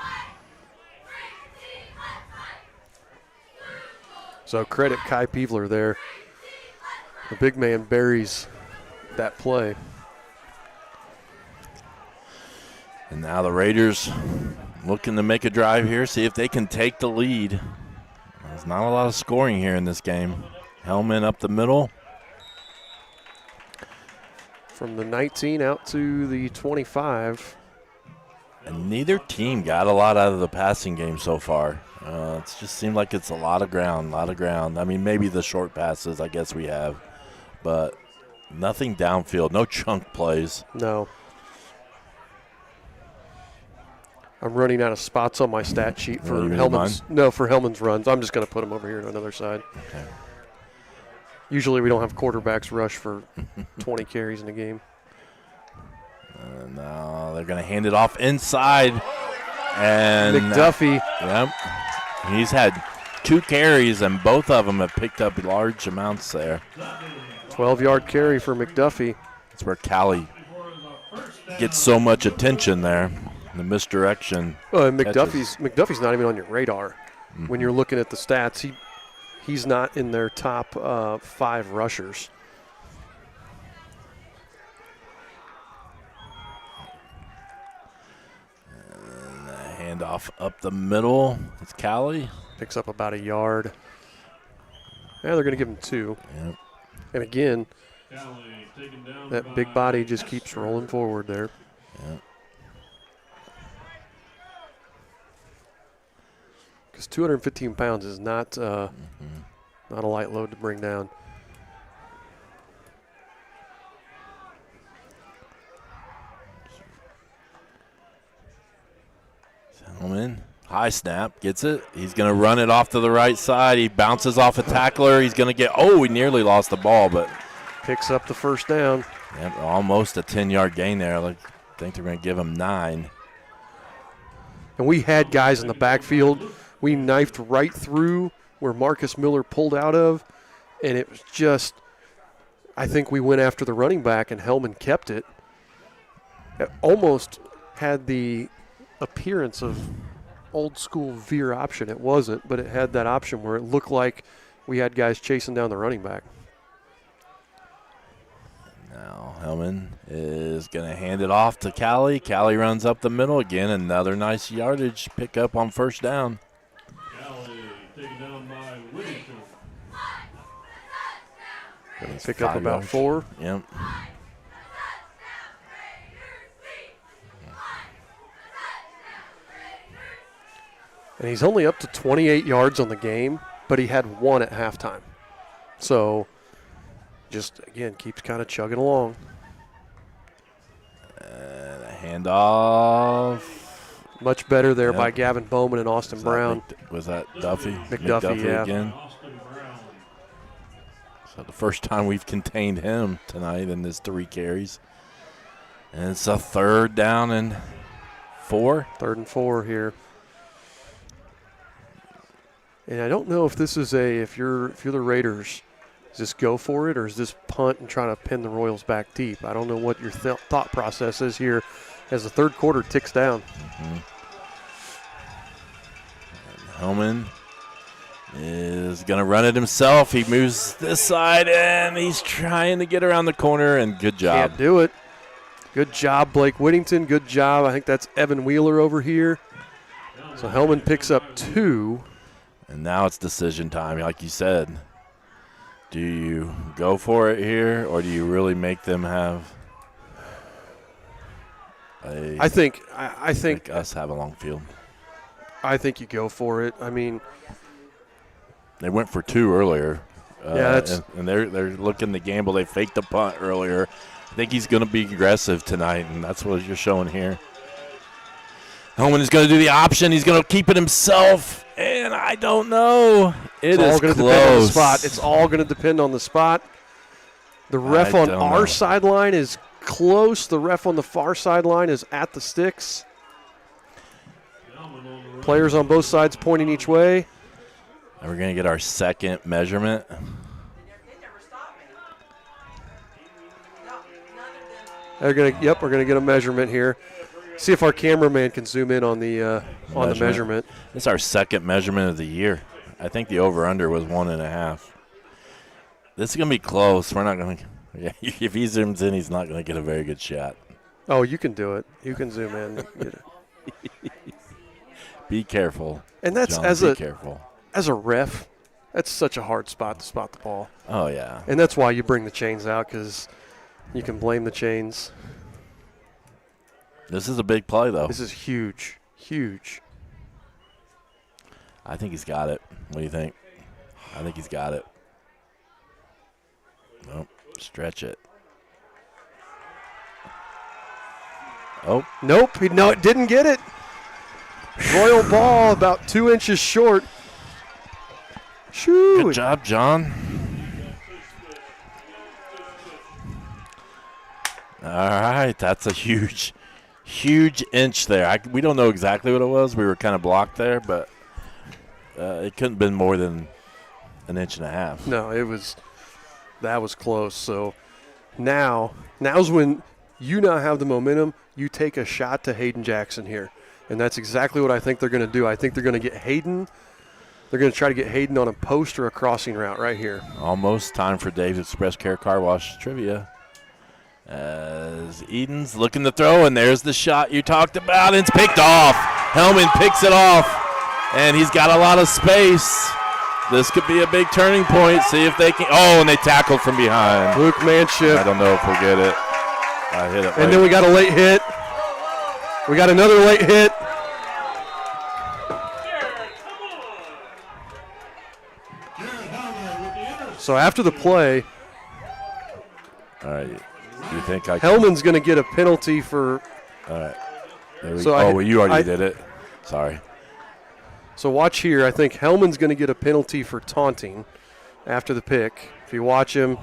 So credit Kai Peevler there. The big man buries that play. And now the Raiders looking to make a drive here, see if they can take the lead. There's not a lot of scoring here in this game. Hellman up the middle. From the 19 out to the 25. And neither team got a lot out of the passing game so far. It just seemed like it's a lot of ground. I mean, maybe the short passes I guess we have. But nothing downfield, no chunk plays. No. I'm running out of spots on my stat sheet for Hellman's runs. I'm just going to put them over here to another side. Okay. Usually we don't have quarterbacks rush for 20 carries in a game. Now they're going to hand it off inside. And McDuffie. Yep. He's had 2 carries, and both of them have picked up large amounts there. 12-yard carry for McDuffie. That's where Callie gets so much attention there. The misdirection. And McDuffie's not even on your radar. Mm-hmm. When you're looking at the stats, he's not in their top 5 rushers. And the handoff up the middle. It's Callie. Picks up about a yard. Yeah, they're going to give him 2. Yep. And again, that big body just keeps rolling forward there. Yep. Because 215 pounds is not not a light load to bring down. Gentleman, high snap, gets it. He's going to run it off to the right side. He bounces off a tackler. He's going to he nearly lost the ball, but picks up the first down. Yep, almost a 10-yard gain there. I think they're going to give him 9. And we had guys in the backfield. We knifed right through where Marcus Miller pulled out of, and it was just, I think we went after the running back, and Hellman kept it. It almost had the appearance of old school veer option. It wasn't, but it had that option where it looked like we had guys chasing down the running back. Now Hellman is going to hand it off to Callie. Callie runs up the middle again. Another nice yardage pickup on first down. Taken down by Whittington. Pick up about 4. Yep. And he's only up to 28 yards on the game, but he had 1 at halftime. So just, again, keeps kind of chugging along. And a handoff. Much better there by Gavin Bowman and Austin Brown. Was that Duffy? McDuffie, yeah. Again. So the first time we've contained him tonight in his 3 carries. And it's a 3rd down and 4. 3rd and 4 here. And I don't know if this is if you're the Raiders, is this go for it or is this punt and trying to pin the Royals back deep? I don't know what your thought process is here as the 3rd quarter ticks down. Hellman is going to run it himself. He moves this side, and he's trying to get around the corner, and good job. Can't do it. Good job, Blake Whittington. Good job. I think that's Evan Wheeler over here. So Hellman picks up 2. And now it's decision time, like you said. Do you go for it here, or do you really make them have I think make us have a long field? I think you go for it. I mean, they went for 2 earlier. Yeah, and they're looking to gamble. They faked the punt earlier. I think he's going to be aggressive tonight, and that's what you're showing here. Hellman is going to do the option. He's going to keep it himself, and I don't know. It's all going to depend on the spot. It's all going to depend on the spot. The ref on our sideline is close. The ref on the far sideline is at the sticks. Players on both sides pointing each way. And we're going to get our second measurement. We're going to get a measurement here. See if our cameraman can zoom in on the measurement. This is our second measurement of the year. I think the over/under was 1.5. This is going to be close. We're not going to. Yeah, if he zooms in, he's not going to get a very good shot. Oh, you can do it. You can zoom in. Get it. Be careful. And that's John, careful. As a ref, that's such a hard spot to spot the ball. Oh yeah. And that's why you bring the chains out, because you can blame the chains. This is a big play, though. This is huge, huge. I think he's got it. What do you think? I think he's got it. Nope. Stretch it. Oh. Nope. It didn't get it. Royal ball about 2 inches short. Shoo. Good job, John. All right. That's a huge inch there. We don't know exactly what it was. We were kind of blocked there, but it couldn't have been more than 1.5 inches. No, that was close. So now's when you now have the momentum. You take a shot to Hayden Jackson here, and that's exactly what I think they're going to do. I think they're going to get Hayden. They're going to try to get Hayden on a post or a crossing route right here. Almost time for Dave's Express Care Car Wash trivia. As Eden's looking to throw, and there's the shot you talked about, and it's picked off. Hellman picks it off, and he's got a lot of space. This could be a big turning point. See if they can. Oh, and they tackled from behind. Luke Manship. I don't know if we'll get it. I hit it. And then we got a late hit. We got another late hit. So after the play, all right. You think Hellman's going to get a penalty for? All right. You already did it. Sorry. So watch here. I think Hellman's going to get a penalty for taunting after the pick. If you watch him.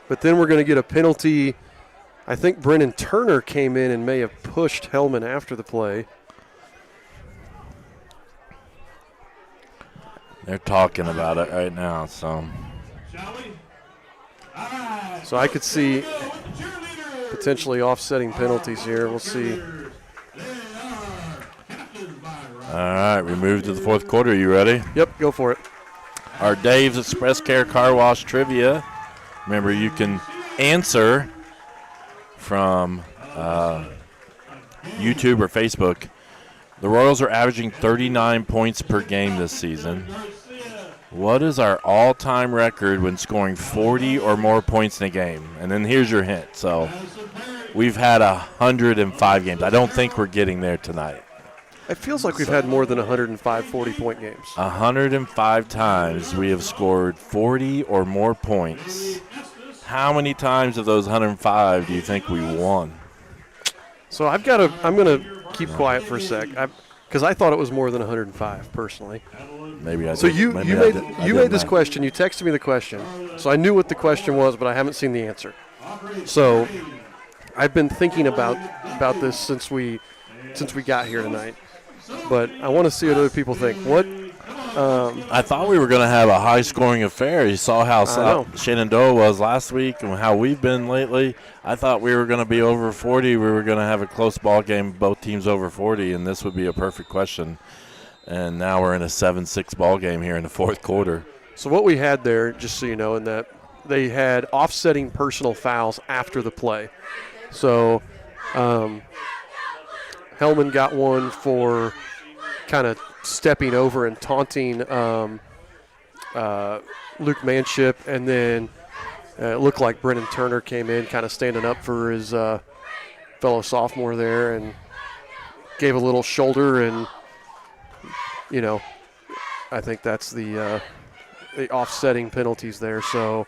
But then we're going to get a penalty. I think Brennan Turner came in and may have pushed Hellman after the play. They're talking about it right now, so. So I could see potentially offsetting penalties here. We'll see. All right, we move to the fourth quarter. Are you ready? Yep, go for it. Our Dave's Express Care Car Wash trivia. Remember, you can answer from YouTube or Facebook. The Royals are averaging 39 points per game this season. What is our all-time record when scoring 40 or more points in a game? And then here's your hint. So we've had 105 games. I don't think we're getting there tonight. It feels like we've had more than 105 40-point games. 105 times we have scored 40 or more points. How many times of those 105 do you think we won? So I'm going to keep quiet for a sec because I thought it was more than 105 personally. Maybe I did. So you made this question. You texted me the question. So I knew what the question was, but I haven't seen the answer. So I've been thinking about this since we got here tonight. But I want to see what other people think. I thought we were going to have a high-scoring affair. You saw how Shenandoah was last week and how we've been lately. I thought we were going to be over 40. We were going to have a close ball game, both teams over 40, and this would be a perfect question. And now we're in a 7-6 ball game here in the fourth quarter. So what we had there, just so you know, in that they had offsetting personal fouls after the play. So Hellman got one for kind of stepping over and taunting Luke Manship, and then it looked like Brennan Turner came in kind of standing up for his fellow sophomore there and gave a little shoulder, and, you know, I think that's the offsetting penalties there. So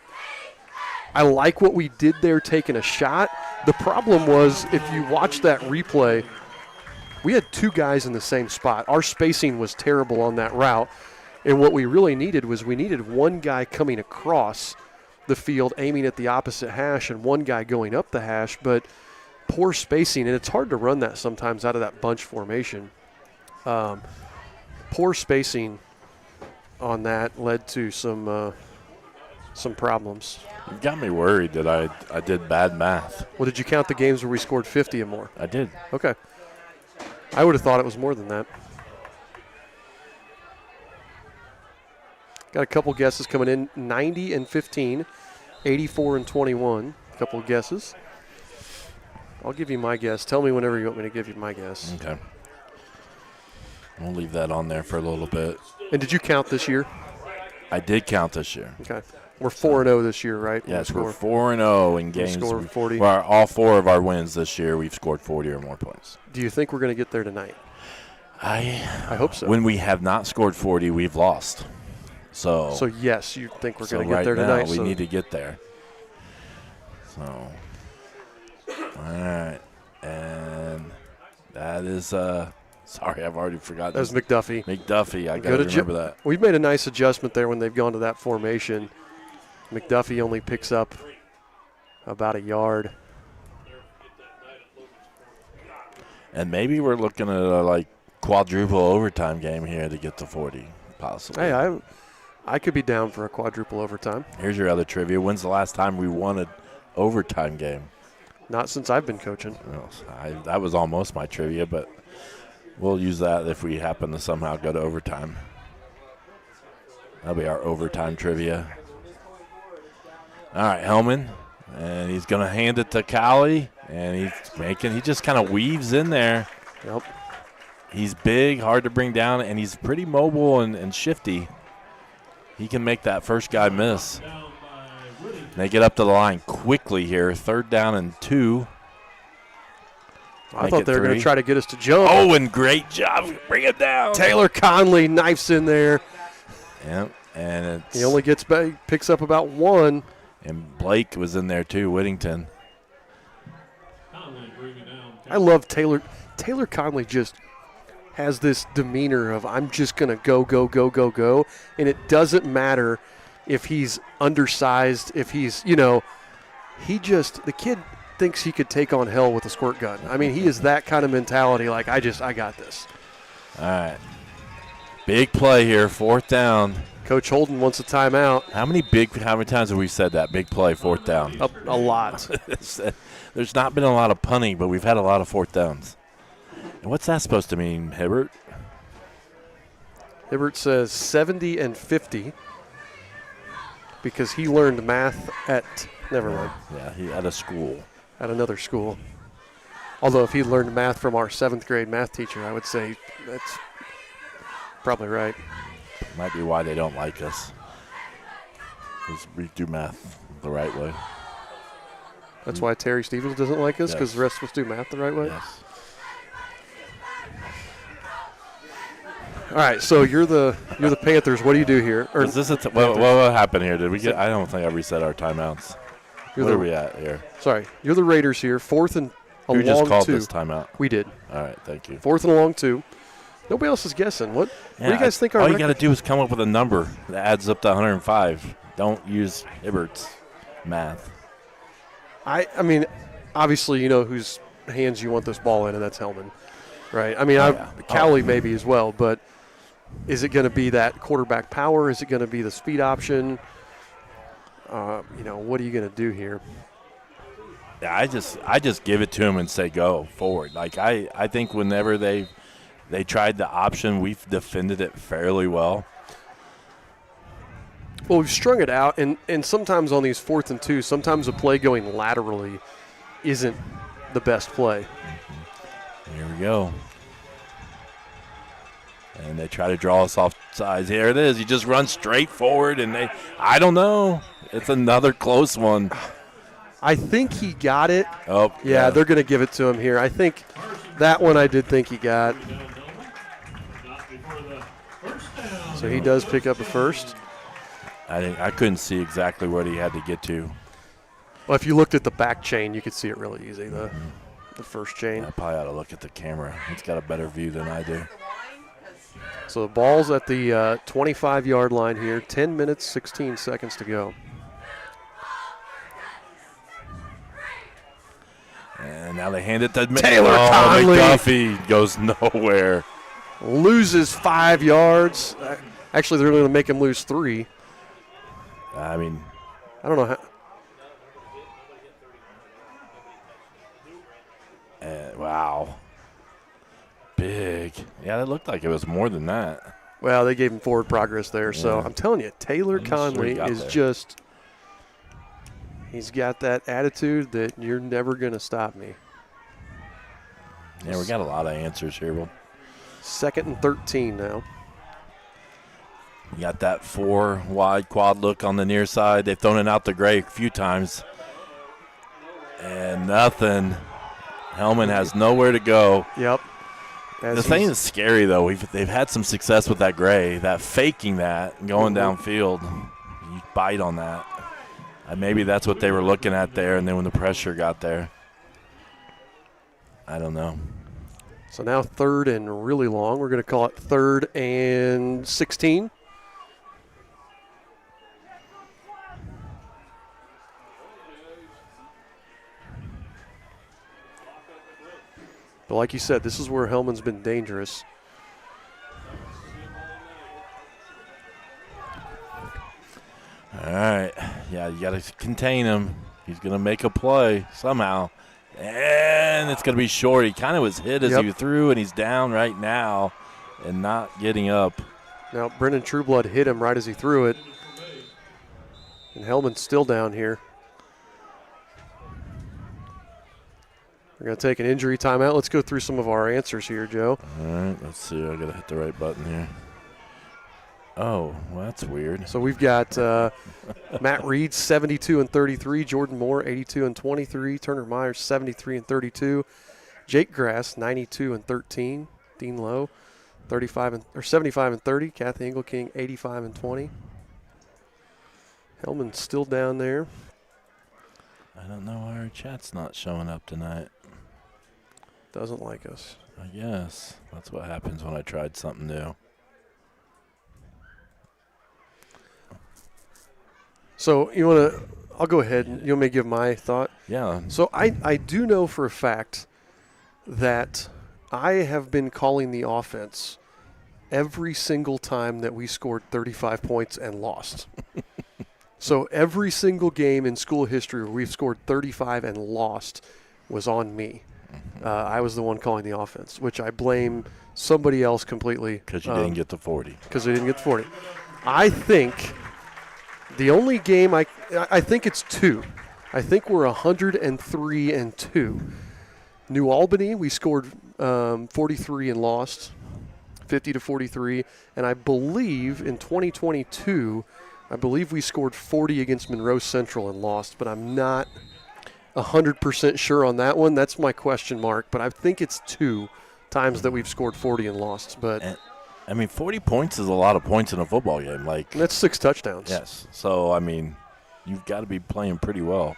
I like what we did there, taking a shot. The problem was, if you watch that replay, we had two guys in the same spot. Our spacing was terrible on that route, and what we really needed was we needed one guy coming across the field aiming at the opposite hash and one guy going up the hash, but poor spacing, and it's hard to run that sometimes out of that bunch formation. Poor spacing on that led to some problems. You got me worried that I did bad math. Well, did you count the games where we scored 50 and more? I did. Okay. I would have thought it was more than that. Got a couple guesses coming in. 90 and 15, 84 and 21. A couple of guesses. I'll give you my guess. Tell me whenever you want me to give you my guess. Okay. We'll leave that on there for a little bit. And did you count this year? I did count this year. Okay. We're 4-0 this year, right? Yes, we're 4-0 in games. Score 40. Well, all four of our wins this year, we've scored 40 or more points. Do you think we're going to get there tonight? I hope so. When we have not scored 40, we've lost. So yes, you think we're going to right get there now, tonight? We need to get there. So, all right. And that is, sorry, I've already forgotten. That was McDuffie. McDuffie, I got to remember that. We've made a nice adjustment there when they've gone to that formation. McDuffie only picks up about a yard. And maybe we're looking at a quadruple overtime game here to get to 40, possibly. Hey, I could be down for a quadruple overtime. Here's your other trivia. When's the last time we won an overtime game? Not since I've been coaching. Well, that was almost my trivia, but we'll use that if we happen to somehow go to overtime. That'll be our overtime trivia. All right, Hellman, and he's going to hand it to Cowley, and he just kind of weaves in there. Yep. He's big, hard to bring down, and he's pretty mobile and shifty. He can make that first guy miss. They get up to the line quickly here. 3rd down and 2. I thought they were going to try to get us to jump. Oh, and great job. Bring it down. Taylor Conley knifes in there. Yep, and he only picks up about 1. And Blake was in there too, Whittington. I love Taylor. Taylor Conley just has this demeanor of, I'm just going to go, go, go, go, go. And it doesn't matter if he's undersized, if he's, the kid thinks he could take on hell with a squirt gun. I mean, he is that kind of mentality, like, I got this. All right. Big play here, 4th down. Coach Holden wants a timeout. How many times have we said that? Big play, 4th down. A lot. There's not been a lot of punting, but we've had a lot of 4th downs. And what's that supposed to mean, Hibbert? Hibbert says 70 and 50 because he learned math at, never mind. Yeah, he at a school. At another school. Although if he learned math from our 7th grade math teacher, I would say that's probably right. Might be why they don't like us. Because we do math the right way. That's why Terry Stevens doesn't like us, because the rest of us do math the right way? Yes. All right, so you're the Panthers. What do you do here? Is this what happened here? Did we get? I don't think I reset our timeouts. Where are we at here? Sorry, you're the Raiders here. 4th and a long 2. Who just called this timeout? We did. All right, thank you. 4th and a long 2. Nobody else is guessing. What do you guys think our all you got to do is come up with a number that adds up to 105. Don't use Hibbert's math. I mean, obviously you know whose hands you want this ball in, and that's Hellman, right? I mean, Cowley maybe as well, but is it going to be that quarterback power? Is it going to be the speed option? What are you going to do here? Yeah, I just give it to him and say go forward. Like I think whenever they tried the option, we've defended it fairly well. Well, we've strung it out, and sometimes on these 4th and 2, sometimes a play going laterally isn't the best play. Here we go. And they try to draw us off sides. Here it is. He just runs straight forward, and I don't know. It's another close one. I think he got it. Oh, yeah. They're going to give it to him here. I think that one I did think he got. So he does pick up a first. I couldn't see exactly what he had to get to. Well, if you looked at the back chain, you could see it really easy, the first chain. I probably ought to look at the camera. He's got a better view than I do. So the ball's at the 25-yard line here. 10 minutes, 16 seconds to go. And now they hand it to Taylor Conley. McDuffie goes nowhere. Loses 5 yards. Actually, they're going to make him lose 3. I mean, I don't know how. Wow. Big. Yeah, it looked like it was more than that. Well, they gave him forward progress there. Yeah. So I'm telling you, Taylor Conley is just – he's got that attitude that you're never going to stop me. Yeah, we got a lot of answers here. Well, 2nd and 13 now. You got that 4 wide quad look on the near side. They've thrown it out the gray a few times. And nothing. Hellman has nowhere to go. Yep. The thing that's scary, though, they've had some success with that gray, that faking that, going downfield. You bite on that. Maybe that's what they were looking at there, and then when the pressure got there. I don't know. So now 3rd and really long. We're going to call it 3rd and 16. But like you said, this is where Hellman's been dangerous. All right. Yeah, you got to contain him. He's going to make a play somehow. And it's going to be short. He kind of was hit as he threw, and he's down right now and not getting up. Now, Brennan Trueblood hit him right as he threw it. And Hellman's still down here. We're going to take an injury timeout. Let's go through some of our answers here, Joe. All right, let's see. I got to hit the right button here. Oh, well, that's weird. So we've got Matt Reed, 72 and 33. Jordan Moore, 82 and 23. Turner Myers, 73 and 32. Jake Grass, 92 and 13. Dean Lowe, 75 and 30. Kathy Engelking, 85 and 20. Hellman's still down there. I don't know why our chat's not showing up tonight. Doesn't like us. I guess. That's what happens when I tried something new. So you want to – I'll go ahead and you want me to give my thought? Yeah. So I do know for a fact that I have been calling the offense every single time that we scored 35 points and lost. So every single game in school history where we've scored 35 and lost was on me. I was the one calling the offense, which I blame somebody else completely. Because you didn't get the 40. Because we didn't get the 40. I think the only game I think it's 2. I think we're 103 and 2. New Albany, we scored 43 and lost, 50 to 43. And I believe in 2022, I believe we scored 40 against Monroe Central and lost, but I'm not 100% sure on that one. That's my question mark, but I think it's 2 times that we've scored 40 and lost. But I mean, 40 points is a lot of points in a football game. Like that's 6 touchdowns. Yes. So, I mean, you've got to be playing pretty well.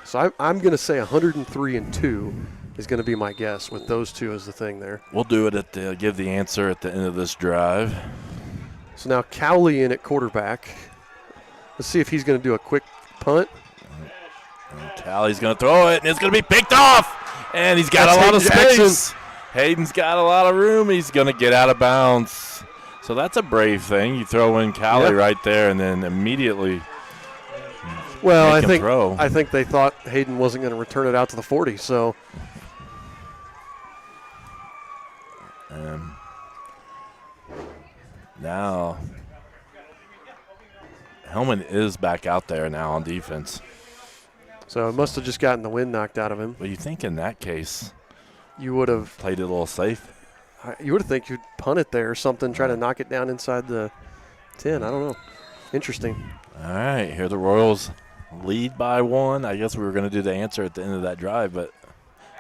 So I'm going to say 103 and 2 is going to be my guess with those 2 as the thing there. We'll do it give the answer at the end of this drive. So now Cowley in at quarterback. Let's see if he's going to do a quick punt. Callie's going to throw it, and it's going to be picked off. And he's got a lot of space. Hayden's got a lot of room. He's going to get out of bounds. So that's a brave thing. You throw in Callie right there, and then immediately Well, throw. I think they thought Hayden wasn't going to return it out to the 40. So now Hellman is back out there now on defense. So it must have just gotten the wind knocked out of him. Well, you think in that case you would have played it a little safe? You would have think you'd punt it there or something, try to knock it down inside the 10. I don't know. Interesting. All right, here the Royals lead by 1. I guess we were going to do the answer at the end of that drive, but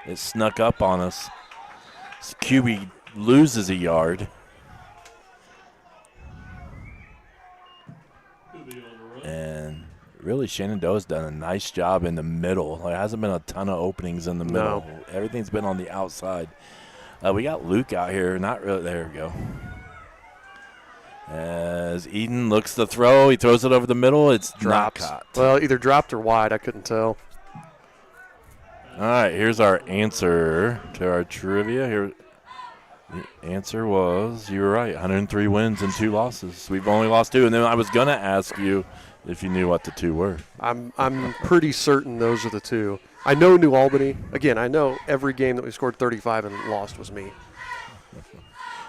it snuck up on us. So QB loses a yard. And really, Shenandoah's done a nice job in the middle. There hasn't been a ton of openings in the middle. No. Everything's been on the outside. We got Luke out here. Not really. There we go. As Eden looks to throw, he throws it over the middle. It's Dropped. not caught. Well, either dropped or wide. I couldn't tell. All right, here's our answer to our trivia. Here, the answer was, you were right, 103 wins and 2 losses. We've only lost 2. And then I was going to ask you if you knew what the 2 were. I'm pretty certain those are the 2. I know New Albany. Again, I know every game that we scored 35 and lost was me.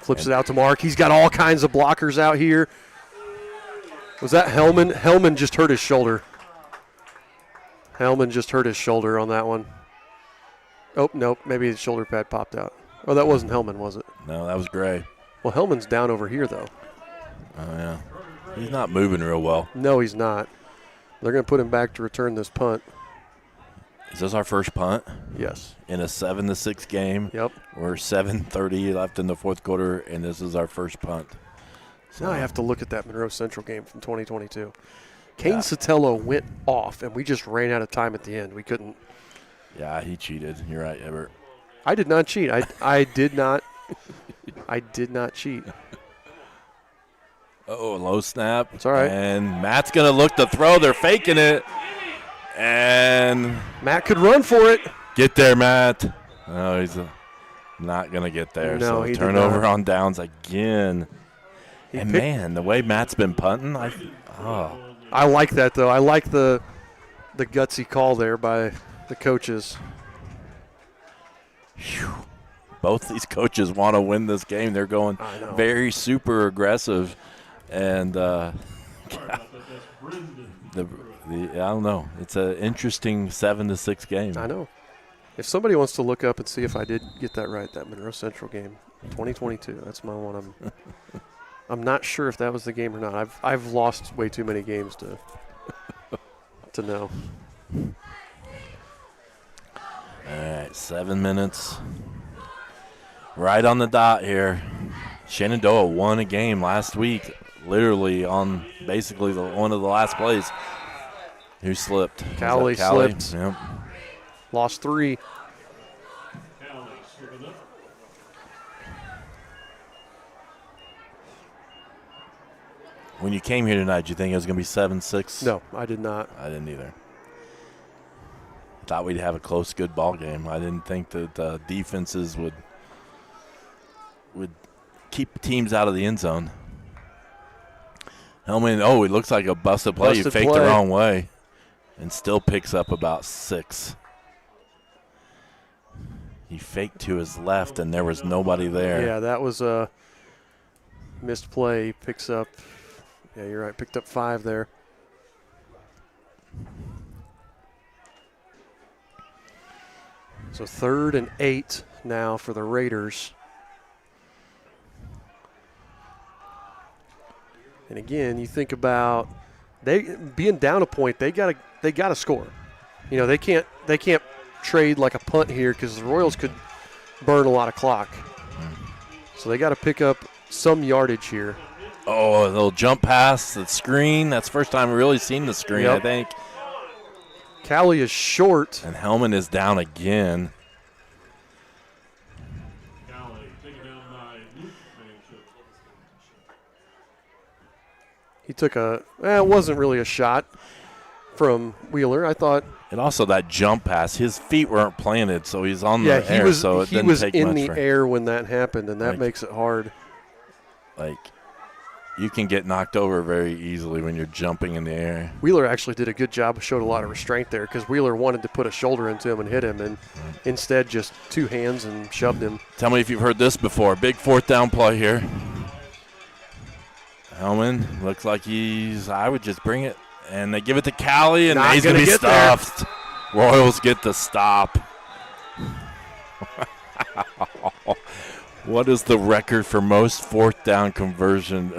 Flips it out to Mark. He's got all kinds of blockers out here. Was that Hellman? Hellman just hurt his shoulder. Hellman just hurt his shoulder on that one. Oh, nope. Maybe his shoulder pad popped out. Oh, that wasn't Hellman, was it? No, that was Gray. Well, Hellman's down over here, though. Oh, yeah. He's not moving real well. No, he's not. They're going to put him back to return this punt. Is this our first punt? Yes. In a 7-6 game. Yep. We're 7:30 left in the fourth quarter, and this is our first punt. So now I have to look at that Monroe Central game from 2022. Kane Sotelo went off, and we just ran out of time at the end. We couldn't. Yeah, he cheated. You're right, Everett. I did not cheat. I did not. I did not cheat. Oh, low snap. It's all right. And Matt's going to look to throw. They're faking it. And Matt could run for it. Get there, Matt. No, he's not going to get there. No, so he did turnover not. on downs again. And, man, the way Matt's been punting, I like that, though. I like the gutsy call there by the coaches. Whew. Both these coaches want to win this game. They're going very super aggressive. And I don't know. It's an interesting 7-6 game. I know. If somebody wants to look up and see if I did get that right, that Monroe Central game, 2022. That's my one. I'm not sure if that was the game or not. I've lost way too many games to know. All right, 7 minutes. Right on the dot here. Shenandoah won a game last week, literally on basically one of the last plays. Who slipped? Cowley slipped. Yep. Lost 3. When you came here tonight, did you think it was going to be 7-6? No, I did not. I didn't either. Thought we'd have a close, good ball game. I didn't think that defenses would keep teams out of the end zone. Hellman, it looks like a busted play. You faked the wrong way and still picks up about 6. He faked to his left, and there was nobody there. Yeah, that was a missed play. Picks up, yeah, you're right, picked up 5 there. So 3rd and 8 now for the Raiders. And again, you think about they being down a point, they gotta score. You know, they can't trade like a punt here because the Royals could burn a lot of clock. So they got to pick up some yardage here. Oh, a little jump pass, the screen. That's the first time we've really seen the screen, I think. Cowley is short. And Hellman is down again. He took it wasn't really a shot from Wheeler. I thought. And also that jump pass, his feet weren't planted, so he's on the air. He was take in much the for air when that happened, and that makes it hard. Like, you can get knocked over very easily when you're jumping in the air. Wheeler actually did a good job, showed a lot of restraint there because Wheeler wanted to put a shoulder into him and hit him, and instead just 2 hands and shoved him. Tell me if you've heard this before. Big 4th down play here. Hellman looks like I would just bring it. And they give it to Callie, and Not he's going to be gonna get stuffed. Royals get the stop. What is the record for most fourth down conversion,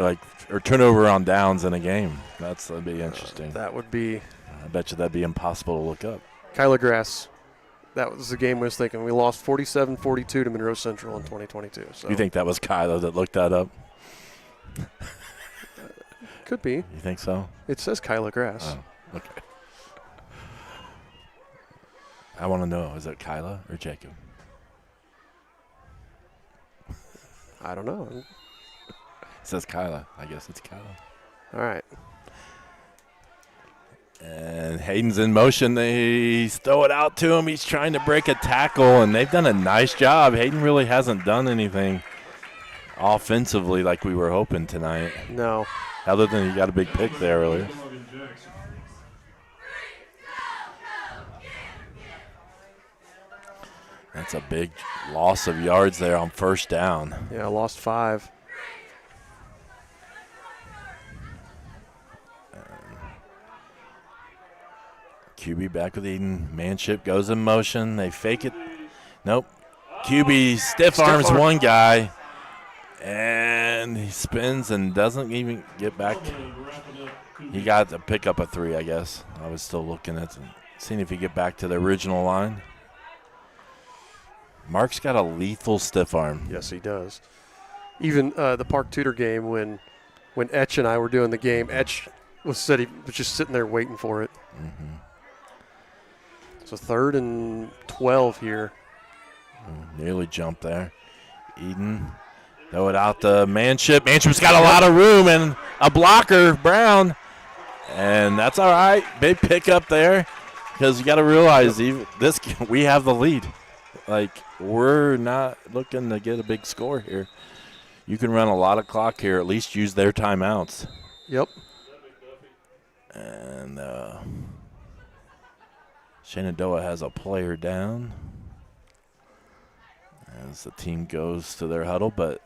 or turnover on downs in a game? That'd be interesting. That would be. I bet you that'd be impossible to look up. Kyla Grass. That was the game I was thinking. We lost 47-42 to Monroe Central in 2022. So. You think that was Kyla that looked that up? Could be. You think so? It says Kyla Grass. Oh, okay. I want to know, is it Kyla or Jacob? I don't know. It says Kyla. I guess it's Kyla. All right. And Hayden's in motion. They throw it out to him. He's trying to break a tackle, and they've done a nice job. Hayden really hasn't done anything offensively like we were hoping tonight. No. Other than he got a big pick there earlier. That's a big loss of yards there on first down. Yeah, lost 5. QB back with Eden. Manship goes in motion. They fake it. Nope. QB stiff arms one guy. And he spins and doesn't even get back. He got to pick up a 3, I guess. I was still looking at seeing if he get back to the original line. Mark's got a lethal stiff arm. Yes, he does. Even the Park Tudor game, when Etch and I were doing the game, Etch he was just sitting there waiting for it. Mm-hmm. So 3rd and 12 here. Nearly jumped there. Eden. Throw it out to Manship. Manship's got a lot of room and a blocker, Brown. And that's all right. Big pickup there because you got to realize we have the lead. We're not looking to get a big score here. You can run a lot of clock here. At least use their timeouts. Yep. And Shenandoah has a player down as the team goes to their huddle, but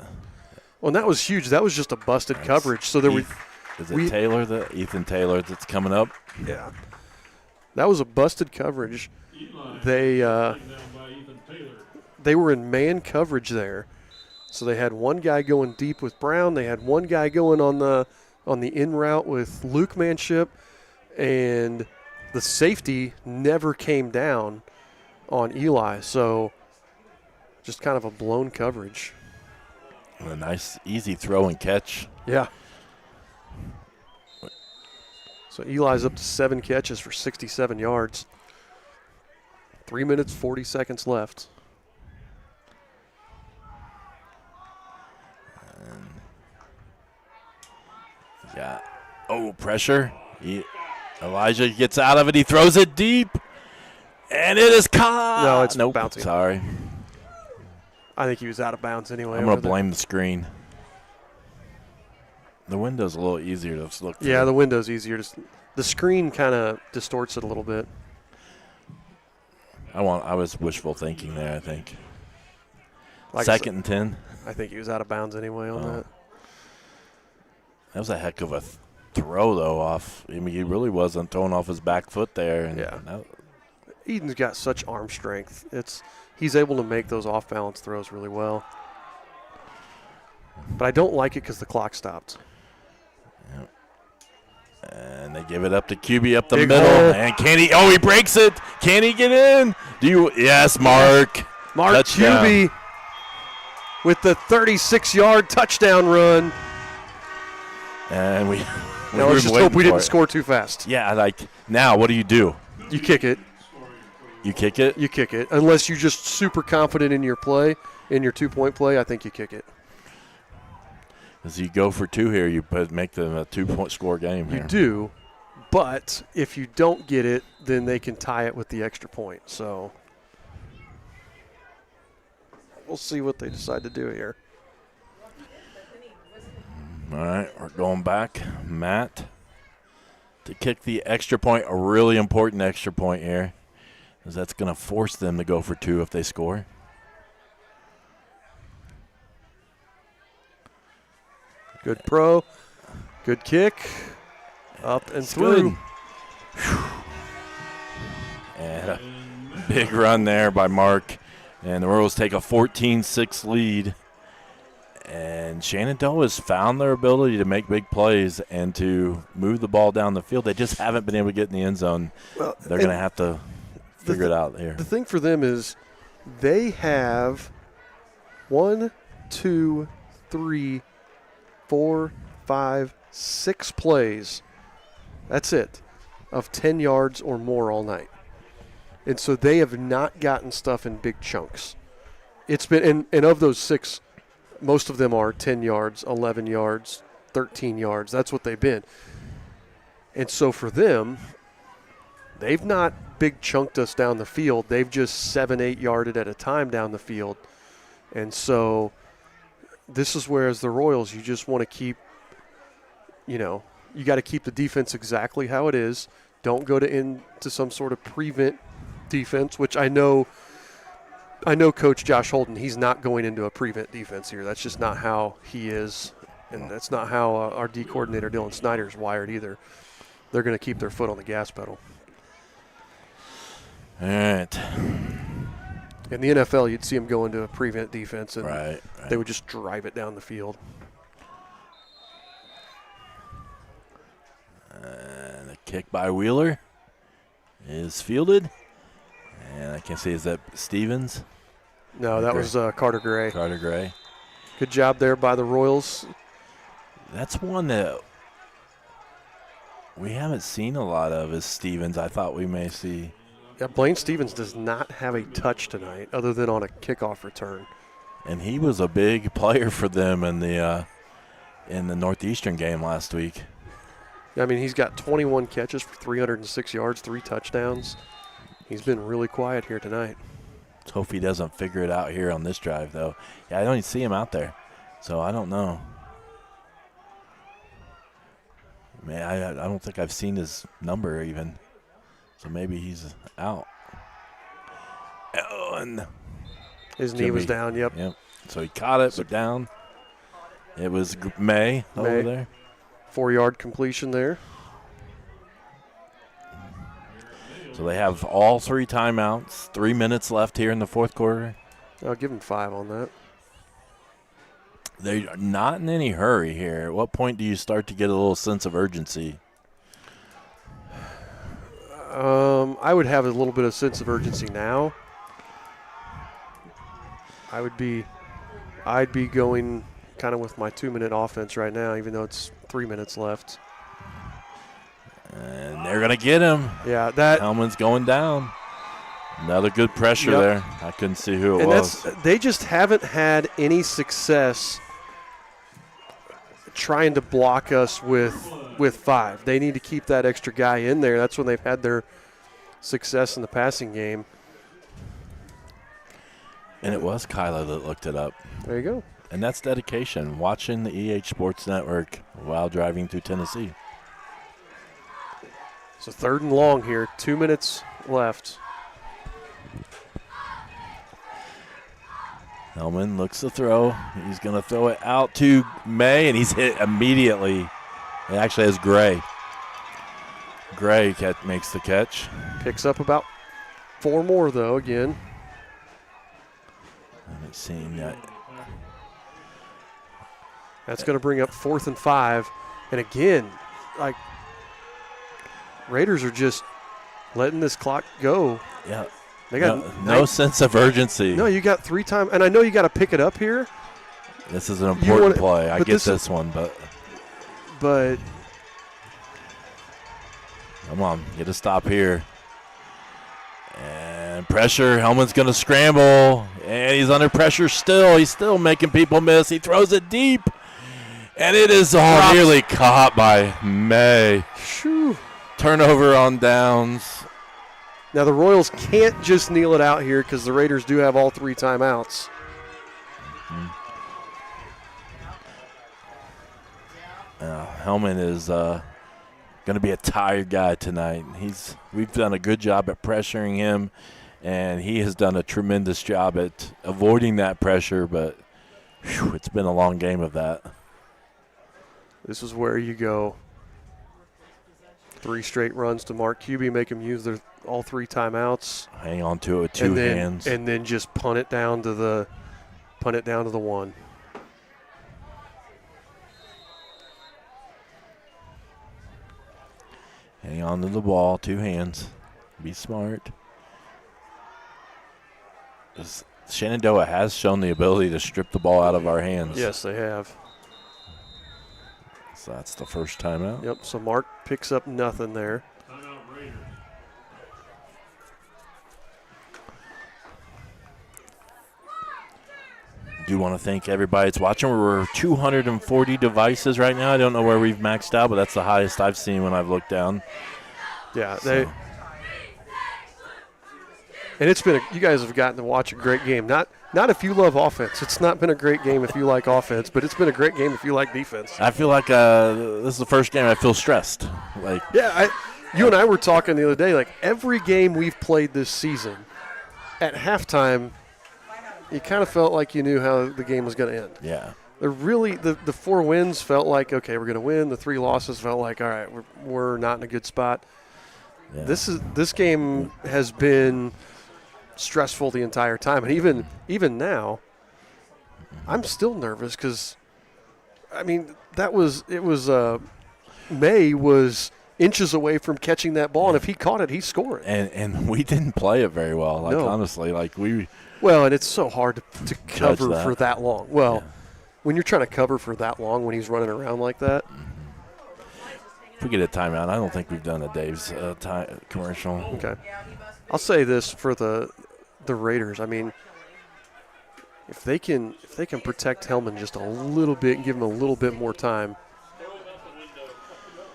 and that was huge. That was just a busted coverage. So there is it Taylor, Ethan Taylor, that's coming up? Yeah, that was a busted coverage. They were in man coverage there, so they had one guy going deep with Brown. They had one guy going on the in route with Luke Manship, and the safety never came down on Eli. So just kind of a blown coverage. A nice, easy throw and catch. Yeah. So Eli's up to 7 catches for 67 yards. 3 minutes, 40 seconds left. Pressure. Elijah gets out of it. He throws it deep. And it is caught. No, it's bouncing. Sorry. I think he was out of bounds anyway. I'm going to blame the screen. The window's a little easier to look through. Yeah, the window's easier. The screen kind of distorts it a little bit. I was wishful thinking there, I think. Like 2nd and 10. I think he was out of bounds anyway on that. That was a heck of a throw, though, off. I mean, he really wasn't throwing off his back foot there. And Eden's got such arm strength. He's able to make those off-balance throws really well. But I don't like it because the clock stopped. Yep. And they give it up to QB up the Big middle. hole. And can he? Oh, he breaks it. Can he get in? Yes, Mark. Mark Touchdown. QB with the 36-yard touchdown run. And we now let's just hope we didn't score too fast. Yeah, now what do? You kick it. You kick it? You kick it. Unless you're just super confident in your play, in your 2-point play, I think you kick it. As you go for 2 here, you make them a 2-point score game here. You do, but if you don't get it, then they can tie it with the extra point. So we'll see what they decide to do here. All right, we're going back. Matt to kick the extra point, a really important extra point here, because that's going to force them to go for 2 if they score. Good pro. Good kick. Up and through. And a big run there by Mark. And the Royals take a 14-6 lead. And Shenandoah has found their ability to make big plays and to move the ball down the field. They just haven't been able to get in the end zone. Well, they're going to have to figure it out here. The thing for them is they have 1, 2, 3, 4, 5, 6 plays. That's it, of 10 yards or more all night. And so they have not gotten stuff in big chunks. It's been, and of those 6, most of them are 10 yards, 11 yards, 13 yards. That's what they've been. And so for them, they've not big chunked us down the field. They've just 7-8 yarded at a time down the field. And so this is where, as the Royals, you just want to keep, you got to keep the defense exactly how it is. Don't go into some sort of prevent defense, which I know Coach Josh Holden, he's not going into a prevent defense here. That's just not how he is, and that's not how our D coordinator, Dylan Snyder, is wired either. They're going to keep their foot on the gas pedal. All right. In the NFL, you'd see them go into a prevent defense, and right. They would just drive it down the field. And a kick by Wheeler is fielded. And I can't see, is that Stevens? No, that was Carter Gray. Carter Gray. Good job there by the Royals. That's one that we haven't seen a lot of, is Stevens. I thought we may see. Yeah, Blaine Stevens does not have a touch tonight other than on a kickoff return. And he was a big player for them in the Northeastern game last week. I mean, he's got 21 catches for 306 yards, 3 touchdowns. He's been really quiet here tonight. Let's hope he doesn't figure it out here on this drive, though. Yeah, I don't even see him out there, so I don't know. Man, I don't think I've seen his number even, so maybe he's out. Oh, and his knee was down, yep. So he caught it, but down. It was May over there. 4-yard completion there. So they have all 3 timeouts, 3 minutes left here in the fourth quarter. I'll give them 5 on that. They're not in any hurry here. At what point do you start to get a little sense of urgency? I would have a little bit of sense of urgency now. I'd be going kind of with my 2-minute offense right now, even though it's 3 minutes left. And they're going to get him. Yeah, that Hellman's going down. Another good pressure there. I couldn't see who it was. They just haven't had any success trying to block us with 5. They need to keep that extra guy in there. That's when they've had their success in the passing game. And it was Kyla that looked it up. There you go. And that's dedication, watching the EH Sports Network while driving through Tennessee. So 3rd and long here, 2 minutes left. Hellman looks to throw. He's going to throw it out to May, and he's hit immediately. It actually has Gray. Gray makes the catch. Picks up about 4 more, though, again. I haven't seen that. That's going to bring up 4th and 5. And again, like, Raiders are just letting this clock go. Yeah. They got no sense of urgency. No, you got 3 times, and I know you got to pick it up here. This is an important play. I get this one, but come on, get a stop here. And pressure. Hellman's going to scramble, and he's under pressure still. He's still making people miss. He throws it deep, and it is nearly caught by May. Whew. Turnover on downs. Now the Royals can't just kneel it out here because the Raiders do have all 3 timeouts. Hellman is going to be a tired guy tonight. We've done a good job at pressuring him, and he has done a tremendous job at avoiding that pressure, but it's been a long game of that. This is where you go 3 straight runs to Mark Cubey, make him use all 3 timeouts. Hang on to it with 2 hands. And then just punt it down to the 1. Hang on to the ball, 2 hands. Be smart. Shenandoah has shown the ability to strip the ball out of our hands. Yes, they have. So that's the first timeout. Yep, so Mark picks up nothing there. Do want to thank everybody that's watching. We're 240 devices right now. I don't know where we've maxed out, but that's the highest I've seen when I've looked down. Yeah, and it's been you guys have gotten to watch a great game. Not if you love offense. It's not been a great game if you like offense, but it's been a great game if you like defense. I feel like this is the first game I feel stressed. You and I were talking the other day. Like every game we've played this season, at halftime, you kind of felt like you knew how the game was going to end. Yeah. The 4 wins felt like, okay, we're going to win. The 3 losses felt like, all right, we're not in a good spot. Yeah. This game has been stressful the entire time, and even now, I'm still nervous because, I mean, May was inches away from catching that ball, and if he caught it, he scored. And we didn't play it very well. Honestly, Well, and it's so hard to cover for that long. Well, when you're trying to cover for that long when he's running around like that. If we get a timeout, I don't think we've done a Dave's commercial. Okay. I'll say this for the Raiders. I mean, if they can protect Hellman just a little bit and give him a little bit more time,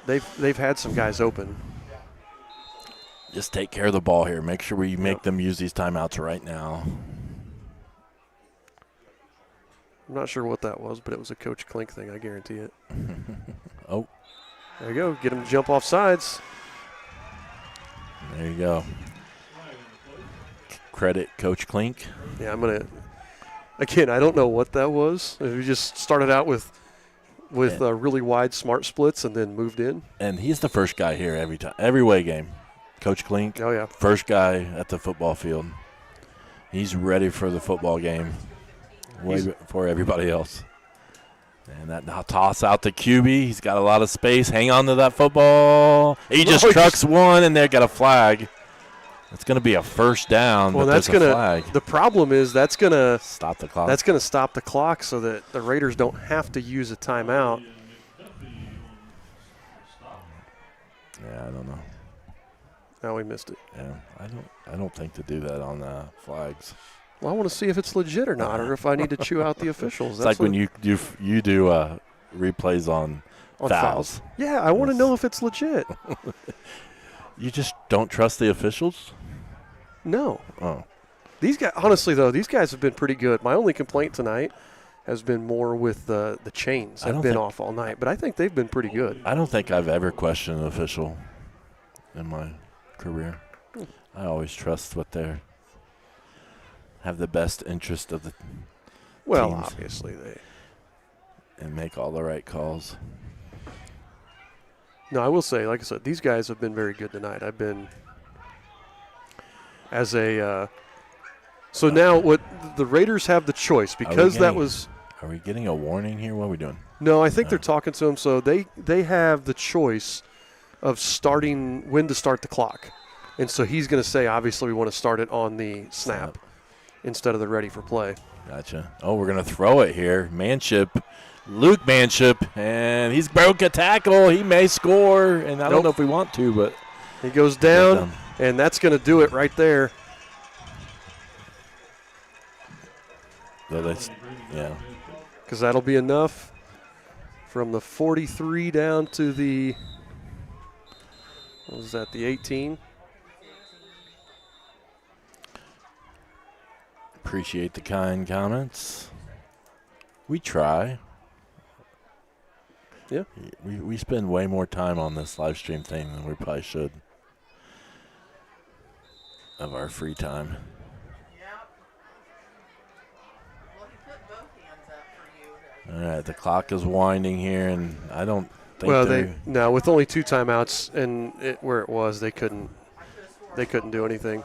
they've had some guys open. Just take care of the ball here. Make sure we make them use these timeouts right now. I'm not sure what that was, but it was a Coach Klink thing. I guarantee it. Oh. There you go. Get him to jump off sides. There you go. Credit Coach Klink. Yeah, I'm going to – again, I don't know what that was. We just started out with really wide smart splits and then moved in. And he's the first guy here every time, every away game. Coach Klink. Oh, yeah. First guy at the football field. He's ready for the football game way before everybody else. And that toss out to QB. He's got a lot of space. Hang on to that football. He just trucks one, and they got a flag. It's going to be a first down, but there's a flag. The problem is that's going to stop the clock. That's going to stop the clock so that the Raiders don't have to use a timeout. Yeah, I don't know. Now we missed it. Yeah, I don't think to do that on flags. Well, I want to see if it's legit or not, or if I need to chew out the officials. It's like when you do replays on fouls. Yeah, I want to know if it's legit. You just don't trust the officials? No. Oh. These guys, honestly though, these guys have been pretty good. My only complaint tonight has been more with the chains. I've been off all night, but I think they've been pretty good. I don't think I've ever questioned an official in my career. I always trust what they're have the best interest of the teams. Obviously they and make all the right calls. No, I will say, like I said, these guys have been very good tonight. I've been as a so now what the Raiders have the choice because that was. Are we getting a warning here? What are we doing? No, I think they're talking to him, so they have the choice of starting when to start the clock, and so he's going to say, obviously, we want to start it on the snap. Instead of the ready for play. Gotcha. Oh, we're going to throw it here. Luke Manship, and he's broke a tackle. He may score, and I don't know if we want to, but he goes down, and that's going to do it right there. Yeah. Because that'll be enough from the 43 down to the, what was that, the 18? Appreciate the kind comments. We try. Yeah. We spend way more time on this live stream thing than we probably should of our free time. Well, he put both hands up for you to All right, the clock is winding here, and I don't think with only 2 timeouts and where it was, they couldn't do anything.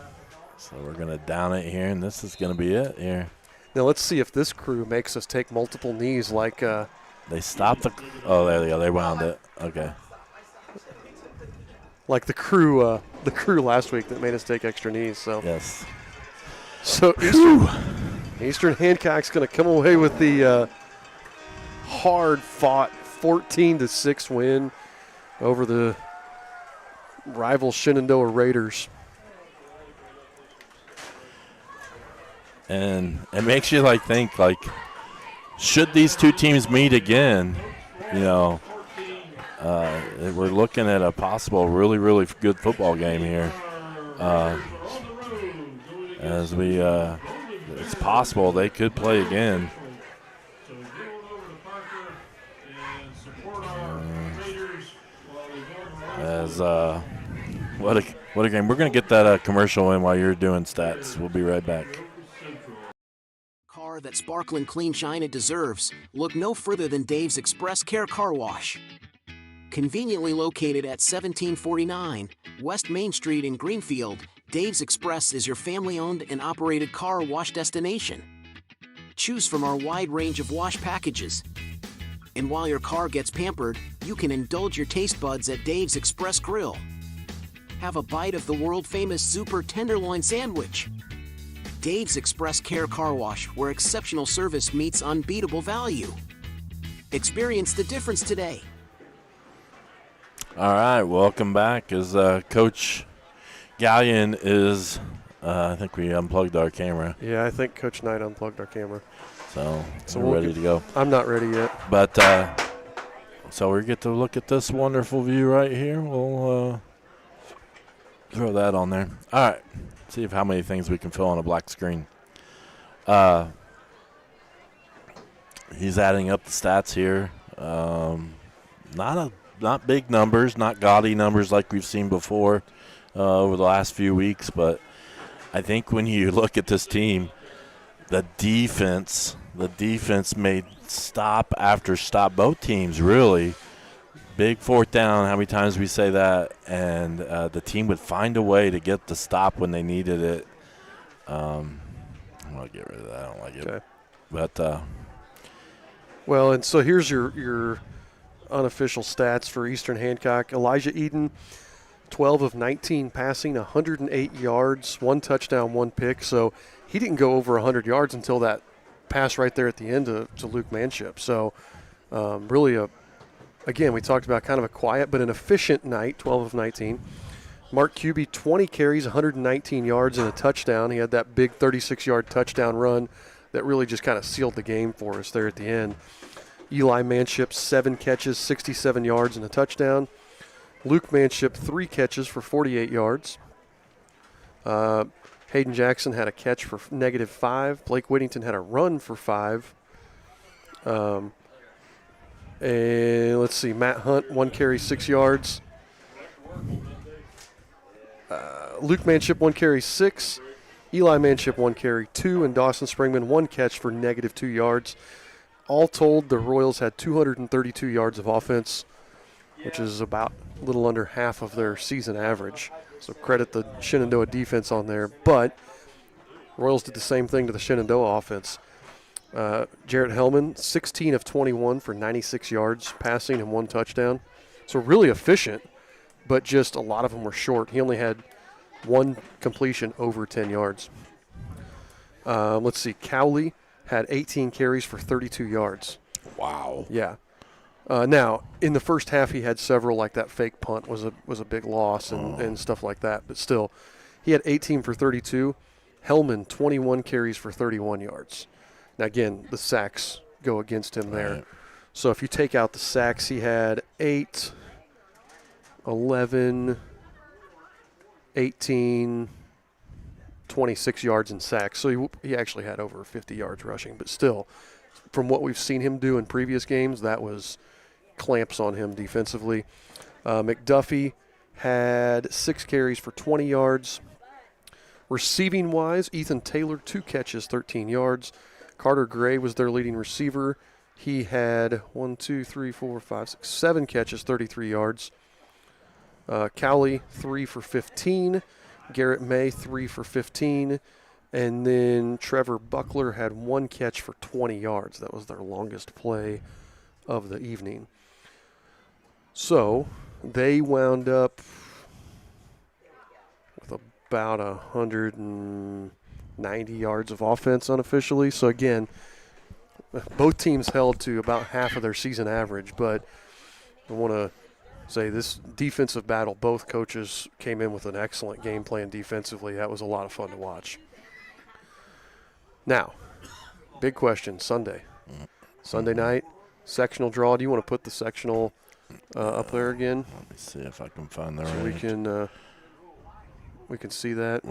So we're going to down it here, and this is going to be it here. Now let's see if this crew makes us take multiple knees like they stopped the – oh, there they go. They wound it. Okay. Like the crew last week that made us take extra knees. So yes. So Eastern Hancock's going to come away with the hard-fought 14-6 win over the rival Shenandoah Raiders. And it makes you think should these two teams meet again, we're looking at a possible really, really good football game here. As it's possible they could play again. What a game. We're going to get that commercial in while you're doing stats. We'll be right back. Car that sparkling clean shine it deserves. Look no further than Dave's Express Care Car Wash. Conveniently located at 1749 West Main Street in Greenfield, Dave's Express is your family-owned and operated car wash destination. Choose from our wide range of wash packages. And while your car gets pampered, you can indulge your taste buds at Dave's Express Grill. Have a bite of the world-famous Super Tenderloin Sandwich. Dave's Express Care Car Wash, where exceptional service meets unbeatable value. Experience the difference today. All right, welcome back. As Coach Gallion is, I think we unplugged our camera. Yeah, I think Coach Knight unplugged our camera. So we're ready to go. I'm not ready yet. But so we get to look at this wonderful view right here. We'll throw that on there. All right. See how many things we can fill on a black screen. He's adding up the stats here. Not big numbers, not gaudy numbers like we've seen before over the last few weeks, but I think when you look at this team, the defense made stop after stop. Both teams really. Big fourth down, how many times we say that, and the team would find a way to get the stop when they needed it. I'm going to get rid of that. I don't like it. Okay. But well, and so here's your unofficial stats for Eastern Hancock. Elijah Eden, 12 of 19 passing, 108 yards, 1 touchdown, 1 pick. So he didn't go over 100 yards until that pass right there at the end to Luke Manship. So really again, we talked about kind of a quiet but an efficient night, 12 of 19. Mark Cubey, 20 carries, 119 yards, and a touchdown. He had that big 36-yard touchdown run that really just kind of sealed the game for us there at the end. Eli Manship, 7 catches, 67 yards, and a touchdown. Luke Manship, 3 catches for 48 yards. Hayden Jackson had a catch for -5. Blake Whittington had a run for 5. And let's see, Matt Hunt, 1 carry, 6 yards. Luke Manship, 1 carry, 6. Eli Manship, 1 carry, 2. And Dawson Springman, 1 catch for -2 yards. All told, the Royals had 232 yards of offense, which is about a little under half of their season average. So credit the Shenandoah defense on there. But Royals did the same thing to the Shenandoah offense. Jarrett Hellman, 16 of 21 for 96 yards passing and 1 touchdown. So really efficient, but just a lot of them were short. He only had 1 completion over 10 yards. Let's see, Cowley had 18 carries for 32 yards. Wow. Yeah. Now, in the first half, he had several, like that fake punt was a big loss and stuff like that. But still, he had 18 for 32. Hellman, 21 carries for 31 yards. Now, again, the sacks go against him there. Right. So if you take out the sacks, he had 8, 11, 18, 26 yards in sacks. So he actually had over 50 yards rushing. But still, from what we've seen him do in previous games, that was clamps on him defensively. McDuffie had 6 carries for 20 yards. Receiving-wise, Ethan Taylor, 2 catches, 13 yards. Carter Gray was their leading receiver, He had 7 catches, 33 yards. Cowley, 3 for 15. Garrett May, 3 for 15. And then Trevor Buckler had 1 catch for 20 yards. That was their longest play of the evening. So they wound up with about 190 yards of offense unofficially. So, again, both teams held to about half of their season average. But I want to say this defensive battle, both coaches came in with an excellent game plan defensively. That was a lot of fun to watch. Now, big question, Sunday. Sunday night, sectional draw. Do you want to put the sectional up there again? Let me see if I can find the so right. We can see that.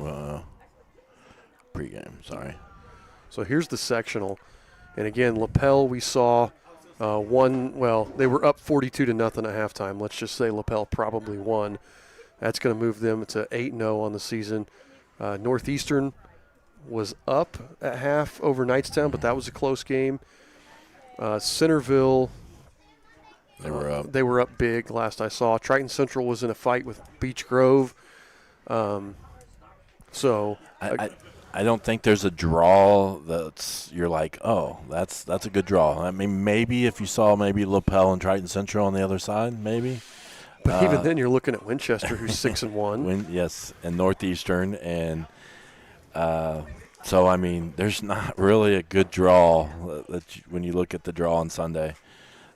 Pregame, sorry. So here's the sectional. And again, Lapel, we saw they were up 42-0 at halftime. Let's just say Lapel probably won. That's going to move them to 8-0 on the season. Northeastern was up at half over Knightstown, but that was a close game. Centerville, they were up. They were up big last I saw. Triton Central was in a fight with Beech Grove. I don't think there's a draw you're like, oh, that's a good draw. I mean, maybe if you saw maybe Lapel and Triton Central on the other side, maybe. But even then, you're looking at Winchester, who's 6-1. Yes, and Northeastern, and so I mean, there's not really a good draw when you look at the draw on Sunday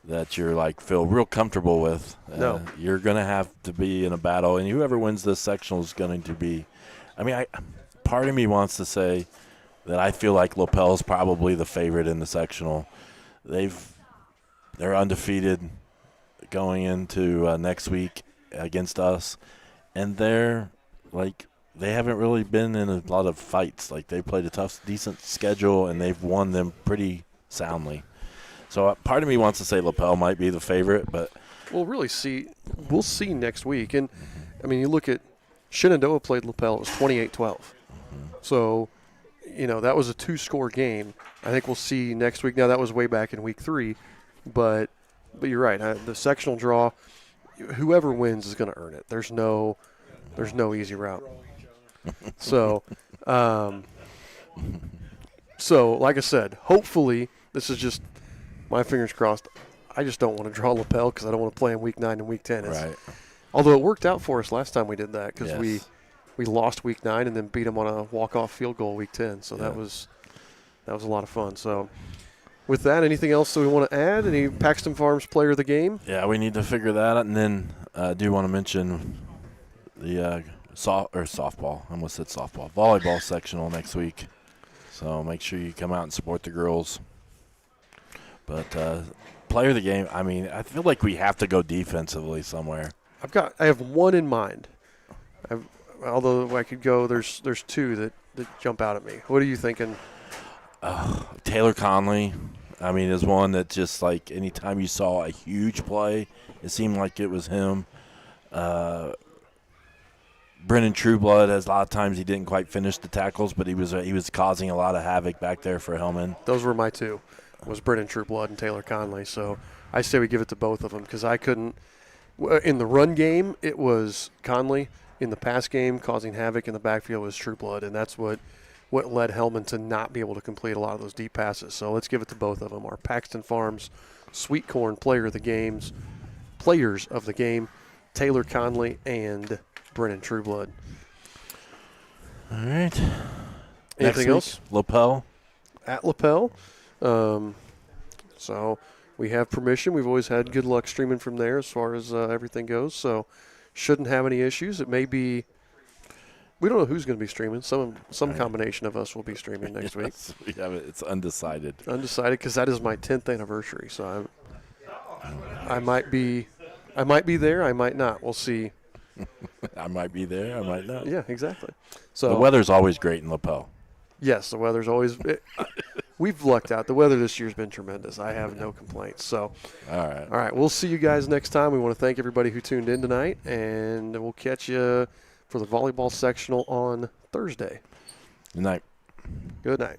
that you're like feel real comfortable with. No, you're gonna have to be in a battle, and whoever wins this sectional is going to be. I mean, part of me wants to say that I feel like Lapel is probably the favorite in the sectional. They're undefeated going into next week against us, and they haven't really been in a lot of fights. Like, they played a tough, decent schedule, and they've won them pretty soundly. So part of me wants to say Lapel might be the favorite, but we'll see next week. And I mean, you look at Shenandoah played Lapel. It was 28-12. So, that was a 2-score game. I think we'll see next week. Now, that was way back in week 3, but you're right. The sectional draw, whoever wins is going to earn it. There's no easy route. So, like I said, hopefully this is just my fingers crossed. I just don't want to draw Lapel because I don't want to play in week 9 and week 10. Right. Although it worked out for us last time we did that because we lost week 9 and then beat them on a walk-off field goal week 10. So that was a lot of fun. So with that, anything else that we want to add? Any Paxton Farms player of the game? Yeah, we need to figure that out. And then I do want to mention the softball. I almost said softball. Volleyball sectional next week. So make sure you come out and support the girls. But player of the game, I mean, I feel like we have to go defensively somewhere. I have one in mind. Although I could go, there's 2 that jump out at me. What are you thinking? Taylor Conley, I mean, is one that just like anytime you saw a huge play, it seemed like it was him. Brennan Trueblood, as a lot of times he didn't quite finish the tackles, but he was causing a lot of havoc back there for Hillman. Those were my 2, was Brennan Trueblood and Taylor Conley. So I say we give it to both of them because I couldn't. In the run game, it was Conley. In the pass game, causing havoc in the backfield was Trueblood, and that's what led Hellman to not be able to complete a lot of those deep passes. So let's give it to both of them. Our Paxton Farms Sweet Corn players of the game, Taylor Conley and Brennan Trueblood. All right. Anything else? Lapel. At Lapel. So we have permission. We've always had good luck streaming from there as far as everything goes. So shouldn't have any issues. It may be – we don't know who's going to be streaming. Some combination of us will be streaming next week. We have it. It's undecided. Undecided because that is my 10th anniversary. So I might be there. I might not. We'll see. I might be there. I might not. Yeah, exactly. So the weather's always great in Lapel. Yes, the weather's always we've lucked out. The weather this year's been tremendous. I have no complaints. So, all right. We'll see you guys next time. We want to thank everybody who tuned in tonight, and we'll catch you for the volleyball sectional on Thursday. Good night. Good night.